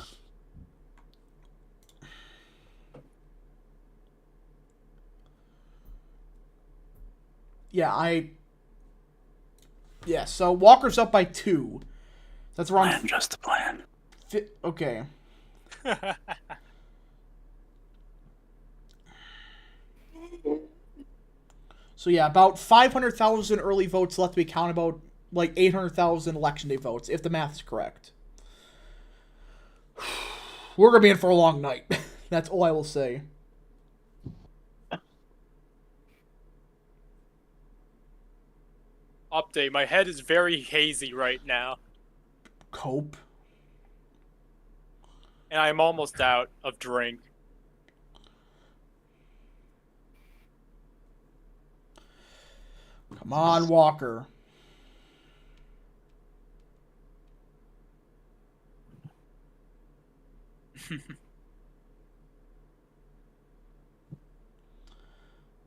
Yeah, so Walker's up by 2. That's around. Plan, just a plan. Okay. So yeah, about 500,000 early votes left to be counted, about like 800,000 election day votes, if the math is correct. We're gonna be in for a long night. That's all I will say. Update. My head is very hazy right now, Cope. and I'm almost out of drink. Come on, Walker.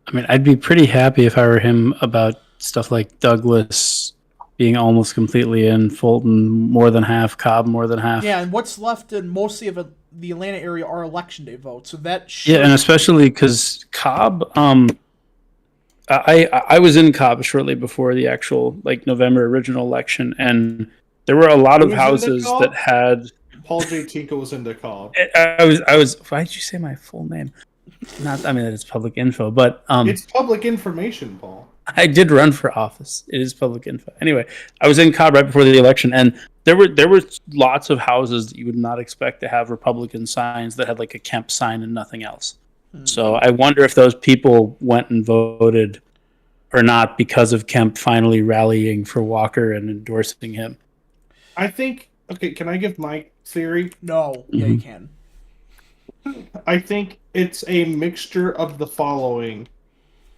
I mean, I'd be pretty happy if I were him about stuff like Douglas being almost completely in, Fulton more than half, Cobb more than half. Yeah, and what's left in mostly of the Atlanta area are election day votes, so that should... Yeah, and especially because Cobb, I was in Cobb shortly before the actual like November original election, and there were a lot of Who was in houses DeKalb? that had. Paul J. Tinka was in DeKalb. I was. Why did you say my full name? Not. I mean, it's public info, but It's public information, Paul. I did run for office. It is public info. Anyway, I was in Cobb right before the election, and there were lots of houses that you would not expect to have Republican signs that had like a Kemp sign and nothing else. So I wonder if those people went and voted or not because of Kemp finally rallying for Walker and endorsing him. I think. Okay, can I give my theory? No. Yeah, you can. I think it's a mixture of the following.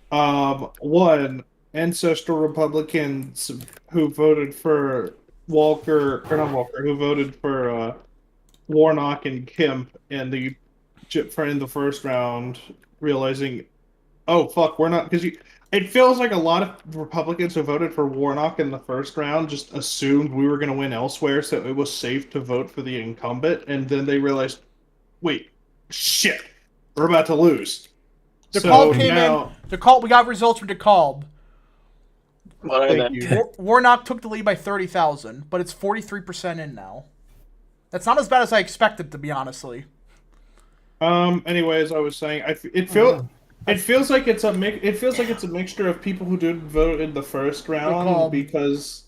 One, ancestor Republicans who voted for Walker, or not Walker, who voted for Warnock and Kemp in the first round, realizing, oh fuck, we're not, because it feels like a lot of Republicans who voted for Warnock in the first round just assumed we were going to win elsewhere, so it was safe to vote for the incumbent, and then they realized, wait, shit, we're about to lose. DeKalb came in. DeKalb, we got results from DeKalb. Thank you. Warnock took the lead by 30,000, but it's 43% in now. That's not as bad as I expected, to be honestly. Anyways, I was saying, it feels like it's a mixture of people who didn't vote in the first round because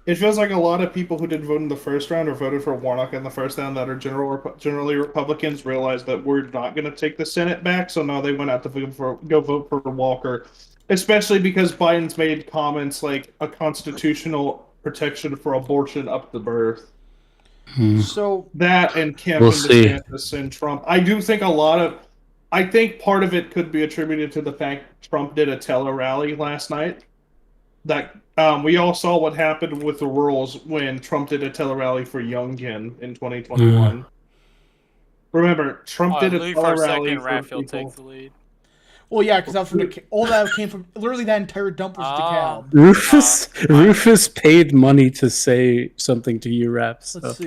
it feels like a lot of people who didn't vote in the first round or voted for Warnock in the first round that are generally Republicans realized that we're not going to take the Senate back, so now they went out to go vote for Walker, especially because Biden's made comments like a constitutional protection for abortion up to birth. So that and Kemp We'll and see. DeSantis and Trump. I do think I think part of it could be attributed to the fact Trump did a tele rally last night. That we all saw what happened with the rules when Trump did a tele rally for Youngkin in 2021. Remember, Trump did a Leave tele for a rally second. for Rafael people. takes the lead. well, yeah, because that was from all that came from literally that entire dump was DeKalb. Rufus paid money to say something to you, Rap. So. Let's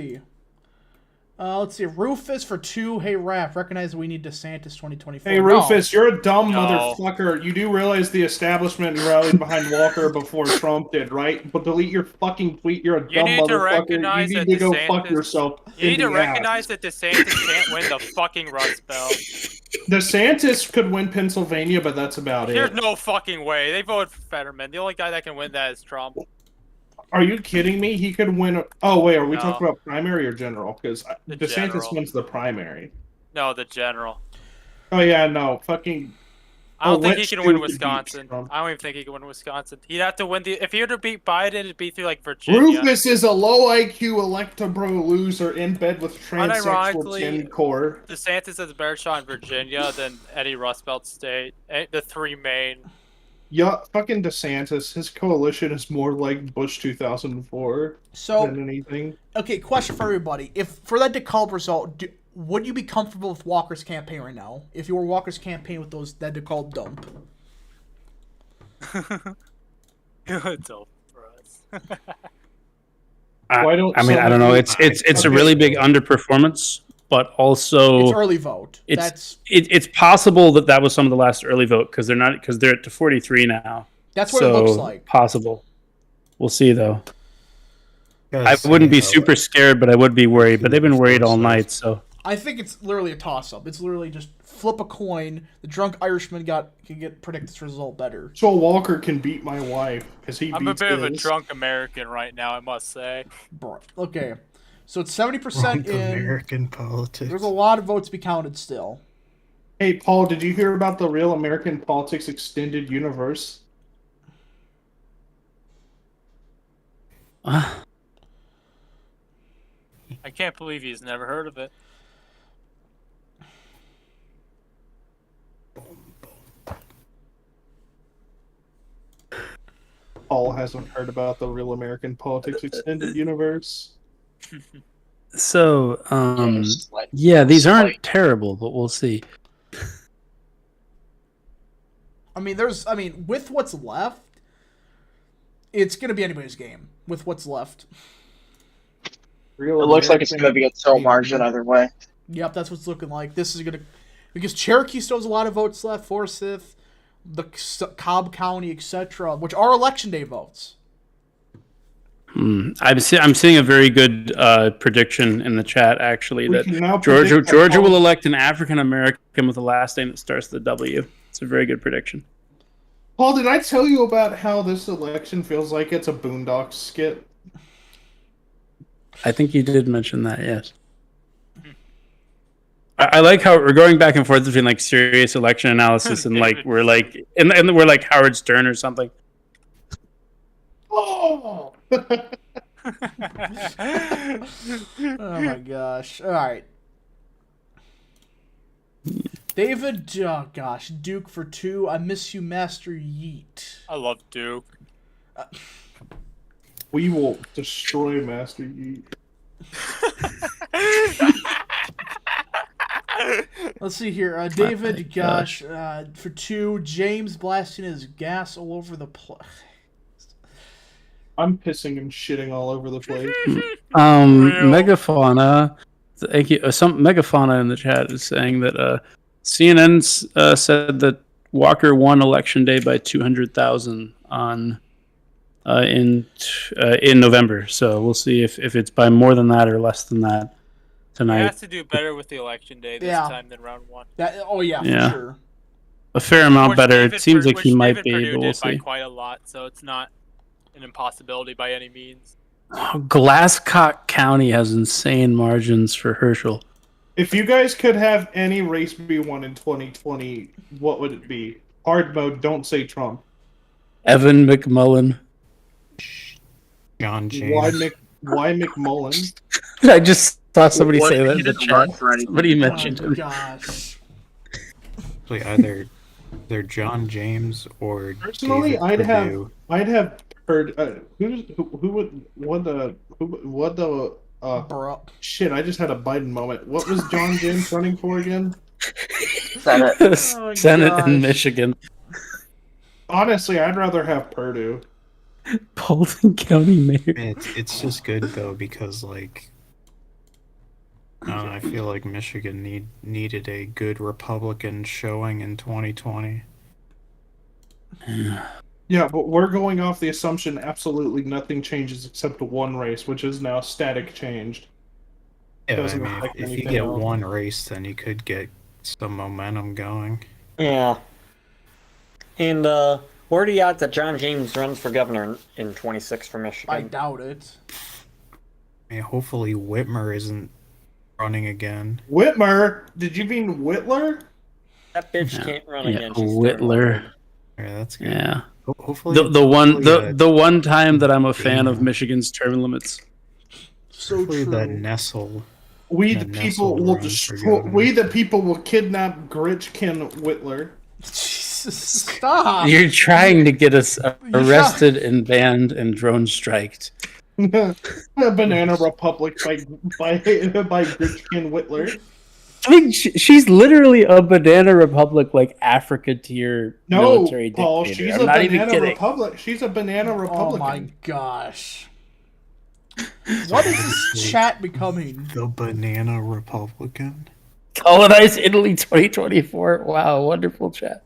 see. Rufus for 2. Hey, Raph, recognize we need DeSantis 2024. Hey, Rufus, you're a dumb No. motherfucker. You do realize the establishment rallied behind Walker before Trump did, right? But delete your fucking tweet. You're a You dumb need to motherfucker. recognize You need that to go DeSantis- fuck yourself. You need in to the ass. recognize that DeSantis can't win the fucking Rust Belt. DeSantis could win Pennsylvania, but that's about There's it. no fucking way. They voted for Fetterman. The only guy that can win that is Trump. Are you kidding me? He could win. Oh wait, are we No. talking about primary or general? Because The DeSantis general. wins the primary. No, the general. Oh yeah, no, fucking. I don't think let's he can do win the Wisconsin. beach, Trump. I don't even think he can win Wisconsin. He'd have to win if he were to beat Biden, it'd be through like Virginia. Rufus is a low IQ electobro loser in bed with transsexual Unironically- Tim Core. DeSantis has a better shot in Virginia than any Rust Belt state. The 3 main. Yeah, fucking DeSantis. His coalition is more like Bush 2004 So, than anything. okay, question for everybody. If for that DeKalb result, would you be comfortable with Walker's campaign right now? If you were Walker's campaign with that DeKalb dump? Dope for us. Why don't I mean, some I don't of know. you- It's a really big underperformance. but also It's early vote. It's possible that was some of the last early vote because they're at 43 now. That's what it looks like. Possible. We'll see though. I Guys, wouldn't be yeah, super scared, but I would be worried. But they've been worried all night, so I think it's literally a toss-up. It's literally just flip a coin. The drunk Irishman can predict this result better. So Walker can beat my wife because he I'm a beats bit of a his. drunk American right now, I must say. Bro, okay, so it's 70% in. American politics. There's a lot of votes to be counted still. Hey, Paul, did you hear about the Real American Politics Extended Universe? I can't believe he's never heard of it. Paul hasn't heard about the Real American Politics Extended Universe. So, Slight- yeah, these aren't slight. terrible, but we'll see. I mean, with what's left, it's gonna be anybody's game. With what's left. It looks like it's going to be a toe margin either way. Yep, that's what's looking like. This is gonna because Cherokee still has a lot of votes left. Forsyth, the Cobb County, etc., which are election day votes. I'm seeing a very good prediction in the chat actually We that can now Georgia predict that Georgia will Paul- elect an African American with a last name that starts with a W. It's a very good prediction. Paul, did I tell you about how this election feels like it's a Boondocks skit? I think you did mention that, yes. I like how we're going back and forth between like serious election analysis and like we're like and we're like Howard Stern or something. Oh! Oh my gosh! All right, David. Oh gosh, Duke for 2. I miss you, Master Yeet. I love Duke. We will destroy Master Yi. Let's see here. David, gosh, for 2. James blasting his gas all over the place. I'm pissing and shitting all over the place. Megafauna, thank you. Some Megafauna in the chat is saying that CNN said that Walker won election day by 200,000 on in November. So we'll see if it's by more than that or less than that He tonight. has to do better with the election day this time than round 1. Oh yeah, Yeah. for sure. A fair amount Which better. David It seems like which he might David be, Perdue but we'll did by see. quite a lot, so it's not an impossibility by any means. Glasscock County has insane margins for Herschel. If you guys could have any race be won in 2020, what would it be? Hard mode, don't say Trump. Evan McMullen. John James. Why McMullen? I just saw somebody What- say that he in the didn't run chat. for anything. Somebody mentioned Oh him. gosh. Actually, either they're John James or Personally, David Perdue. I'd have heard Bro. shit. I just had a Biden moment. What was John James running for again? Senate. Oh, Senate gosh. in Michigan. Honestly, I'd rather have Purdue. Bolton County Mayor. It's just good though because like I don't know, I feel like Michigan needed a good Republican showing in 2020. Yeah, but we're going off the assumption absolutely nothing changes except one race, which is now static changed. Yeah, I Doesn't mean, affect if you anything get else. one race, then you could get some momentum going. Yeah. And what are the odds that John James runs for governor in 26 for Michigan? I doubt it. I mean, hopefully Whitmer isn't running again. Whitmer? Did you mean Whitler? That bitch Yeah. can't run Yeah, again. She's Whitler. Yeah, that's good. Yeah. Hopefully The one time that I'm a fan of Michigan's term limits. So hopefully the true. Nestle. We Yeah, the Nestle people will runs for destroy. governor. We the people will kidnap Gritchkin Whitler. Jesus, stop. You're trying to get us You're arrested and banned and drone striked. A Banana Republic by Gritchkin Whitler. I mean, she's literally a banana republic, like Africa tier No, military Paul, dictator. she's I'm a not even Banana kidding. Republic. She's a Banana Oh Republican. my gosh. What is this chat becoming? The Banana Republican. Colonize Italy 2024. Wow, wonderful chat.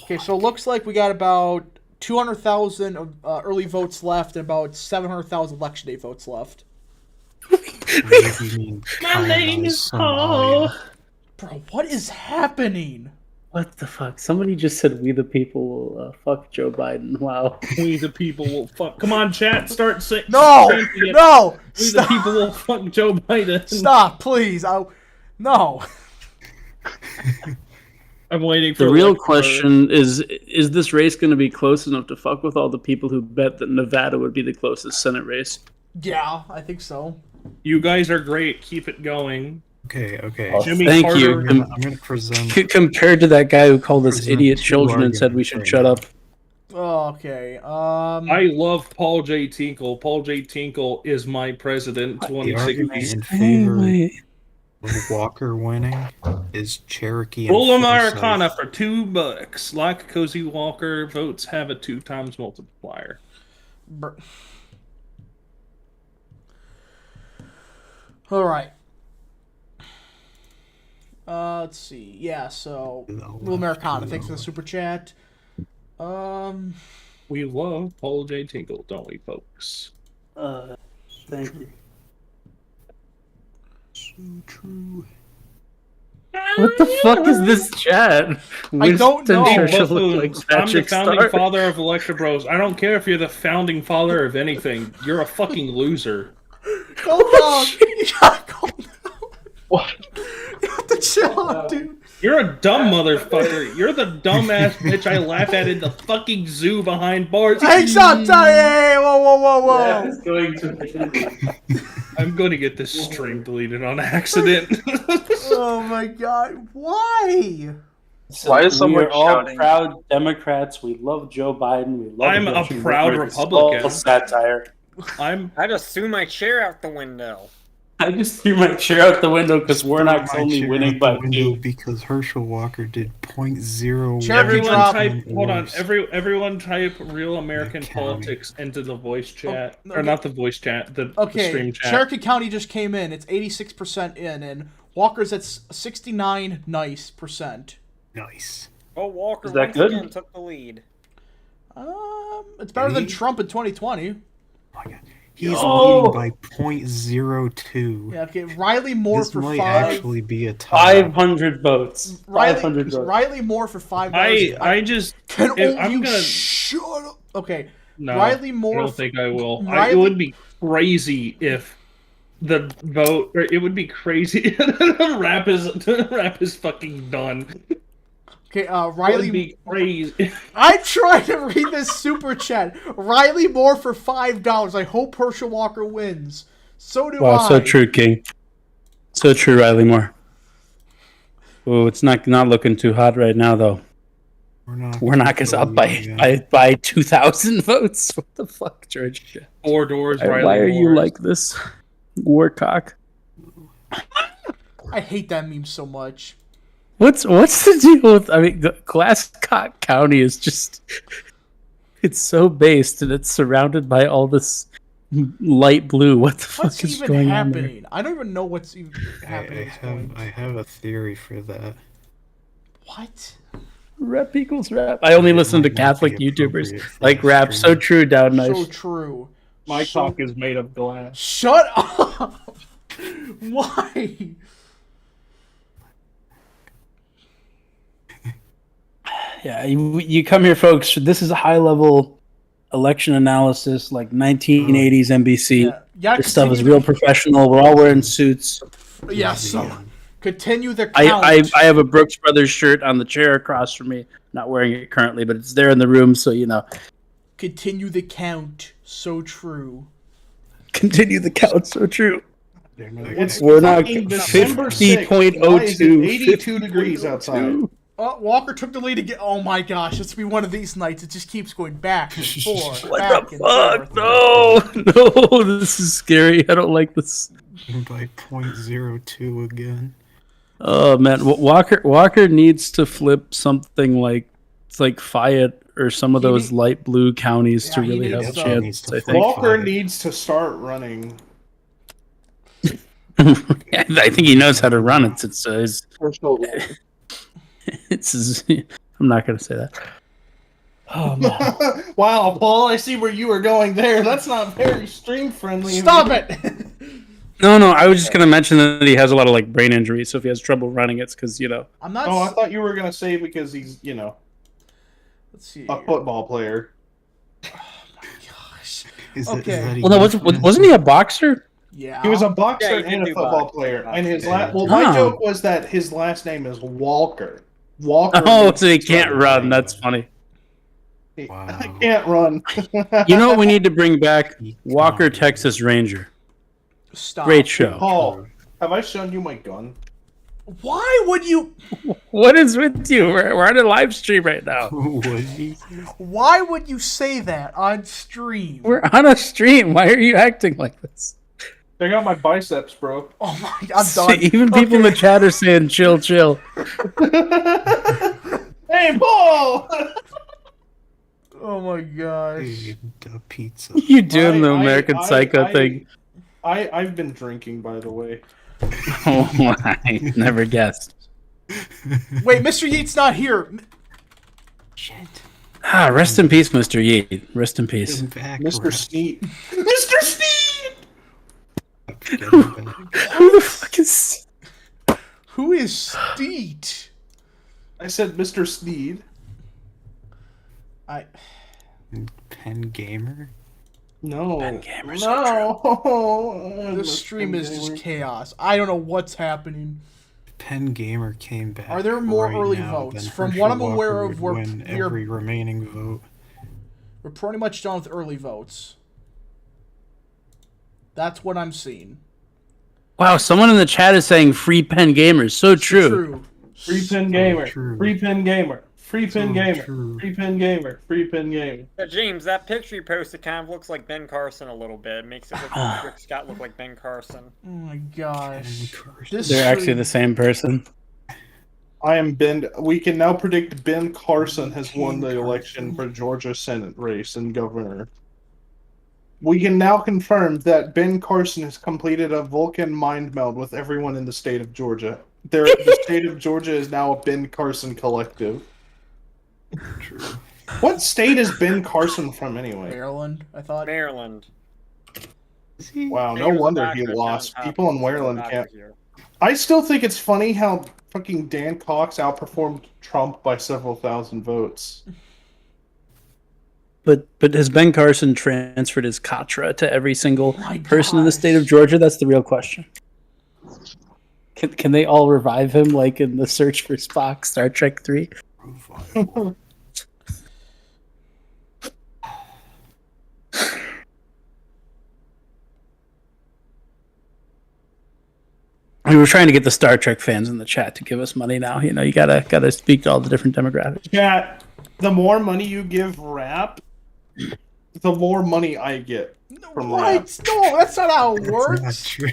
Okay, so it looks like we got about 200,000 early votes left and about 700,000 election day votes left. My name is Paul. Bro, what is happening? What the fuck? Somebody just said we the people will fuck Joe Biden. Wow. We the people will fuck. Come on, chat. Start saying. No! No! We Stop. the people will fuck Joe Biden. Stop, please. No. I'm waiting for The real question is this race going to be close enough to fuck with all the people who bet that Nevada would be the closest Senate race? Yeah, I think so. You guys are great. Keep it going. Okay. Oh, Jimmy thank Carter- you. I'm gonna present. Compared to that guy who called us Present idiot two children and said we arguments should right shut now. up. Okay. I love Paul J. Tinkle. Paul J. Tinkle is my president. The 2016. argument in favor of Walker winning is Cherokee. and Roll Forsyth. Americana for $2. Like Cozy Walker, votes have a 2 times multiplier. All right. Let's see. Yeah, so Little Americana, thanks for the super chat. We love Paul J. Tinkle, don't we, folks? Thank you. So true. What the fuck is this chat? I don't know. Hey, Churchill looked like buffoons, I'm the Patrick founding Star. father of Electra Bros. I don't care if you're the founding father of anything. You're a fucking loser. Go down. You gotta go down. What? You have to chill out, dude. You're a dumb motherfucker. You're the dumbass bitch I laugh at in the fucking zoo behind bars. Hey, stop, hey, whoa. It's going to I'm going to get this stream deleted on accident. Oh my god, why? Why is someone We're all shouting? proud Democrats. We love Joe Biden. We love I'm a abortion. proud It's Republican. all satire. I just threw my chair out the window. I just threw my chair out the window because Warnock's My only chair winning out by the window 2. because Herschel Walker did 0.01. Cherokee Everyone drop. type. Hold on. worse. Everyone type real American County. politics into the voice chat, okay. or not the voice chat, the stream Okay, chat. Cherokee County just came in. It's 86% in, and Walker's at 69 nice percent. Nice. Oh, Walker Is that once good? again took the lead. It's better than Really? Trump in 2020. Oh my God. He's Yo! leading by 0.02. Yeah, okay. Riley Moore This for might 5. actually be a tie. 500 votes. 500 votes. Riley Moore for $5. I just Can if only I'm gonna shut up. Okay, no. Riley I Moore. don't think I will. Riley- It would be crazy if the vote. Or it would be crazy. Rap is fucking done. Okay, It would Riley. be crazy. I'm trying to read this super chat. Riley Moore for $5. I hope Herschel Walker wins. So do Wow, I. so true, King. So true, Riley Moore. Oh, it's not looking too hot right now, though. Warnock is up by 2,000 votes. What the fuck, George? 4 doors. Riley Why are you Moore. like this, Warcock? I hate that meme so much. What's the deal with? I mean, Glasscock County is just—it's so based, and it's surrounded by all this light blue. What the What's fuck is even going on there? happening? I don't even know what's even happening. at this point. I have a theory for that. What? Rep equals rap. I only listen to Might not Catholic be YouTubers appropriate for like the rap. So stream. true, down nice. So true. My So- cock is made of glass. Shut up! Why? Yeah, you come here, folks. This is a high-level election analysis, like 1980s NBC. Yeah, This stuff is real professional. We're all wearing suits. Yeah, so continue the count. I have a Brooks Brothers shirt on the chair across from me. Not wearing it currently, but it's there in the room, so you know. Continue the count. So true. Continue the count. So true. It's We're not fucking December 6th. 50.02. Why is it 82 degrees outside? Walker took the lead again. Oh my gosh, it's gonna be one of these nights. It just keeps going back and forth. What back the and fuck? forth. No, this is scary. I don't like this. By 0.02 again. Oh man, Walker needs to flip something like it's like Fayette or some of He those light blue counties to Yeah, he really have needs a to- chance. I think. Walker needs to start running. I think he knows how to run. It's his. It's his. I'm not going to say that. Oh man. Wow, Paul, I see where you were going there. That's not very stream friendly. Stop it! No, I was just going to mention that he has a lot of like brain injuries, so if he has trouble running, it's because I'm not. Oh, I thought you were gonna say because he's Let's see. a football player. Gosh. Is Okay. that Well, no, wasn't he a boxer? Yeah. He was a boxer Yeah, he can and a do football boxing. player, and his Yeah. my Oh. joke was that his last name is Walker. Walker. Oh, means so he to can't run. run. That's funny. Wow. I can't run. You know what we need to bring back? Come Walker, on. Texas Ranger. Stop. Great show. Paul, have I shown you my gun? Why would you? What is with you? We're on a live stream right now. Why would you say that on stream? We're on a stream. Why are you acting like this? Check out my biceps, bro. Oh my! I'm done. Even people in the chat are saying, "Chill, chill." Hey, Paul! Oh my gosh! The pizza. You doing the American Psycho thing? I've been drinking, by the way. Oh, I never guessed. Wait, Mr. Yeet's not here. Shit. Rest in peace, Mr. Yeet. Rest in peace. Come back, Mr. Rat. Sneed. Mr. Sneed! Get him back. Who the fuck is? Who is Steet? I said Mr. Sneed. Pen Gamer? No. Gamers No. This stream is just chaos. I don't know what's happening. Pen Gamer came back. Are there more right early now, votes? then From Herschel what I'm aware Walker of, would we're- win we are- every remaining vote. We're pretty much done with early votes. That's what I'm seeing. Wow, someone in the chat is saying "free pen gamers." So true. Free Pin Gamer. true. Free Pin Gamer. Free Pin So Gamer. true. Free Pin Gamer. Free Pin Gamer. James, that picture you posted kind of looks like Ben Carson a little bit. It makes it look like Rick Scott look like Ben Carson. Oh my gosh. Pen This They're actually stream- the same person. I am Ben. We can now predict Ben Carson has won the election for Georgia Senate race and governor. We can now confirm that Ben Carson has completed a Vulcan mind meld with everyone in the state of Georgia. The state of Georgia is now a Ben Carson collective. True. What state is Ben Carson from anyway? Maryland, I thought. Maryland. Wow, no There's a wonder he doctor lost. down top People in who's Maryland a can't. doctor here. I still think it's funny how fucking Dan Cox outperformed Trump by several thousand votes. But has Ben Carson transferred his Katra to every single My person in the gosh. state of Georgia? That's the real question. Can they all revive him like in the Search for Spock Star Trek 3? We were trying to get the Star Trek fans in the chat to give us money now. You know, you gotta speak to all the different demographics. Chat, the more money you give rap, the more money I get from rap. What? No, that's not how it That's works. not true.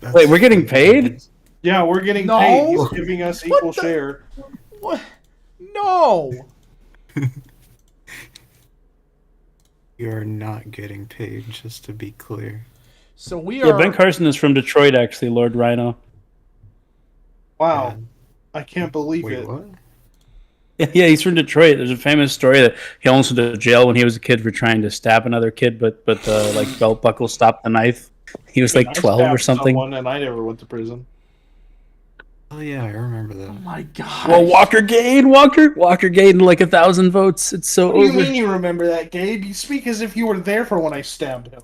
That's Wait, we're getting paid? Yeah, we're getting No. paid. He's giving us What equal the- share. What? No. You're not getting paid, just to be clear. So we Yeah, are. Ben Carson is from Detroit, actually, Lord Rhino. Wow, And- I can't believe Wait, it. what? Yeah, he's from Detroit. There's a famous story that he almost went to jail when he was a kid for trying to stab another kid, but like belt buckle stopped the knife. He was like I 12 or stabbed something. someone and I never went to prison. Oh yeah, I remember that. Oh my god. Well, Walker gained like 1,000 votes. It's so What do you over. mean you remember that, Gabe? You speak as if you were there for when I stabbed him.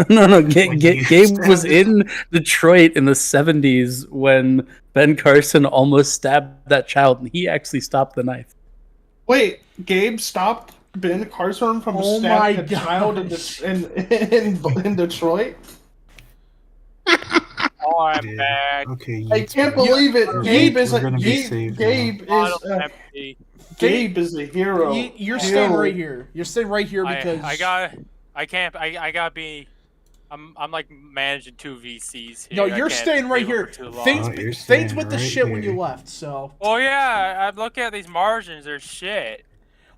No. Gabe was in Detroit in the 70s when Ben Carson almost stabbed that child, and he actually stopped the knife. Wait, Gabe stopped Ben Carson from Oh stabbing my a child in Detroit? Oh, I'm Yeah. back. Okay, I can't believe it. We're- Gabe is we're a gonna be Gabe. saved Gabe is Bottle a, empty. Gabe is a hero. You're staying right here. You're staying right here because I gotta be. I'm like managing two VCs here. No, I you're can't staying right leave here. them for too long. Things, Oh, you're things staying with the right shit when here. you left. So Oh yeah, I'm looking at these margins. They're shit.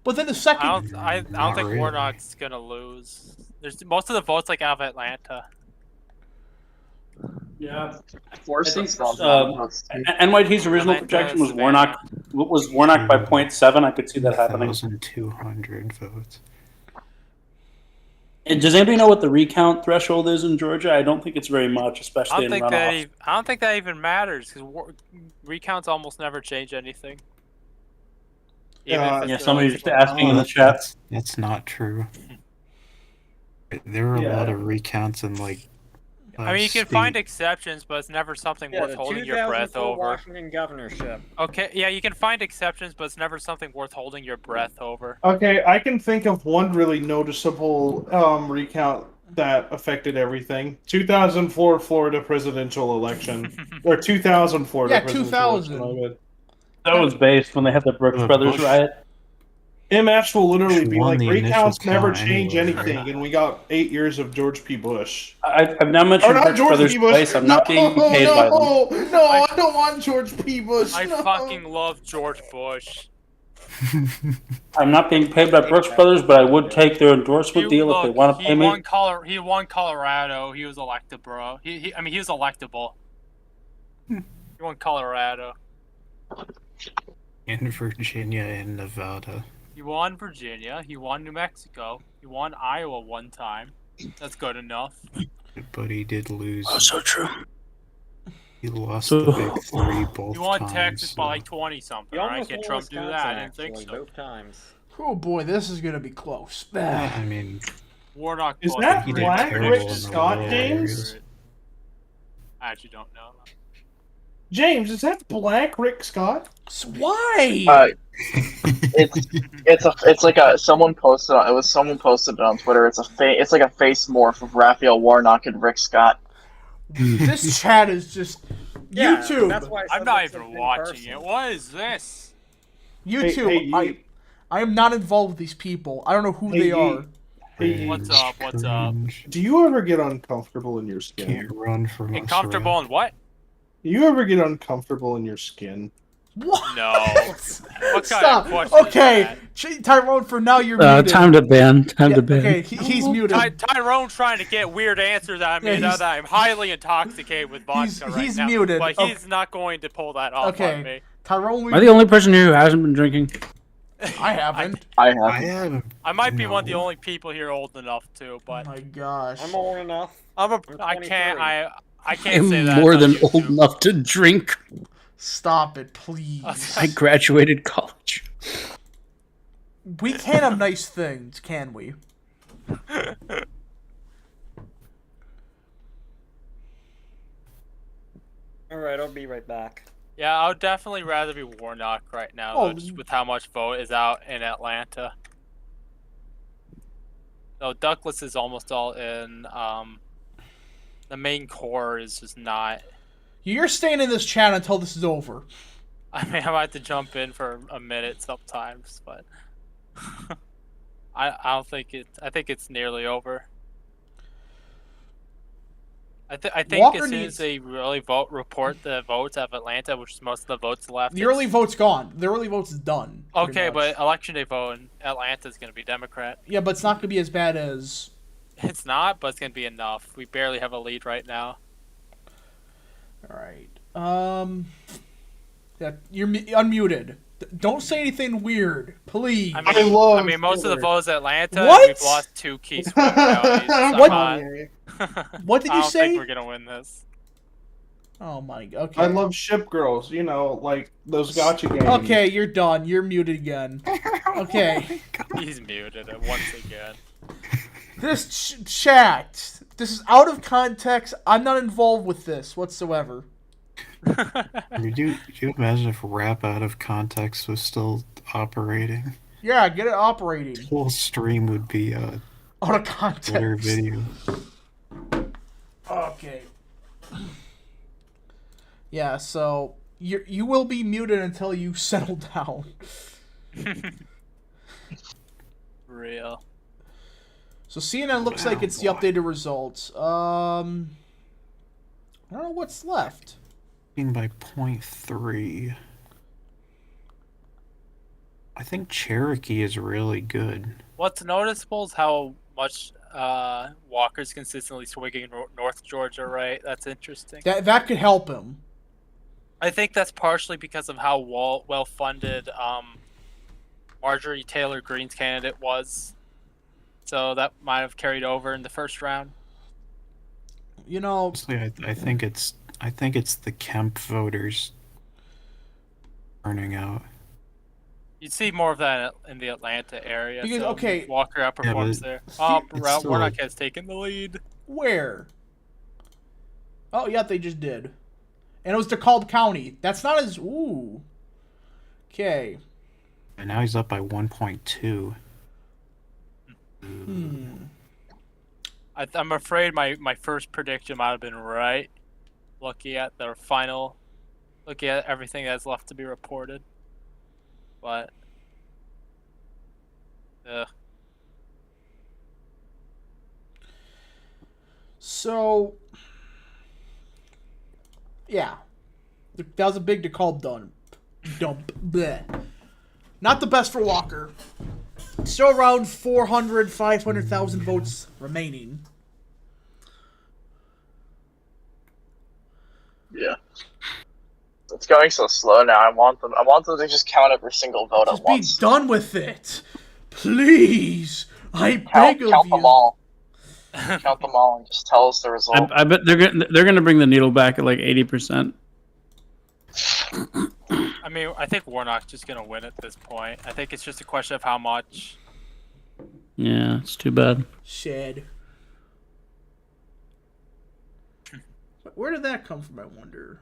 But then the second, I don't Not think really. Warnock's gonna lose. There's most of the votes like out of Atlanta. Yeah, Force I think themselves out of votes, too. NYT's original Atlanta, projection was Savannah. Warnock by 0.7. I could see that happening. 2,200 votes. And does anybody know what the recount threshold is in Georgia? I don't think it's very much, I especially don't in think that runoff. I don't think that even matters because recounts almost never change anything. Even if it's Yeah, the somebody early just vote. asking in the chat. That's not true. There are a lot of recounts in like. I mean, you can find state- exceptions, but it's never something Yeah, worth the holding your breath 2004 over. Washington governorship. Okay, yeah, you can find exceptions, but it's never something worth holding your breath over. Okay, I can think of one really noticeable recount that affected everything. 2004 Florida presidential election. Or 2000 Florida Yeah, presidential 2000. election, my bad. That was based when they had the Brooks Brothers Bush- riot. MFs will literally Bush be won like, the initial recounts never count change anyway, anything, right? and we got 8 years of George P. Bush. I've now Or mentioned not Brooks George Brothers P. Bush. twice. I'm no, not being paid by them. no, I don't want George P. Bush. I no. fucking love George Bush. I'm not being paid by Brooks Brothers, but I would take their endorsement deal if they want to he pay me. He won Colorado. He was elected, bro. I mean, he was electable. He won Colorado. In Virginia and Nevada. He won Virginia. He won New Mexico. He won Iowa one time. That's good enough. But he did lose. Oh, so true. He lost So- the big three both He won times. Texas by so- like 20 something. He Right? almost Can won Trump do Wisconsin, that? I didn't think actually, so. both times. oh boy, this is gonna be close. I mean, Warnock. Is Bush. that he did Black terrible Rick in the Scott, rural James? areas. I actually don't know. James, is that Black Rick Scott? Why? It's like a someone posted on, someone posted it on Twitter. It's like a face morph of Raphael Warnock and Rick Scott. This chat is just Yeah, YouTube. That's why I said I'm not looks even like watching person. it. What is this? YouTube. Hey, I am not involved with these people. I don't know who Hey, they you- are. Hey, What's up? What's up? Cringe. do you ever get uncomfortable in your skin? Can't run from us, Uncomfortable Ralph. and what? Do you ever get uncomfortable in your skin? What? No. What kind Stop. of question is Okay, that? Tyrone. For now, you're muted. Time to ban. Time Yeah, to ban. okay, he's muted. Tyrone's trying to get weird answers out of me Yeah, now he's- that I'm highly intoxicated with vodka right he's now. muted. But Okay. he's not going to pull that off Okay. on me. Tyrone, Am I the only person here who hasn't been drinking? I haven't. I I have. have. I might be one of the No. only people here old enough to, Oh but my gosh. I'm old enough. I can't 23. I can't say I'm that. more on than YouTube. old enough to drink. Stop it, please. I graduated college. We can't have nice things, can we? Alright, I'll be right back. Yeah, I would definitely rather be Warnock right now, Oh. though, just with how much vote is out in Atlanta. So Douglas is almost all in. The main core is just not. You're staying in this chat until this is over. I mean, I might have to jump in for a minute sometimes, but I don't think it. I think it's nearly over. I think Walker as soon needs- as they really report the votes of Atlanta, which is most of the votes left. The early vote's gone. The early vote's done. pretty Okay, much. but election day vote in Atlanta is going to be Democrat. Yeah, but it's not gonna be as bad as. It's not, but it's going to be enough. We barely have a lead right now. All right. Yeah, you're unmuted. Don't say anything weird, please. I mean, love most of the Twitter. votes in Atlanta, What? we've lost 2 key swing counties. So What? I'm What did I you don't say? think we're gonna win this. Oh my. Okay. I love ship girls, you know, like those gotcha games. Okay, you're done. You're muted again. Okay. He's muted it once again. This chat. This is out of context. I'm not involved with this whatsoever. Could you imagine if rap out of context was still operating? Yeah, get it operating. The whole stream would be a Out of Twitter context. video. Okay. Yeah, so you will be muted until you settle down. Real. So CNN looks like it's the updated results. I don't know what's left. By 0.3. I think Cherokee is really good. What's noticeable is how much Walker's consistently swinging North Georgia, right? That's interesting. That could help him. I think that's partially because of how well-funded Marjorie Taylor Greene's candidate was. So that might have carried over in the first round. You know, Honestly, I think it's the Kemp voters turning out. You'd see more of that in the Atlanta area. Because, so okay. Walker outperforms there. still- Warnock has taken the lead. where? Oh, yeah, they just did. And it was DeKalb County. That's not as... Ooh. Okay. And now he's up by 1.2. I'm afraid my first prediction might have been right. Looking at everything that's left to be reported. But... So... Yeah. That was a big DeKalb dump. Bleh. Not the best for Walker. Still around 500,000 votes remaining. Yeah. It's going so slow now. I want them to just count every single vote Just at be once. done with it. Please. I beg of Count you. them all. Count them all and just tell us the result. I bet they're gonna bring the needle back at like 80%. I mean, I think Warnock's just gonna win at this point. I think it's just a question of how much. Yeah, it's too bad. Shed. Where did that come from, I wonder?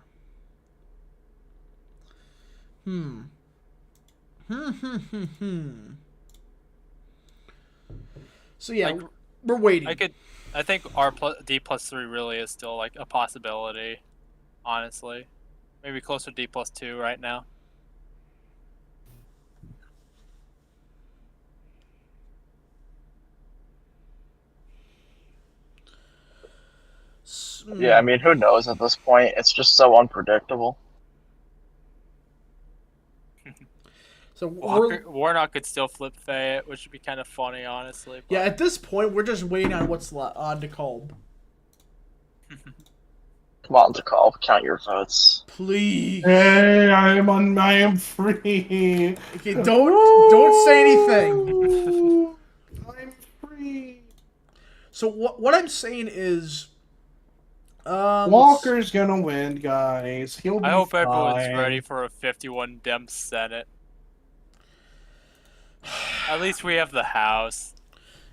So yeah, Like, we're waiting. I think D+3 really is still like a possibility. Honestly, maybe closer to D+2 right now. Yeah, I mean, who knows at this point? It's just so unpredictable. So Warnock could still flip Fayette, which would be kind of funny, honestly. But... yeah, at this point, we're just waiting on what's on DeKalb. Come on, DeKalb, count your votes. Please. Hey, I am free. Okay, don't say anything. I'm free. So what I'm saying is, Walker's gonna win, guys. He'll be I hope fine. everyone's ready for a 51 Dem Senate. At least we have the House.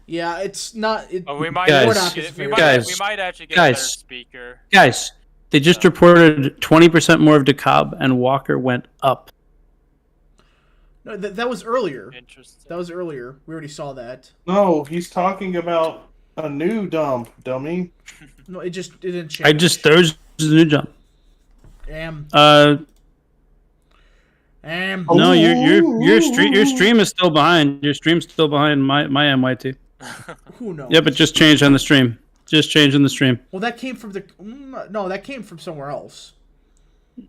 Yeah, it's not. We might Guys, actually guys, we might actually get a better guys. speaker. Guys, they just reported 20% more of DeKalb, and Walker went up. No, that was earlier. Interesting. That was earlier. We already saw that. No, he's talking about a new dump, dummy. No, it didn't change. There's a new jump. No, your stream is still behind. Your stream's still behind my MYT. Who knows? Yeah, but just changed on the stream. Just changed in the stream. Well, that came from that came from somewhere else.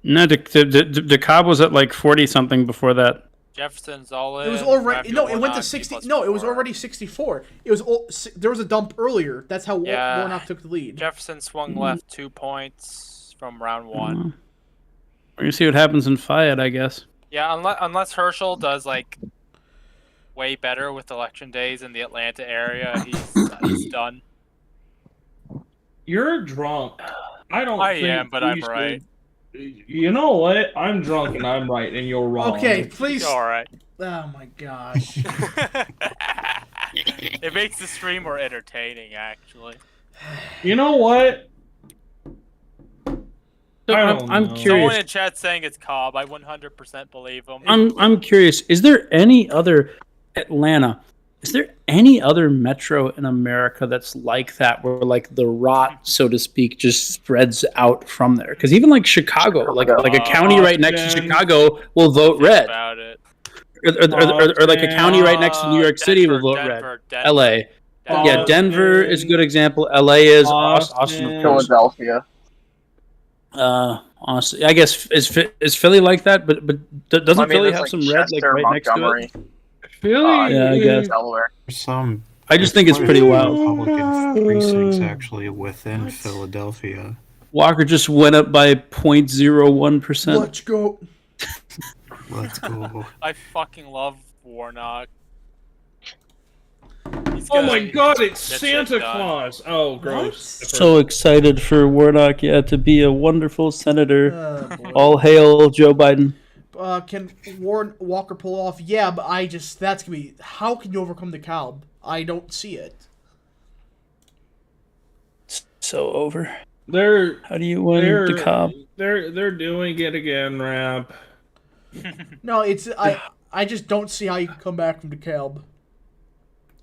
No, DeKalb was at like 40 something before that. Jefferson's all in. It was already Raphael it went to Warnock, 60. D+4. No, it was already 64. It was there was a dump earlier. That's how Warnock took the lead. Jefferson swung left 2 points from round 1. We're gonna see what happens in Fayette, I guess. Yeah, unless Herschel does like way better with election days in the Atlanta area, he's done. You're drunk. I am, but I'm right. You know what? I'm drunk and I'm right, and you're wrong. Okay, please. All right. Oh my gosh. It makes the stream more entertaining, actually. You know what? I'm Someone curious. in chat saying it's Cobb. I 100% believe him. I'm curious. Is there any other Atlanta? Is there any other metro in America that's like that, where like the rot, so to speak, just spreads out from there? Because even like Chicago, like a county right next to Chicago will vote red, About it. or like a county right next to New York City will vote Denver, red. L.A. Yeah, Denver is a good example. L.A. is Austin, of course. Philadelphia. Honestly, I guess is Philly like that? But doesn't I mean, Philly there's have like some red like Chester, right next to Montgomery, it? Philly. Yeah, I guess. Delaware. There's some. I just there's think it's quite a pretty few wild. Republican precincts actually within Philadelphia. Walker just went up by 0.01%. Let's go. Let's go. I fucking love Warnock. He's Oh gonna my god, it's get shit Santa done. Claus. Oh, gross. So excited for Warnock, yeah, to be a wonderful senator. Boy. All hail Joe Biden. Can Warren Walker pull off? Yeah, but that's gonna be. How can you overcome the Calb? I don't see it. So over. They're How do you win they're DeKalb? they're doing it again, Ramp. No, it's I just don't see how you can come back from DeKalb.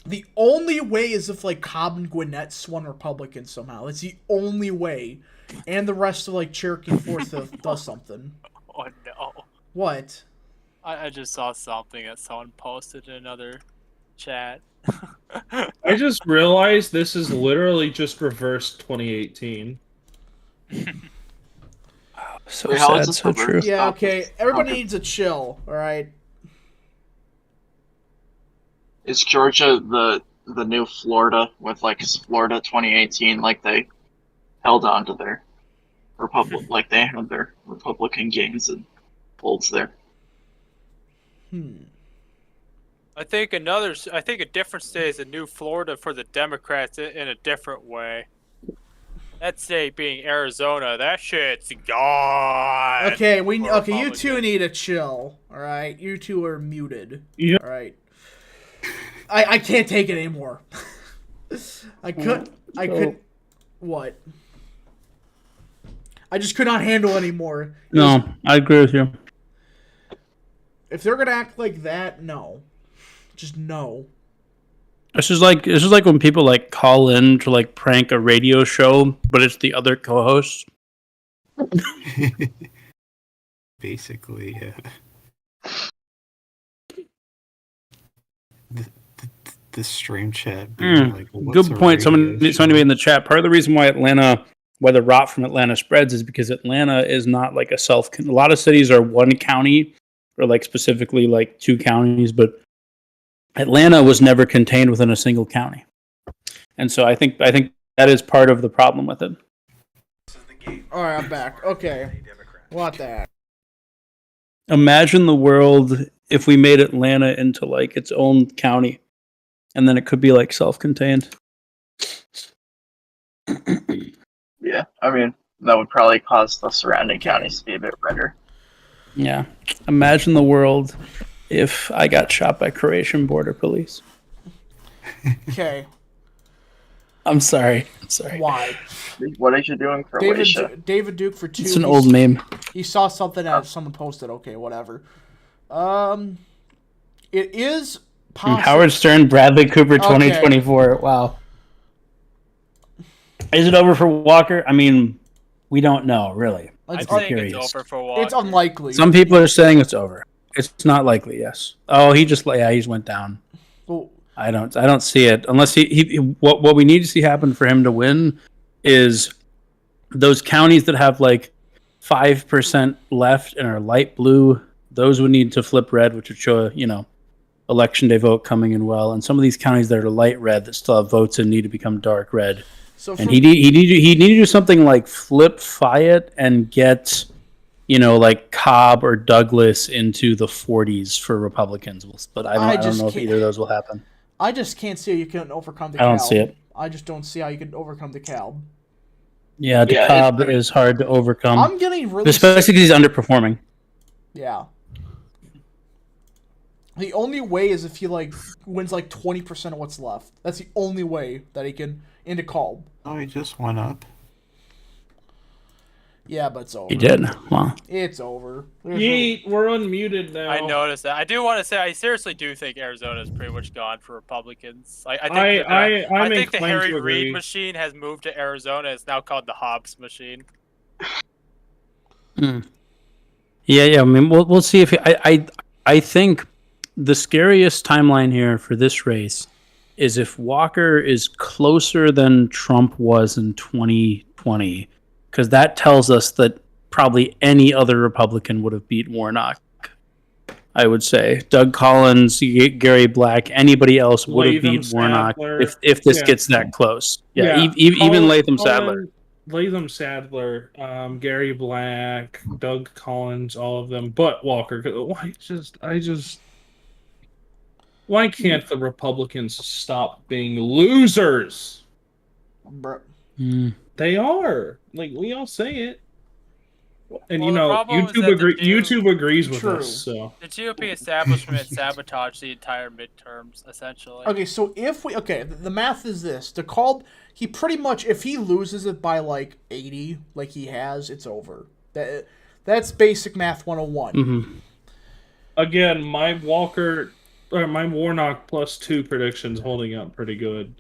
The only way is if like Cobb and Gwinnett swung Republican somehow. It's the only way, and the rest of like Cherokee and Fourth does something. Oh no. What? I just saw something that someone posted in another chat. I just realized this is literally just reverse 2018. So Wait, how is sad, this so true. reversed? Yeah, okay. Everybody Okay. needs a chill. All right. Is Georgia the new Florida with like Florida 2018? Like they held on to their like they had their Republican gains and holds there. I think a different state is a new Florida for the Democrats in a different way. That state being Arizona, that shit's gone. Okay, for you two Republicans. need a chill. All right, you two are muted. Yep. All right. I can't take it anymore. I could. What? I just could not handle anymore. No, I agree with you. If they're gonna act like that, no. Just no. This is like when people like call in to like prank a radio show, but it's the other co-host. Basically, yeah. The stream chat being like, what's Good a point. radio Somebody made show? in the chat. Part of the reason why the rot from Atlanta spreads is because Atlanta is not like a lot of cities are one county or like specifically like two counties, but Atlanta was never contained within a single county. And so I think that is part of the problem with it. All right, I'm back. Okay. What that? Imagine the world if we made Atlanta into like its own county, and then it could be like self-contained. Yeah, I mean that would probably cause the surrounding counties to be a bit redder. Yeah. Imagine the world if I got shot by Croatian border police. Okay. I'm sorry. Why? What did you do in Croatia? David Duke for 2. It's an old meme. He saw something that someone posted. Okay, whatever. It is possible. Howard Stern, Bradley Cooper, 2024. Wow. Is it over for Walker? I mean, we don't know, really. I'm It's, saying curious. it's over for Walker. it's unlikely. Some people are saying it's over. It's not likely, yes. Oh, he just went down. Well, I don't see it unless what we need to see happen for him to win is those counties that have like 5% left and are light blue. Those would need to flip red, which would show election day vote coming in well. And some of these counties that are light red that still have votes and need to become dark red. so And he need to do something like flip Fayette and get like Cobb or Douglas into the 40s for Republicans. But I don't know if either of those will happen. I just can't see how you can overcome the I don't Calb. see it. I just don't see how you can overcome the Calb. Yeah, Cobb is hard to overcome, I'm getting really especially because he's underperforming. Yeah. The only way is if he wins 20% of what's left. That's the only way that he can into Calb. Oh, he just went up. Yeah, but it's over. He did. Wow. It's over. There's Yeet, we're unmuted now. I noticed that. I do want to say I seriously do think Arizona's pretty much gone for Republicans. I think the Harry Reid machine has moved to Arizona. It's now called the Hobbs machine. Yeah. I mean, we'll see if I think the scariest timeline here for this race is if Walker is closer than Trump was in 2020, because that tells us that probably any other Republican would have beat Warnock. I would say Doug Collins, Gary Black, anybody else would have beat Warnock if this gets that close. Yeah, even Latham Sadler. Latham Sadler, Gary Black, Doug Collins, all of them, but Walker. Why can't the Republicans stop being losers? Bro. They are. Like, we all say it. And Well, YouTube agrees with True. us. So The GOP establishment sabotaged the entire midterms, essentially. Okay, so the math is this: he pretty much, if he loses it by like 80, like he has, it's over. That's basic math 101. Mm-hmm. Again, my Warnock +2 predictions holding up pretty good.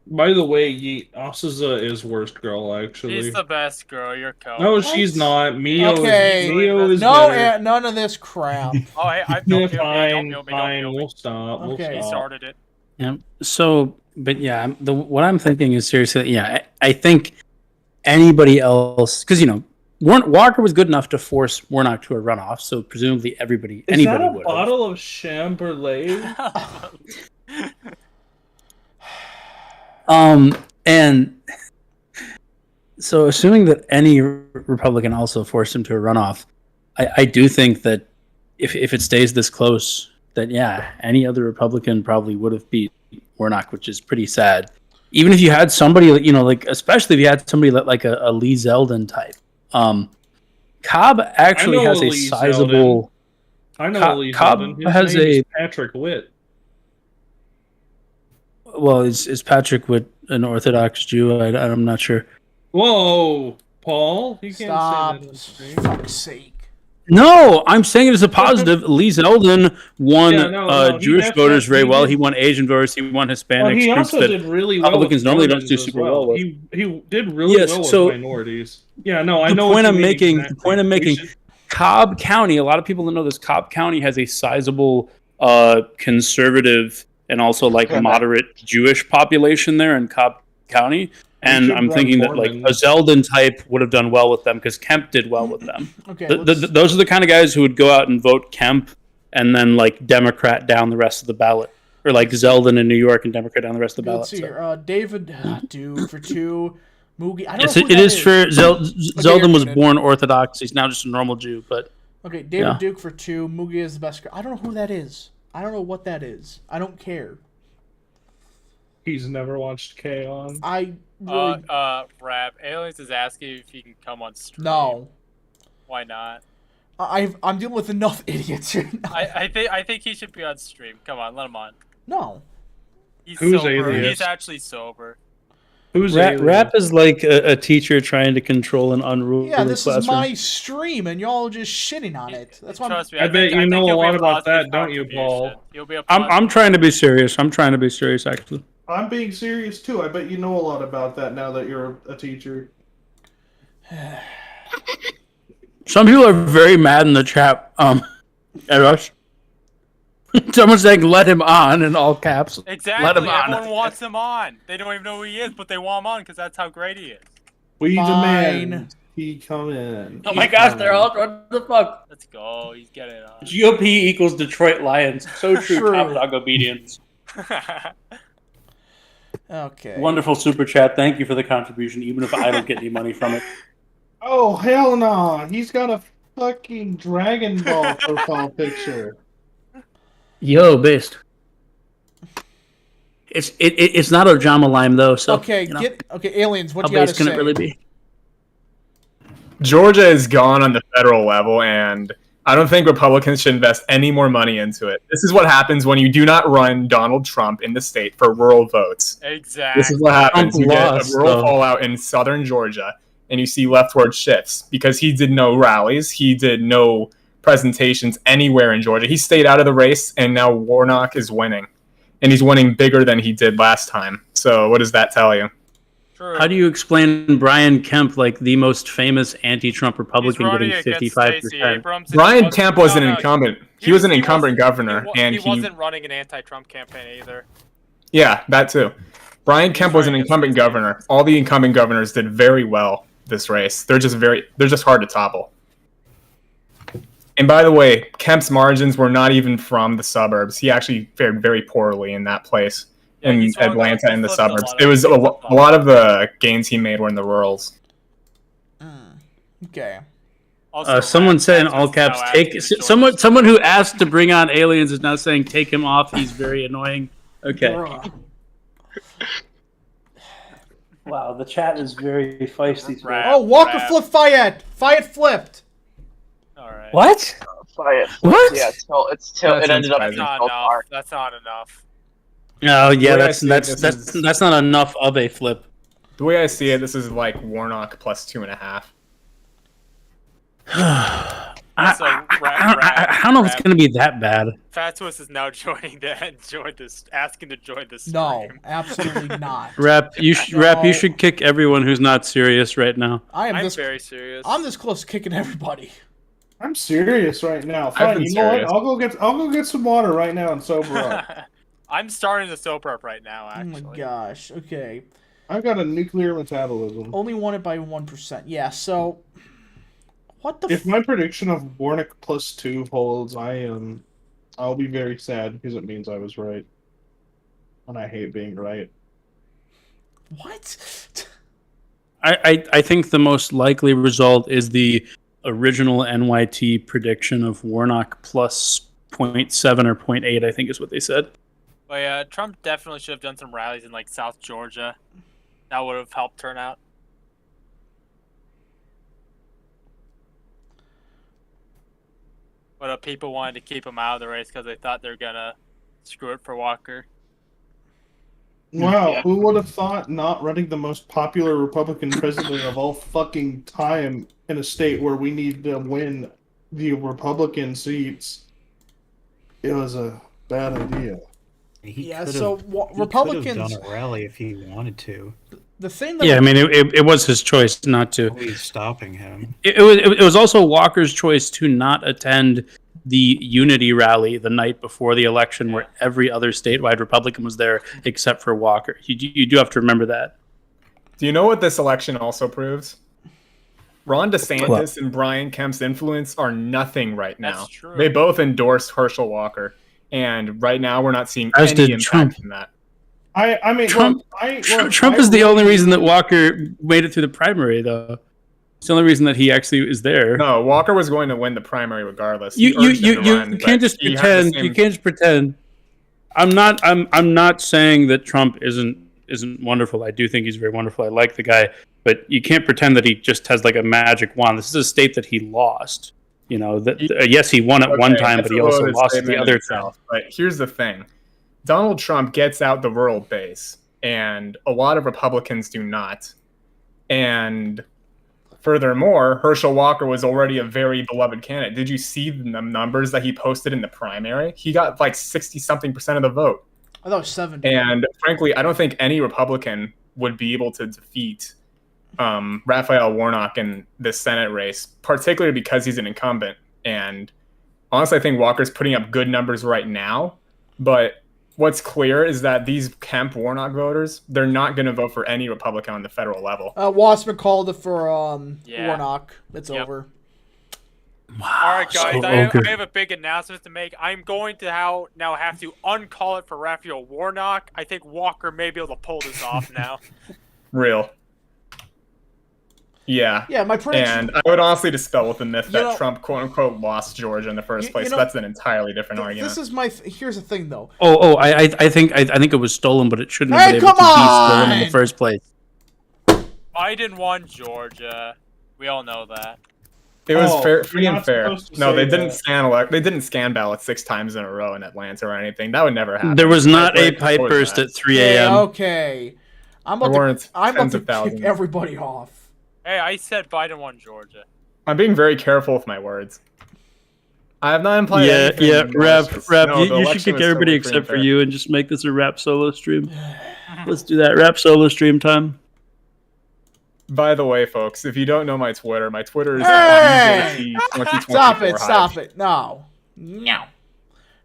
By the way, Asuza is worst girl, actually. She's the best girl. You're cold. No, she's not. Mio is better. None of this crap. Oh, hey, Fine. We'll stop. Okay. He started it. Yeah. So, but yeah, what I'm thinking is seriously, yeah, I think anybody else, because Walker was good enough to force Warnock to a runoff, so presumably anybody would. Is that a bottle of Chamberlain? And so assuming that any Republican also forced him to a runoff, I do think that if it stays this close, that yeah, any other Republican probably would have beat Warnock, which is pretty sad. Even if you had somebody, especially if you had somebody like a Lee Zeldin type. Cobb actually has a sizable. I know Lee Cobb Zeldin. Has name is Patrick Witt. Well, is Patrick Witt an Orthodox Jew? I'm not sure. Whoa, Paul! You can't Stop! say that on stream. For fuck's sake. No, I'm saying it as a positive. Lee Zeldin won Jewish voters very well. He won Asian voters. He won Hispanics. Well, he also did really well. Republicans normally don't do super well with. He did really well with minorities. Yeah, no, I know. The point I'm making. Cobb County. A lot of people don't know this. Cobb County has a sizable conservative and also moderate Jewish population there in Cobb County. And I'm thinking that a Zeldin type would have done well with them because Kemp did well with them. Okay, those are the kind of guys who would go out and vote Kemp and then Democrat down the rest of the ballot, or Zeldin in New York and Democrat down the rest of the ballot. Let's see here. David Duke for 2. Moogie. I don't yes, know who it that is for Zeldin was born Orthodox. He's now just a normal Jew. But okay, David Duke for 2. Moogie is the best guy. I don't know who that is. I don't know what that is. I don't care. He's never watched K-On. I really... Rap. Aliens is asking if he can come on stream. No. Why not? I'm dealing with enough idiots here now. I think he should be on stream. Come on, let him on. No. He's Who's sober. alias? He's actually sober. Who's Rap is like a teacher trying to control an unruly Yeah, this classroom. is my stream, and y'all are just shitting on it. That's why. Trust me, I bet you know a lot about that, don't you, Paul? I'm trying to be serious. I'm trying to be serious, actually. I'm being serious too. I bet you know a lot about that now that you're a teacher. Some people are very mad in the chat. At us. Someone's saying, "Let him on" in all caps. Exactly. Let him on. Everyone wants him on. They don't even know who he is, but they want him on because that's how great he is. We Fine. demand he come in. Oh my gosh, they're all what the fuck. Let's go. He's getting on. GOP equals Detroit Lions. So true. True. Top dog obedience. Okay. Wonderful super chat. Thank you for the contribution, even if I don't get any money from it. Oh hell no! He's got a fucking Dragon Ball profile picture. Yo, based. It's not Ojama Lime though, so Okay, aliens. What how do you got to based can say? it really be? Georgia is gone on the federal level, and I don't think Republicans should invest any more money into it. This is what happens when you do not run Donald Trump in the state for rural votes. Exactly. This is what happens. Trump You get lost, a rural though. fallout in southern Georgia, and you see leftward shifts because he did no rallies. He did no presentations anywhere in Georgia. He stayed out of the race, and now Warnock is winning. And he's winning bigger than he did last time. So what does that tell you? True. How do you explain Brian Kemp, like the most famous anti-Trump Republican, getting 55%? Brian Kemp was an incumbent. He was an incumbent governor, and he wasn't running an anti-Trump campaign either. Yeah, that too. Brian Kemp was an incumbent governor. All the incumbent governors did very well this race. They're just hard to topple. And by the way, Kemp's margins were not even from the suburbs. He actually fared very poorly in that place in Atlanta and the suburbs. It was a lot of the gains he made were in the rurals. Okay. Someone said in all caps, someone who asked to bring on aliens is now saying take him off. He's very annoying. Okay. Wow, the chat is very feisty today. Oh, Walker flipped Fayette. Fayette flipped. All right. What? What? Yeah, it ended up being Not enough. That's not enough. Oh yeah, that's not enough of a flip. The way I see it, this is like Warnock plus 2.5. I don't know if it's going to be that bad. Fat Swiss is now asking to join this stream. No, absolutely not. Rap, you should kick everyone who's not serious right now. I'm very serious. I'm this close to kicking everybody. I'm serious right now. Fine, you know what? I'll go get some water right now and sober up. I'm starting to sober up right now, actually. Oh my gosh. Okay. I've got a nuclear metabolism. Only won it by 1%. Yeah, so what the if my prediction of Warnock plus 2 holds, I'll be very sad because it means I was right. And I hate being right. What? I think the most likely result is the original NYT prediction of Warnock plus 0.7 or 0.8, I think is what they said. But yeah, Trump definitely should have done some rallies in like South Georgia. That would have helped turnout. But people wanted to keep him out of the race because they thought they were gonna screw it for Walker. Wow, Yeah. who would have thought not running the most popular Republican president of all fucking time in a state where we need to win the Republican seats? It was a bad idea. Republicans could have done a rally if he wanted to. The thing that I mean, it was his choice not to. Nobody's stopping him. It was also Walker's choice to not attend the Unity rally the night before the election, where every other statewide Republican was there except for Walker. You do have to remember that. Do you know what this election also proves? Ron DeSantis and Brian Kemp's influence are nothing right now. That's true. They both endorsed Herschel Walker, and right now we're not seeing As any did impact Trump. from that. I mean, Trump Trump is the only reason that Walker made it through the primary, though. It's the only reason that he actually is there. No, Walker was going to win the primary regardless. You can't just pretend. You can't just pretend. I'm not saying that Trump isn't wonderful. I do think he's very wonderful. I like the guy, but you can't pretend that he just has like a magic wand. This is a state that he lost. You know that yes, he won at one time, but he also lost at the other time. But here's the thing: Donald Trump gets out the rural base, and a lot of Republicans do not. And furthermore, Herschel Walker was already a very beloved candidate. Did you see the numbers that he posted in the primary? He got like 60-something% of the vote. I thought it was 70. And frankly, I don't think any Republican would be able to defeat Raphael Warnock in this Senate race, particularly because he's an incumbent. And honestly, I think Walker's putting up good numbers right now. But what's clear is that these Kemp-Warnock voters, they're not going to vote for any Republican on the federal level. Wassman called it for Warnock. It's over. Wow. All right, guys, I have a big announcement to make. I'm going to now have to uncall it for Raphael Warnock. I think Walker may be able to pull this off now. Real. Yeah. Yeah, my prediction. And I would honestly dispel with the myth that Trump, quote unquote, lost Georgia in the first place. So that's an entirely different argument. This is here's the thing, though. I think it was stolen, but it shouldn't have been able to be stolen in the first place. Biden won Georgia. We all know that. It was free and fair. No, they didn't scan ballots 6 times in a row in Atlanta or anything. That would never happen. There was not a pipe burst at 3 a.m. Okay. I'm about to kick everybody off. Hey, I said Biden won Georgia. I'm being very careful with my words. I have not implied anything. Yeah, Rap, you should kick everybody except for you and just make this a Rap solo stream. Let's do that. Rap solo stream time. By the way, folks, if you don't know my Twitter is Hey! Stop it. No.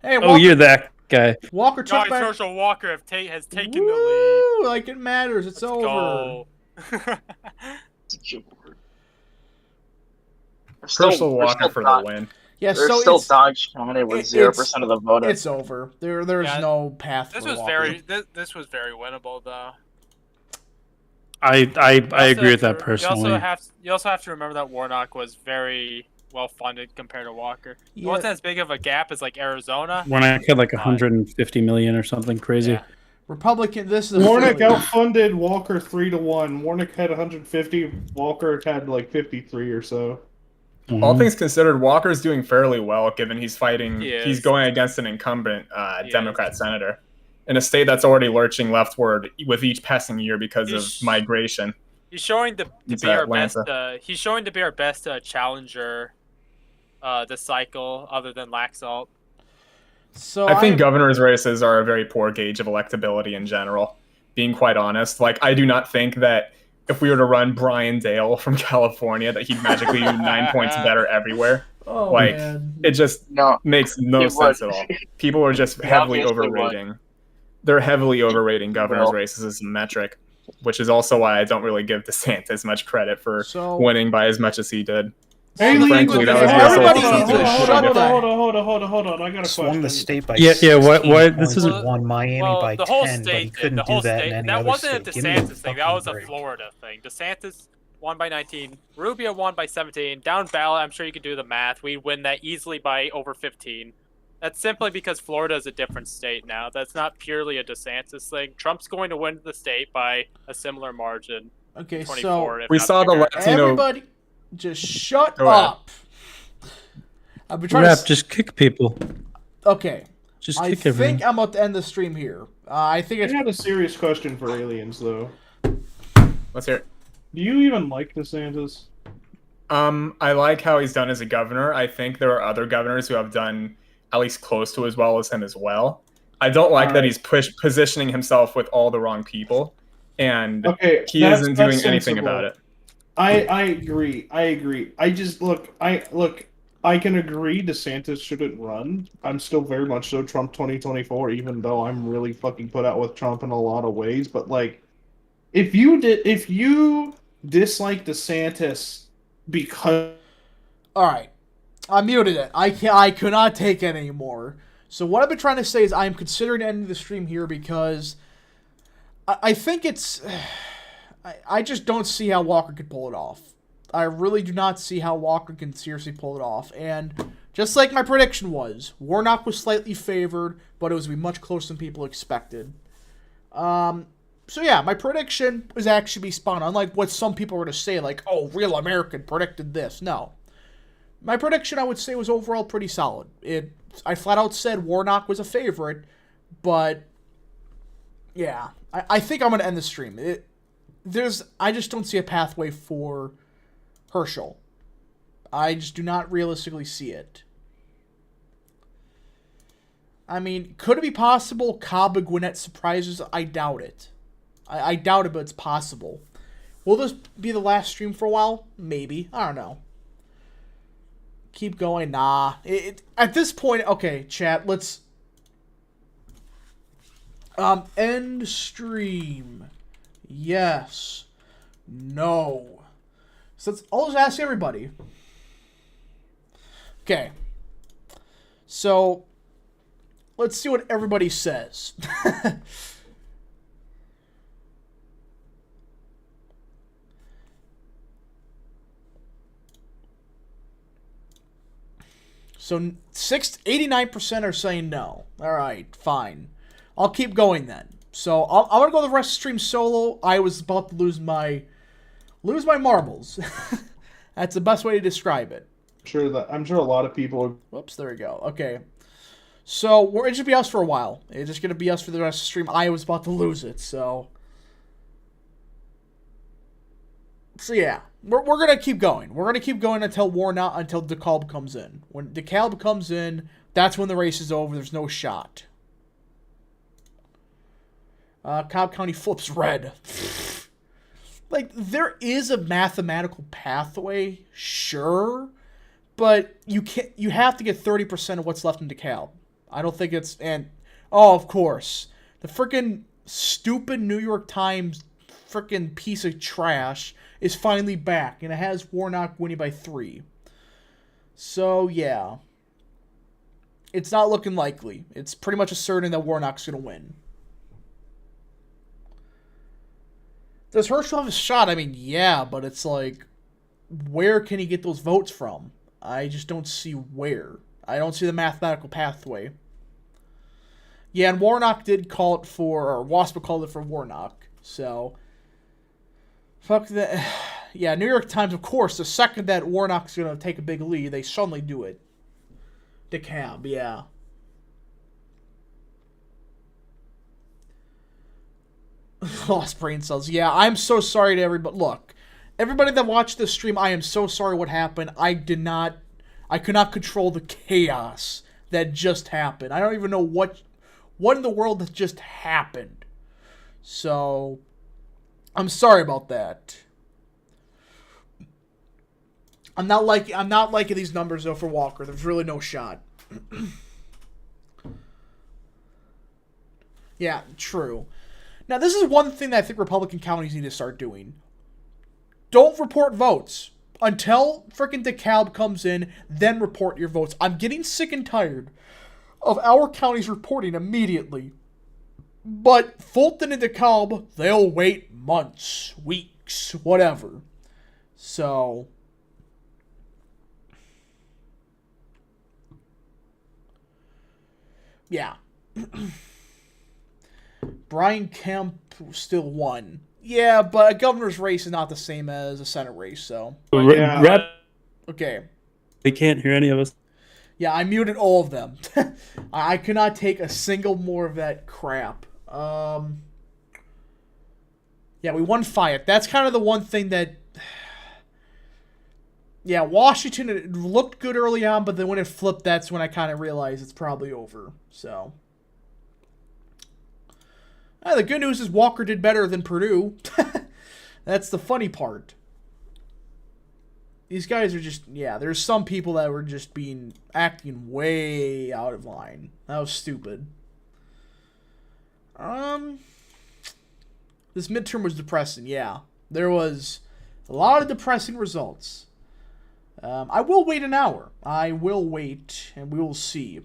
Hey, you're that guy. Walker took Guys, back. Herschel Walker has taken the lead. Woo! Like it matters. It's Let's over. go. Herschel Walker for the win. Yeah, There's so still it's Dodge County with 0% of the vote. it's over. There's Yeah, no path. This for was Walker. this was very winnable though. I agree with that You personally. also have to remember that Warnock was very well funded compared to Walker. It Yeah. wasn't as big of a gap as like Arizona. Warnock had like 150 million or something crazy. Yeah. Republican. This is Warnock really- outfunded Walker 3-1. Warnock had 150. Walker had like 53 or so. Mhm. All things considered, Walker's doing fairly well given he's fighting. He is. He's going against an incumbent He Democrat senator in a state that's already lurching leftward with each passing year because He's- of migration. He's showing to It's be our best. Atlanta. He's showing to be our best challenger this cycle, other than Laxalt. So I think governor's races are a very poor gauge of electability in general. Being quite honest, like I do not think that if we were to run Brian Dale from California, that he'd magically do 9 points better everywhere. Oh, like man. it just No, makes no He sense would. at all. People are just He heavily obviously would. overrating. They're heavily overrating governor's Well. races as a metric, which is also why I don't really give DeSantis much credit for So- winning by as much as he did. Hey, Frankly, that was everybody just needs to shut up. Hold on. I got a Swung question. the state by Yeah, what- 16 what- this points isn't- and won Miami Well, by the whole 10, but he state, couldn't the whole do that state. in any That other wasn't state. a Give me a DeSantis thing. That fucking was a break. Florida thing. DeSantis won by 19. Rubio won by 17. Down ballot, I'm sure you could do the math. We'd win that easily by over 15. That's simply because Florida is a different state now. That's not purely a DeSantis thing. Trump's going to win the state by a similar margin. Okay, 24, so if We not saw the bigger. Latino. everybody, just shut Go ahead. up. I've been trying Rap, to. just kick people. Okay, Just I kick everyone. think I'm about to end the stream here. I think I it's had a serious question for aliens, though. Let's hear it. Do you even like DeSantis? I like how he's done as a governor. I think there are other governors who have done at least close to as well as him as well. I don't like that he's positioning himself with all the wrong people, and Okay, he that's- isn't that's doing anything sensible. about it. I agree. I just look. I can agree DeSantis shouldn't run. I'm still very much so Trump 2024, even though I'm really fucking put out with Trump in a lot of ways. But like, if you dislike DeSantis because all right. I muted it. I could not take it anymore. So what I've been trying to say is I am considering ending the stream here because I think it's. I just don't see how Walker could pull it off. I really do not see how Walker can seriously pull it off. And just like my prediction was, Warnock was slightly favored, but it was going to be much closer than people expected. So yeah, my prediction was actually be spot on. Unlike what some people were to say, like, oh, Real American predicted this. No. My prediction, I would say, was overall pretty solid. I flat out said Warnock was a favorite, but yeah, I think I'm going to end the stream. I just don't see a pathway for Herschel. I just do not realistically see it. I mean, could it be possible Cobb and Gwinnett surprises? I doubt it. I doubt it, but it's possible. Will this be the last stream for a while? Maybe. I don't know. Keep going. Nah. At this point, okay, chat, let's end stream. Yes. No. So I'll just ask everybody. Okay. So let's see what everybody says. So 89% are saying no. All right, fine. I'll keep going then. So I'm gonna go the rest of the stream solo. I was about to lose my marbles. That's the best way to describe it. I'm sure a lot of people. Whoops, there we go. Okay. So it's gonna be us for a while. It's just gonna be us for the rest of the stream. I was about to lose it, so yeah. We're gonna keep going. We're gonna keep going until DeKalb comes in. When DeKalb comes in, that's when the race is over. There's no shot. Cobb County flips red. Like, there is a mathematical pathway, sure, but you have to get 30% of what's left in DeKalb. I don't think it's, and Oh, of course. The freaking stupid New York Times freaking piece of trash is finally back, and it has Warnock winning by 3. So, yeah. It's not looking likely. It's pretty much a certain that Warnock's going to win. Does Herschel have a shot? I mean, yeah, but it's like, where can he get those votes from? I just don't see where. I don't see the mathematical pathway. Yeah, and Warnock did call it for, or WASP called it for Warnock. So, fuck that. Yeah, New York Times, of course, the second that Warnock's going to take a big lead, they suddenly do it. DeKalb, yeah. Lost brain cells. Yeah, I'm so sorry to everybody. Look, everybody that watched this stream, I am so sorry what happened. I could not control the chaos that just happened. I don't even know what in the world has just happened. So, I'm sorry about that. I'm not liking these numbers though for Walker. There's really no shot. Yeah, true. Now, this is one thing that I think Republican counties need to start doing. Don't report votes. Until freaking DeKalb comes in, then report your votes. I'm getting sick and tired of our counties reporting immediately. But Fulton and DeKalb, they'll wait months, weeks, whatever. So, yeah. Brian Kemp still won. Yeah, but a governor's race is not the same as a Senate race, so. Yeah. Okay. They can't hear any of us. Yeah, I muted all of them. I could not take a single more of that crap. Yeah, we won Fayette. That's kind of the one thing that... Yeah, Washington, it looked good early on, but then when it flipped, that's when I kind of realized it's probably over. So... the good news is Walker did better than Purdue. That's the funny part. These guys are just, yeah, there's some people that were just acting way out of line. That was stupid. This midterm was depressing, yeah. There was a lot of depressing results. I will wait an hour. I will wait, and we will see.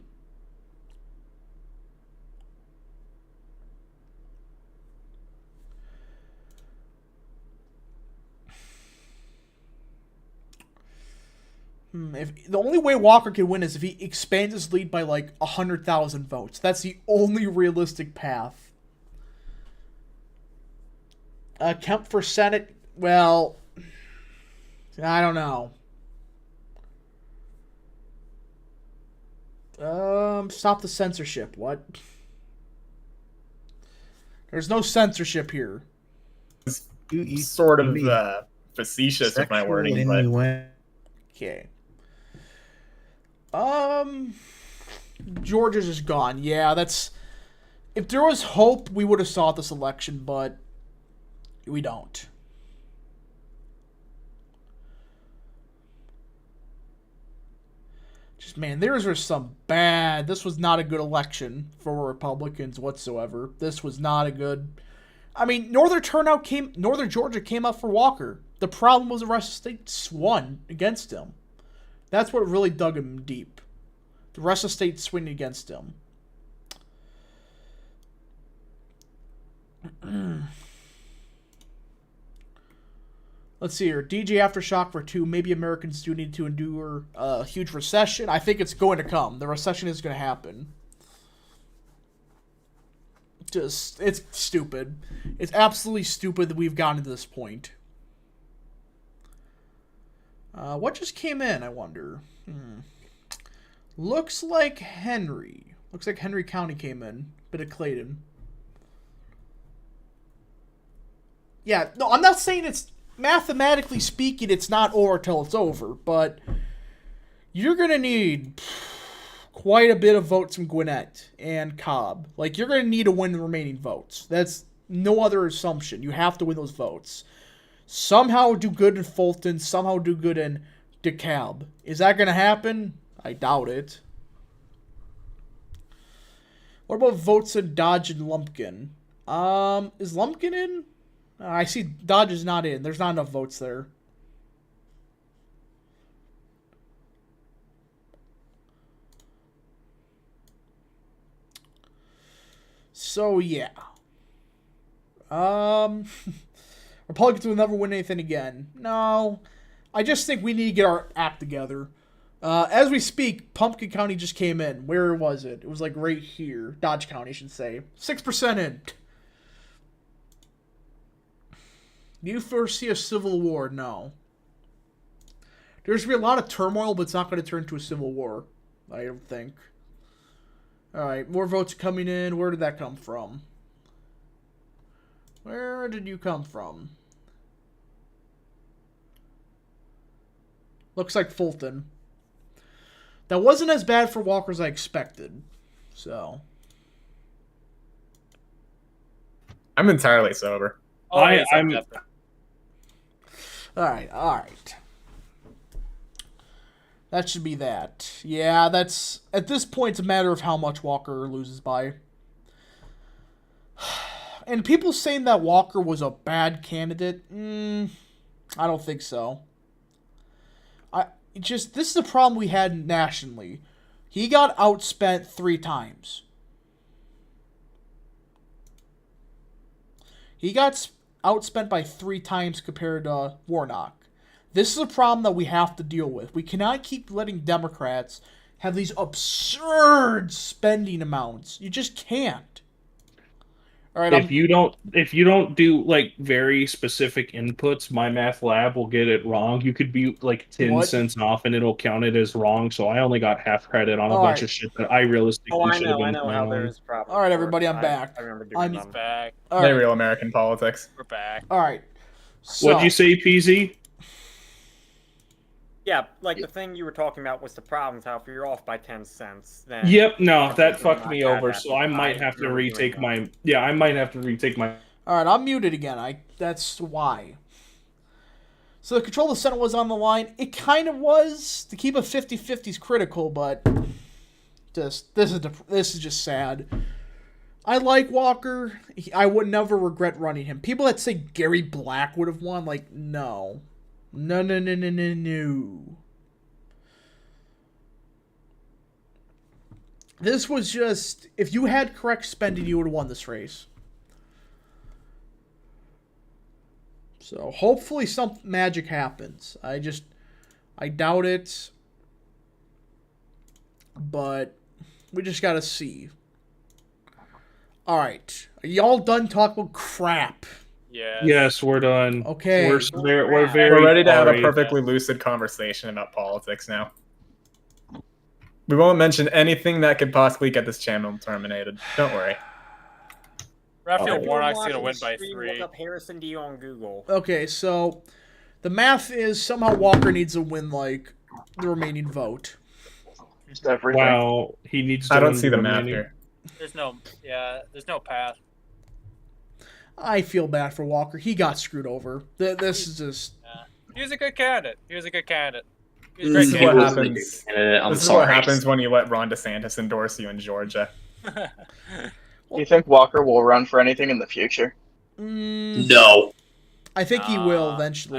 If the only way Walker can win is if he expands his lead by like 100,000 votes. That's the only realistic path. Kemp for Senate, well, I don't know. Stop the censorship. What? There's no censorship here. Sort of facetious with my wording, but okay. Georgia's just gone. Yeah, that's... If there was hope, we would have saw this election, but we don't. Just, man, theirs were some bad... This was not a good election for Republicans whatsoever. This was not a good... I mean, Northern Georgia came up for Walker. The problem was the rest of the states won against him. That's what really dug him deep. The rest of the states swinging against him. Let's see here. DJ Aftershock for 2. Maybe Americans do need to endure a huge recession. I think it's going to come. The recession is going to happen. Just, it's stupid. It's absolutely stupid that we've gotten to this point. What just came in, I wonder? Looks like Henry. Looks like Henry County came in. Bit of Clayton. Yeah, no, I'm not saying it's... Mathematically speaking, it's not over till it's over, but... You're going to need quite a bit of votes from Gwinnett and Cobb. Like, you're going to need to win the remaining votes. That's no other assumption. You have to win those votes. Somehow do good in Fulton, somehow do good in DeKalb. Is that going to happen? I doubt it. What about votes in Dodge and Lumpkin? Is Lumpkin in? I see Dodge is not in. There's not enough votes there. So yeah. Republicans will never win anything again. No. I just think we need to get our act together. As we speak, Pumpkin County just came in. Where was it? It was like right here. Dodge County, I should say. 6% in. Do you foresee a civil war? No. There's going to be a lot of turmoil, but it's not going to turn into a civil war. I don't think. Alright, more votes coming in. Where did that come from? Where did you come from? Looks like Fulton. That wasn't as bad for Walker as I expected. So. I'm entirely sober. I'm Alright. That should be that. Yeah, that's... At this point, it's a matter of how much Walker loses by. And people saying that Walker was a bad candidate, I don't think so. This is the problem we had nationally. He got outspent 3 times. He got outspent by 3 times compared to Warnock. This is a problem that we have to deal with. We cannot keep letting Democrats have these absurd spending amounts. You just can't. All right, if you don't do like very specific inputs, my math lab will get it wrong. You could be like 10 cents off and it'll count it as wrong. So I only got half credit on a bunch of shit that I realistically should have been. I know how there's problems. All right, everybody, I'm back. I remember doing He's back. Very real American politics. We're back. All right. So, What'd you say, PZ? Yeah, like the thing you were talking about was the problems. How if you're off by 10 cents, then Yep, no, that fucked me over. So I might have to retake my. Yeah, I might have to retake my. All right, I'm muted again. That's why. So the control of the Senate was on the line. It kind of was. To keep a 50-50 is critical, but this is just sad. I like Walker. I would never regret running him. People that say Gary Black would have won, like, no. No. This was just... If you had correct spending, you would have won this race. So, hopefully some magic happens. I doubt it. But we just gotta see. Alright. Are y'all done talking about crap? Yes, we're done. Okay. We're ready to have a perfectly lucid conversation about politics now. We won't mention anything that could possibly get this channel terminated. Don't worry. Raphael Warnock's gonna win by stream, 3. Look up Harrison D on Google. Okay, so the math is somehow Walker needs to win, like, the remaining vote. Just everything. Wow, he needs to I don't win see the remaining. math here. There's no path. I feel bad for Walker. He got screwed over. This is just... He was a good candidate. He was a great candidate. This is He what was a happens. good candidate. I'm This is sorry. what happens when you let Ron DeSantis endorse you in Georgia. Do you think Walker will run for anything in the future? No. I think he will eventually.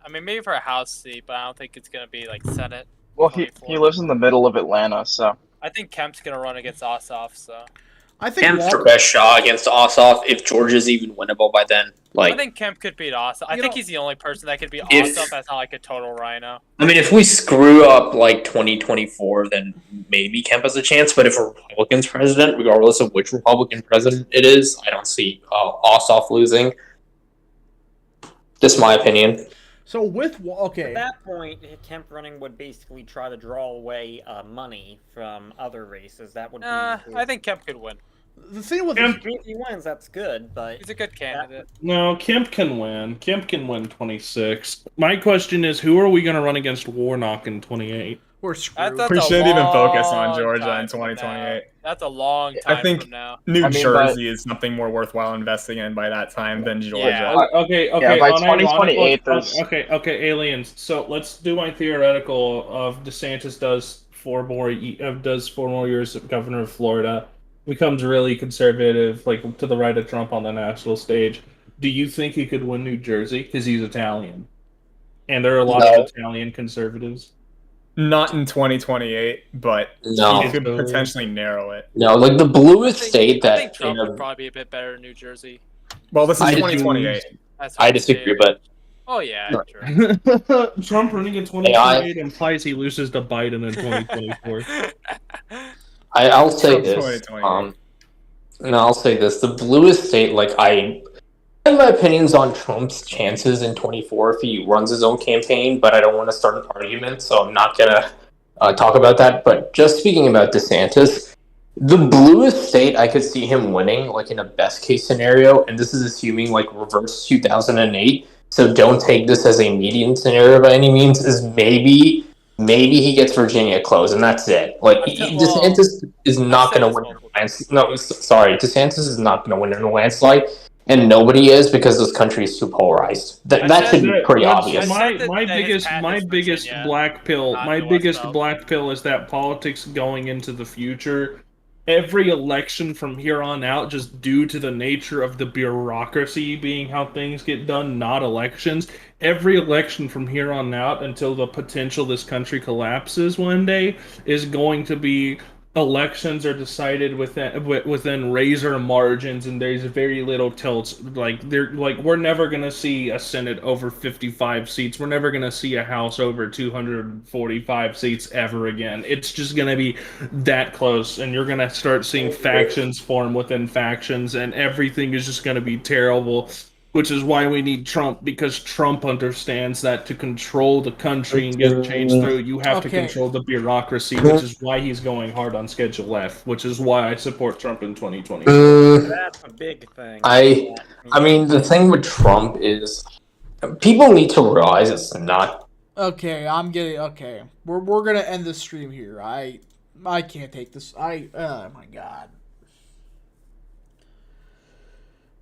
I mean, maybe for a House seat, but I don't think it's gonna be like Senate. Well, he lives in the middle of Atlanta, so... I think Kemp's gonna run against Ossoff, so... I think Kemp's the best shot against Ossoff if Georgia's even winnable by then. I think Kemp could beat Ossoff. I think he's the only person that could beat Ossoff as not like a total rhino. I mean, if we screw up like 2024, then maybe Kemp has a chance. But if a Republican's president, regardless of which Republican president it is, I don't see Ossoff losing. Just my opinion. So with At that point, Kemp running would basically try to draw away money from other races. That would be. I think Kemp could win. The thing with If he wins, that's good, but he's a good candidate. No, Kemp can win. Kemp can win 26. My question is, who are we going to run against Warnock in 28? We're screwed. We shouldn't even focus on Georgia in 2028. That's a long time I think from now. New Jersey is something more worthwhile investing in by that time than Georgia. Yeah. Okay. Yeah, by 2028, there's... Okay, aliens. So let's do my theoretical of DeSantis does 4 more years of governor of Florida. becomes really conservative, like to the right of Trump on the national stage, do you think he could win New Jersey? Because he's Italian. And there are a lot No. of Italian conservatives. Not in 2028, but No. he could potentially narrow it. No, like the bluest state I that think Trump would probably be a bit better in New Jersey. Well, this is I 2028. That's how I I'd say disagree, it. but Oh yeah, No. true. Trump running in 2028 implies he loses to Biden in 2024. I'll say Trump's this. 2028. No, I'll say this. The bluest state, like I have my opinions on Trump's chances in 24 if he runs his own campaign, but I don't want to start an argument, so I'm not gonna talk about that. But just speaking about DeSantis, the bluest state I could see him winning, like in a best case scenario, and this is assuming like reverse 2008. So don't take this as a median scenario by any means. Is maybe he gets Virginia close, and that's it. Like DeSantis is not going to win in a landslide. No, sorry, DeSantis is not going to win in a landslide, and nobody is because this country is too polarized. That should be pretty obvious. My biggest black pill is that politics going into the future. Every election from here on out, just due to the nature of the bureaucracy being how things get done, not elections. Every election from here on out until the potential this country collapses one day is going to be elections are decided within razor margins, and there's very little tilts. Like we're never gonna see a Senate over 55 seats. We're never gonna see a House over 245 seats ever again. It's just gonna be that close, and you're gonna start seeing factions form within factions, and everything is just gonna be terrible. Which is why we need Trump, because Trump understands that to control the country and get change through, you have to control the bureaucracy, which is why he's going hard on Schedule F, which is why I support Trump in 2020. That's a big thing. I mean, the thing with Trump is people need to realize it's not. Okay, okay. We're gonna end the stream here. I can't take this. Oh my god.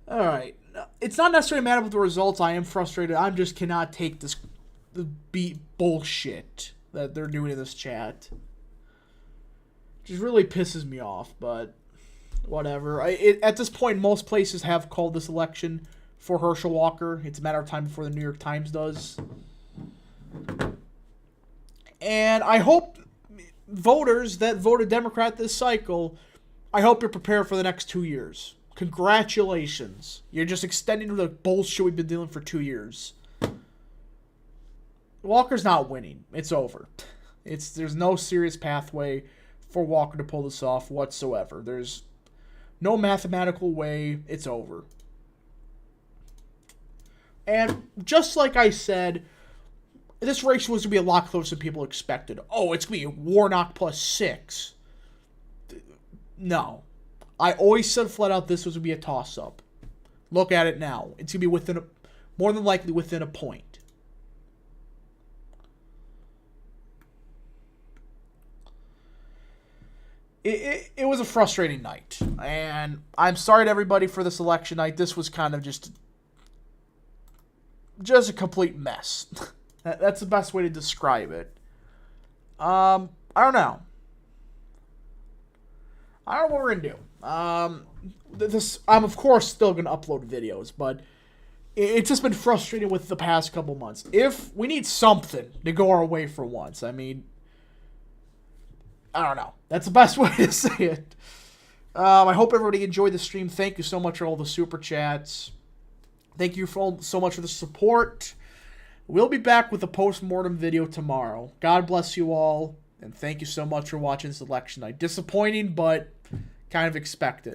All right. It's not necessarily a matter with the results. I am frustrated. I just cannot take this bullshit that they're doing in this chat. It just really pisses me off, but whatever. At this point, most places have called this election for Herschel Walker. It's a matter of time before the New York Times does. And I hope voters that voted Democrat this cycle, I hope you're prepared for the next 2 years. Congratulations. You're just extending the bullshit we've been dealing for 2 years. Walker's not winning. It's over. There's no serious pathway for Walker to pull this off whatsoever. There's no mathematical way. It's over. And just like I said, this race was going to be a lot closer than people expected. Oh, it's going to be Warnock plus 6. No. I always said flat out this was going to be a toss-up. Look at it now. It's going to be more than likely within a point. It was a frustrating night. And I'm sorry to everybody for this election night. This was kind of just a complete mess. That's the best way to describe it. I don't know. I don't know what we're going to do. I'm of course still going to upload videos, but it's just been frustrating with the past couple months. If we need something to go our way for once, I mean, I don't know. That's the best way to say it. I hope everybody enjoyed the stream. Thank you so much for all the super chats. Thank you so much for the support. We'll be back with a post-mortem video tomorrow. God bless you all, and thank you so much for watching this election night. Disappointing, but kind of expected.